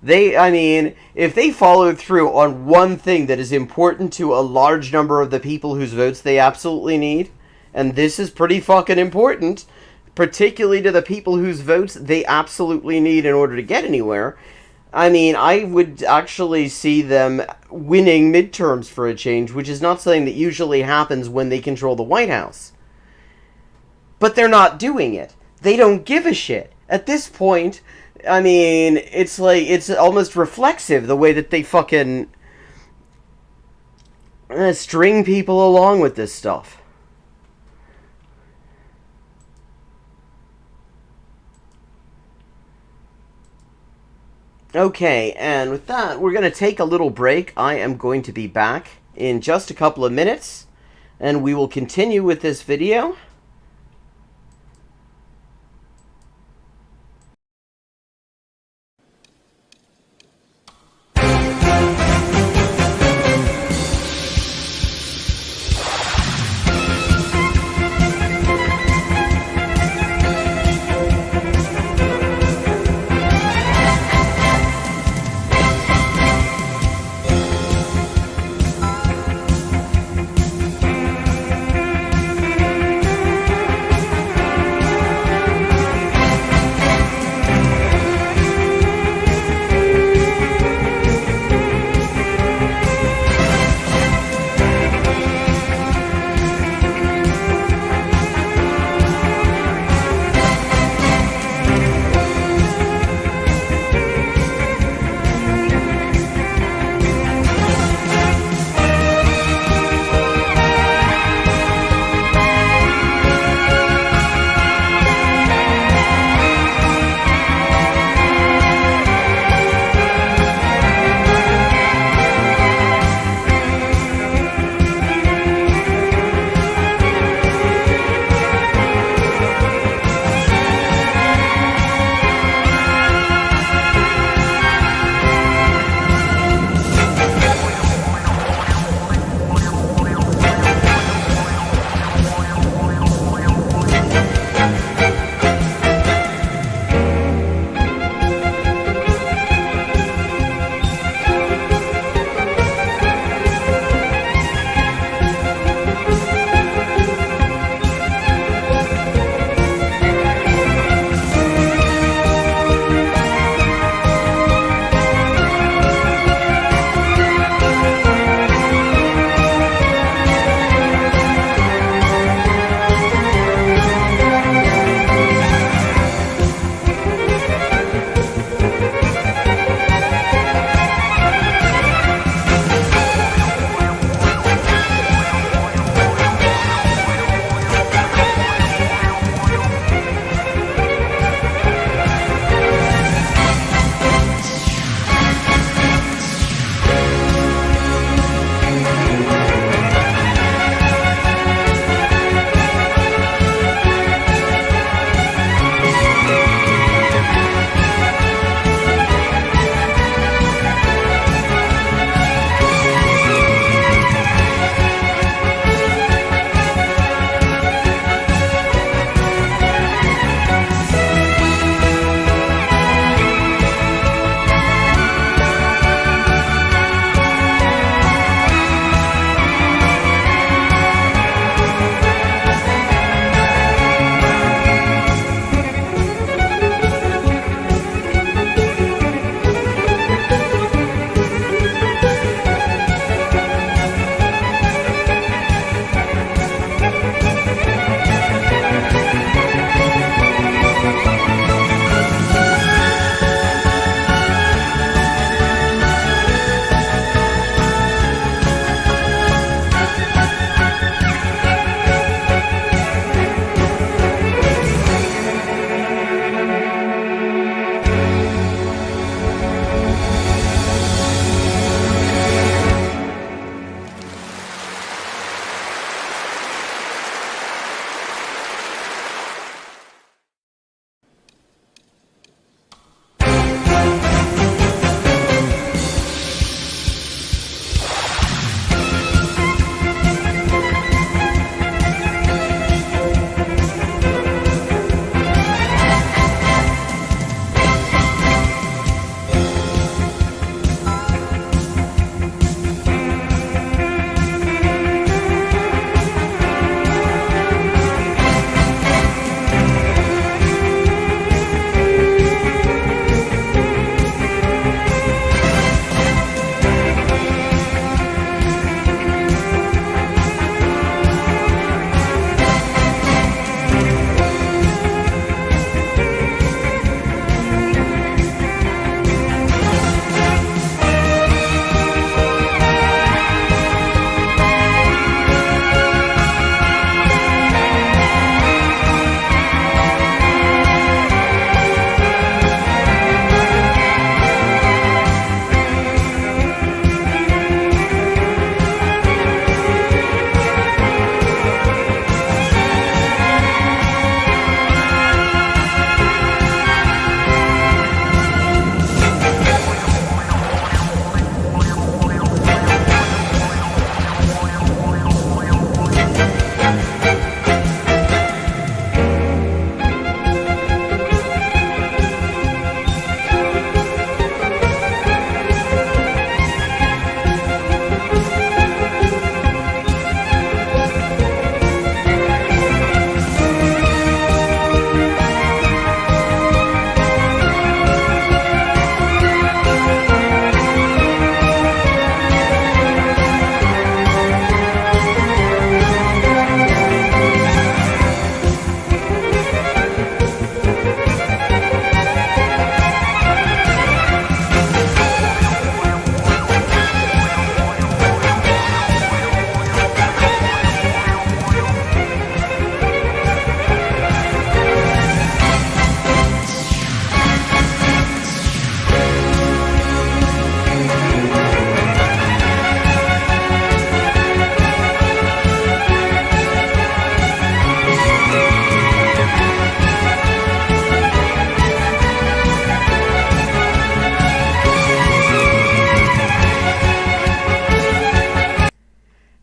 If they followed through on one thing that is important to a large number of the people whose votes they absolutely need, and this is pretty fucking important, particularly to the people whose votes they absolutely need in order to get anywhere, I would actually see them winning midterms for a change, which is not something that usually happens when they control the White House. But they're not doing it. They don't give a shit. At this point, it's almost reflexive the way that they fucking string people along with this stuff. Okay, and with that, we're going to take a little break. I am going to be back in just a couple of minutes, and we will continue with this video.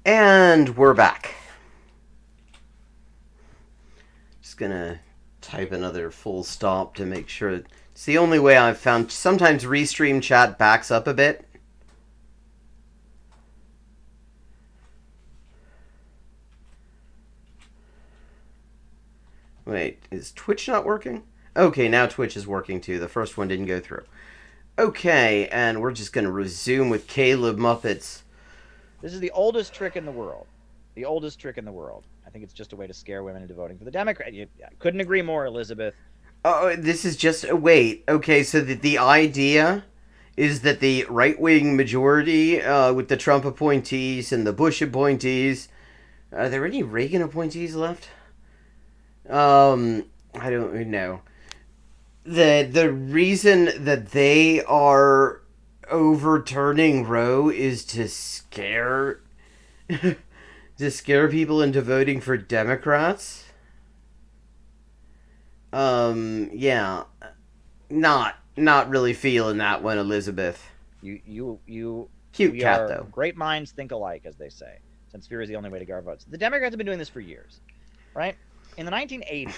And we're back. Just gonna type another full stop to make sure. It's the only way I've found. Sometimes Restream chat backs up a bit. Wait, is Twitch not working? Okay, now Twitch is working too. The first one didn't go through. Okay, and we're just gonna resume with Caleb Muppets. This is the oldest trick in the world. The oldest trick in the world. I think it's just a way to scare women into voting for the Democrat. I couldn't agree more, Elizabeth. Oh, this is just... Wait, okay, so the idea is that the right-wing majority, with the Trump appointees and the Bush appointees... Are there any Reagan appointees left? I don't know. The reason that they are overturning Roe is to scare... to scare people into voting for Democrats? Yeah. Not really feeling that one, Elizabeth. You Cute cat, though. Great minds think alike, as they say. Since fear is the only way to get our votes. The Democrats have been doing this for years, right? In the 1980s.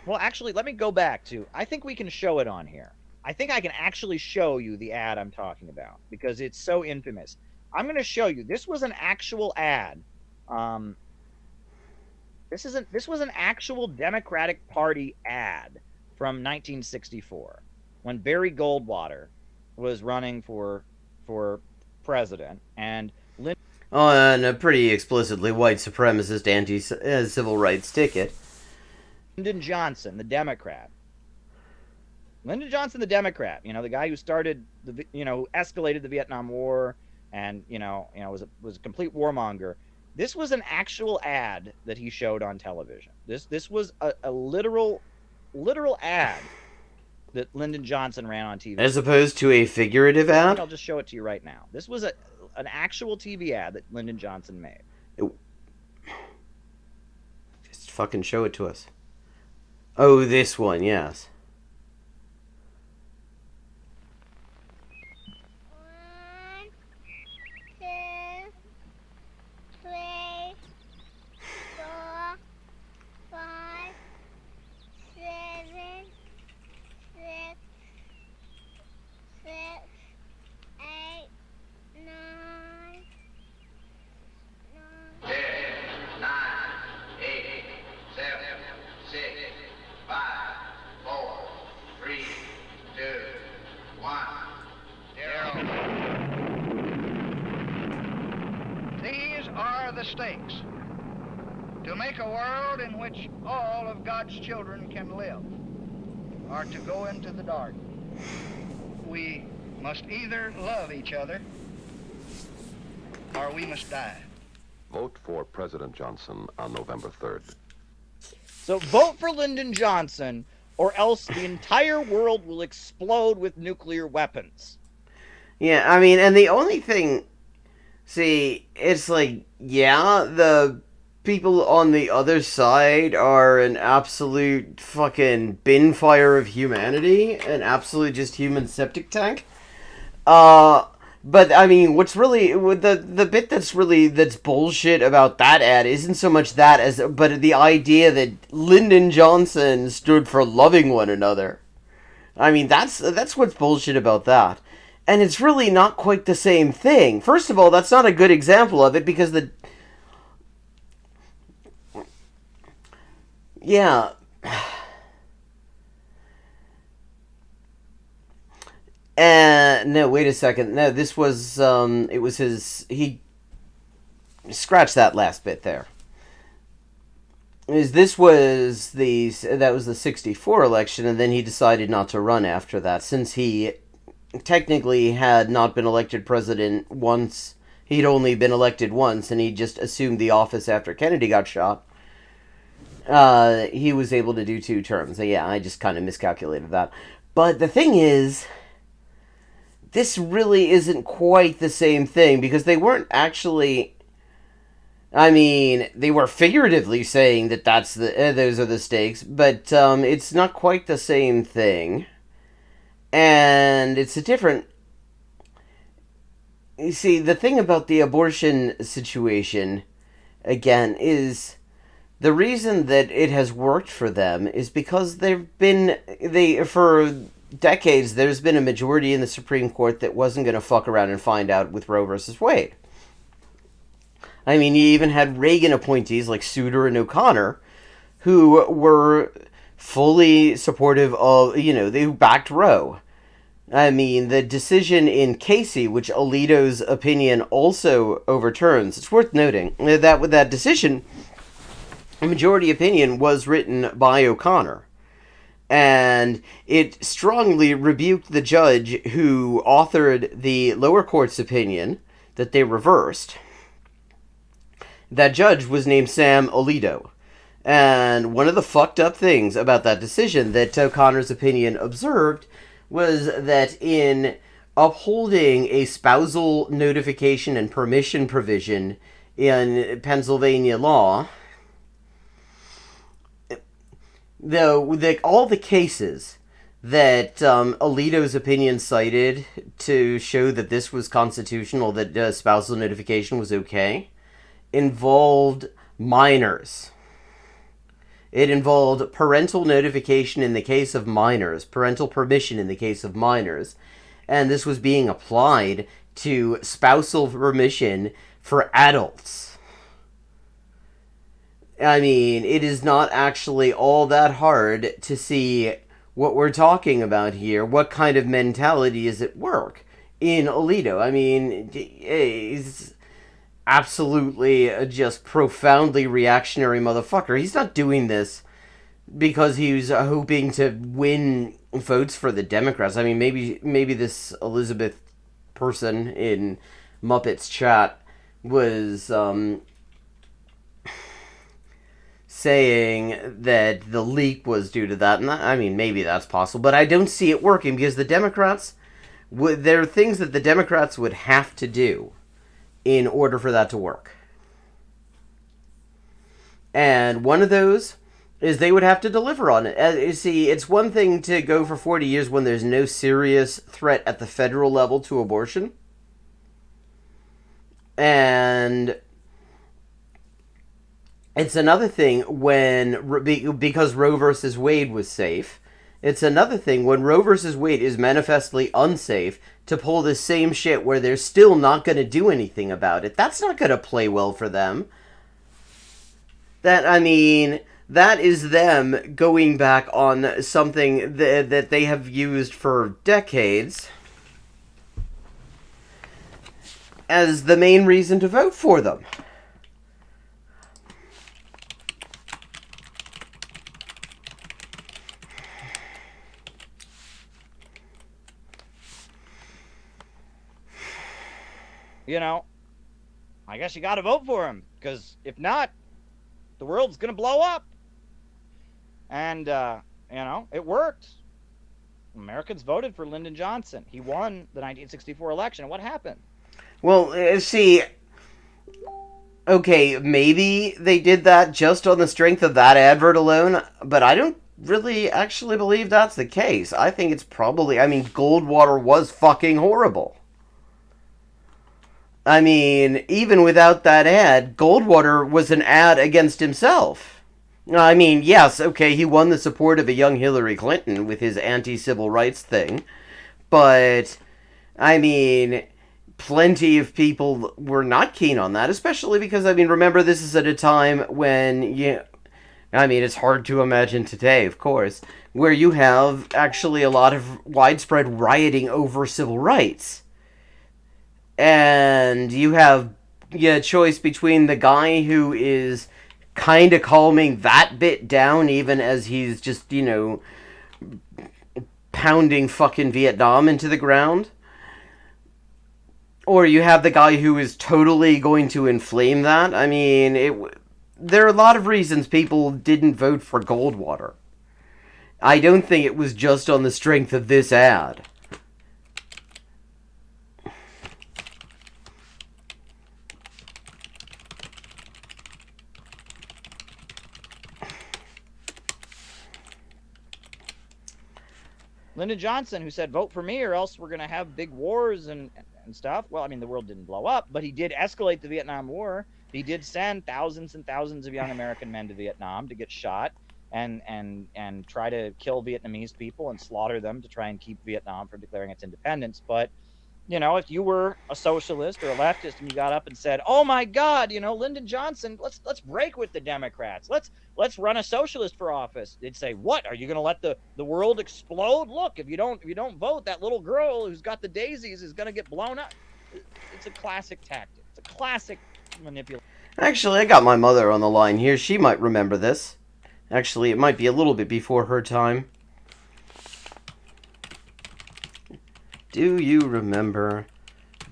Well, actually, let me go back to... I think we can show it on here. I think I can actually show you the ad I'm talking about because it's so infamous. I'm going to show you. This was an actual ad. This was an actual Democratic Party ad from 1964 when Barry Goldwater was running for president and on a pretty explicitly white supremacist anti-civil rights ticket. Lyndon Johnson, the Democrat. Lyndon Johnson, the Democrat, the guy who started who escalated the Vietnam War and was a complete warmonger. This was an actual ad that he showed on television. This was a literal ad that Lyndon Johnson ran on TV. As opposed to a figurative ad? I'll just show it to you right now. This was an actual TV ad that Lyndon Johnson made. Just fucking show it to us. Oh, this one, yes. Stakes to make a world in which all of God's children can live or to go into the dark. We must either love each other or we must die. Vote for President Johnson on November 3rd. So vote for Lyndon Johnson or else the entire world will explode with nuclear weapons. Yeah, I mean, and the only thing... See, it's like, yeah, the people on the other side are an absolute fucking bin fire of humanity, an absolute just human septic tank. But I mean, what's really the bit that's bullshit about that ad isn't so much that but the idea that Lyndon Johnson stood for loving one another. I mean, that's what's bullshit about that. And it's really not quite the same thing. First of all, that's not a good example of it because yeah. No, wait a second. No, this was, it was he scratched that last bit there. That was the 64 election, and then he decided not to run after that, since he technically had not been elected president once. He'd only been elected once, and he just assumed the office after Kennedy got shot. He was able to do 2 terms. So yeah, I just kind of miscalculated that. But the thing is, this really isn't quite the same thing, because they weren't actually... I mean, they were figuratively saying that those are the stakes, but it's not quite the same thing. And it's a different... You see, the thing about the abortion situation again, is the reason that it has worked for them is because for decades, there's been a majority in the Supreme Court that wasn't going to fuck around and find out with Roe versus Wade. I mean, you even had Reagan appointees like Souter and O'Connor who were fully supportive of, they backed Roe. I mean, the decision in Casey, which Alito's opinion also overturns, it's worth noting that with that decision, the majority opinion was written by O'Connor. And it strongly rebuked the judge who authored the lower court's opinion that they reversed. That judge was named Sam Alito. And one of the fucked up things about that decision that O'Connor's opinion observed was that in upholding a spousal notification and permission provision in Pennsylvania law, all the cases that Alito's opinion cited to show that this was constitutional, that spousal notification was okay, involved minors. It involved parental notification in the case of minors, parental permission in the case of minors, and this was being applied to spousal permission for adults. I mean, it is not actually all that hard to see what we're talking about here. What kind of mentality is at work in Alito? I mean, he's absolutely just profoundly reactionary motherfucker. He's not doing this because he's hoping to win votes for the Democrats. I mean, maybe this Elizabeth person in Muppet's chat was saying that the leak was due to that, and I mean, maybe that's possible, but I don't see it working because the Democrats there are things that the Democrats would have to do in order for that to work. And one of those is they would have to deliver on it. You see, it's one thing to go for 40 years when there's no serious threat at the federal level to abortion. And it's another thing because Roe versus Wade was safe. It's another thing when Roe versus Wade is manifestly unsafe to pull the same shit where they're still not going to do anything about it. That's not going to play well for them. That is them going back on something that they have used for decades as the main reason to vote for them. I guess you got to vote for him, because if not, the world's going to blow up. And, it worked. Americans voted for Lyndon Johnson. He won the 1964 election. And what happened? Well, see, okay, maybe they did that just on the strength of that advert alone, but I don't really actually believe that's the case. I think it's probably, Goldwater was fucking horrible. Even without that ad, Goldwater was an ad against himself. Yes, okay, he won the support of a young Hillary Clinton with his anti-civil rights thing, but, plenty of people were not keen on that, especially because, remember, this is at a time when, it's hard to imagine today, of course, where you have actually a lot of widespread rioting over civil rights. And you have a choice between the guy who is kind of calming that bit down, even as he's just, pounding fucking Vietnam into the ground. Or you have the guy who is totally going to inflame that. There are a lot of reasons people didn't vote for Goldwater. I don't think it was just on the strength of this ad. Lyndon Johnson, who said, vote for me or else we're going to have big wars and stuff. Well, the world didn't blow up, but he did escalate the Vietnam War. He did send thousands and thousands of young American men to Vietnam to get shot and try to kill Vietnamese people and slaughter them to try and keep Vietnam from declaring its independence. But if you were a socialist or a leftist and you got up and said, "Oh my God, Lyndon Johnson, let's break with the Democrats. Let's run a socialist for office," they'd say, "What? Are you going to let the world explode? Look, if you don't vote, that little girl who's got the daisies is going to get blown up." It's a classic tactic. It's a classic manipulation. Actually, I got my mother on the line here. She might remember this. Actually, it might be a little bit before her time. Do you remember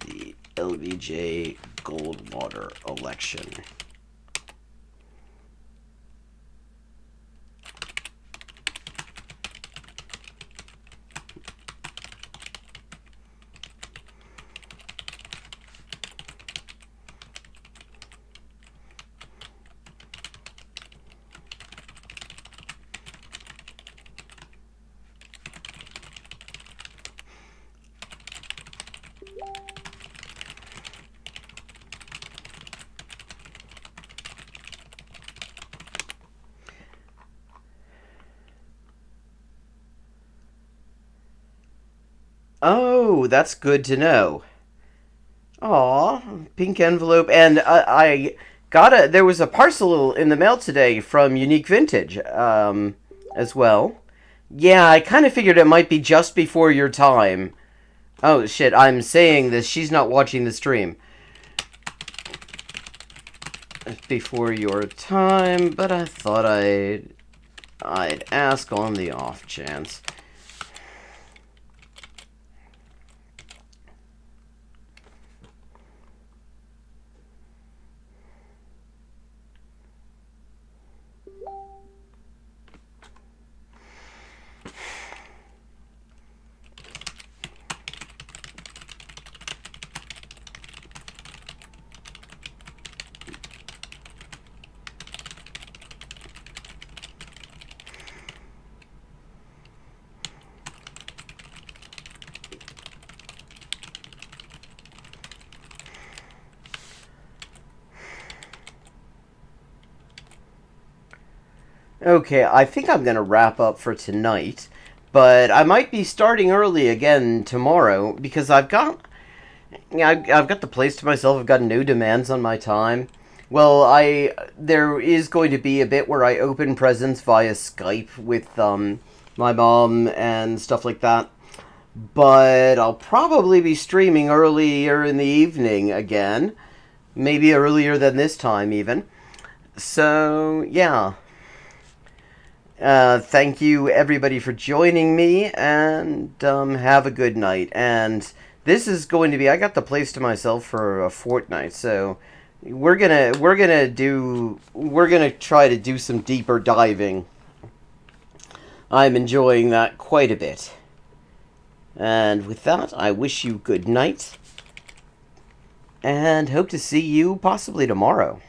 the LBJ Goldwater election? Oh, that's good to know. Aw, pink envelope. And I got there was a parcel in the mail today from Unique Vintage, as well. Yeah, I kind of figured it might be just before your time. Oh, shit, I'm saying this. She's not watching the stream. Before your time, but I thought I'd ask on the off chance. Okay, I think I'm going to wrap up for tonight, but I might be starting early again tomorrow because I've got the place to myself. I've got no demands on my time. Well, there is going to be a bit where I open presents via Skype with my mom and stuff like that. But I'll probably be streaming earlier in the evening again, maybe earlier than this time even. So, yeah. Thank you everybody for joining me, and have a good night. And this is going to be, I got the place to myself for a fortnight, so we're gonna try to do some deeper diving. I'm enjoying that quite a bit. And with that, I wish you good night, and hope to see you possibly tomorrow.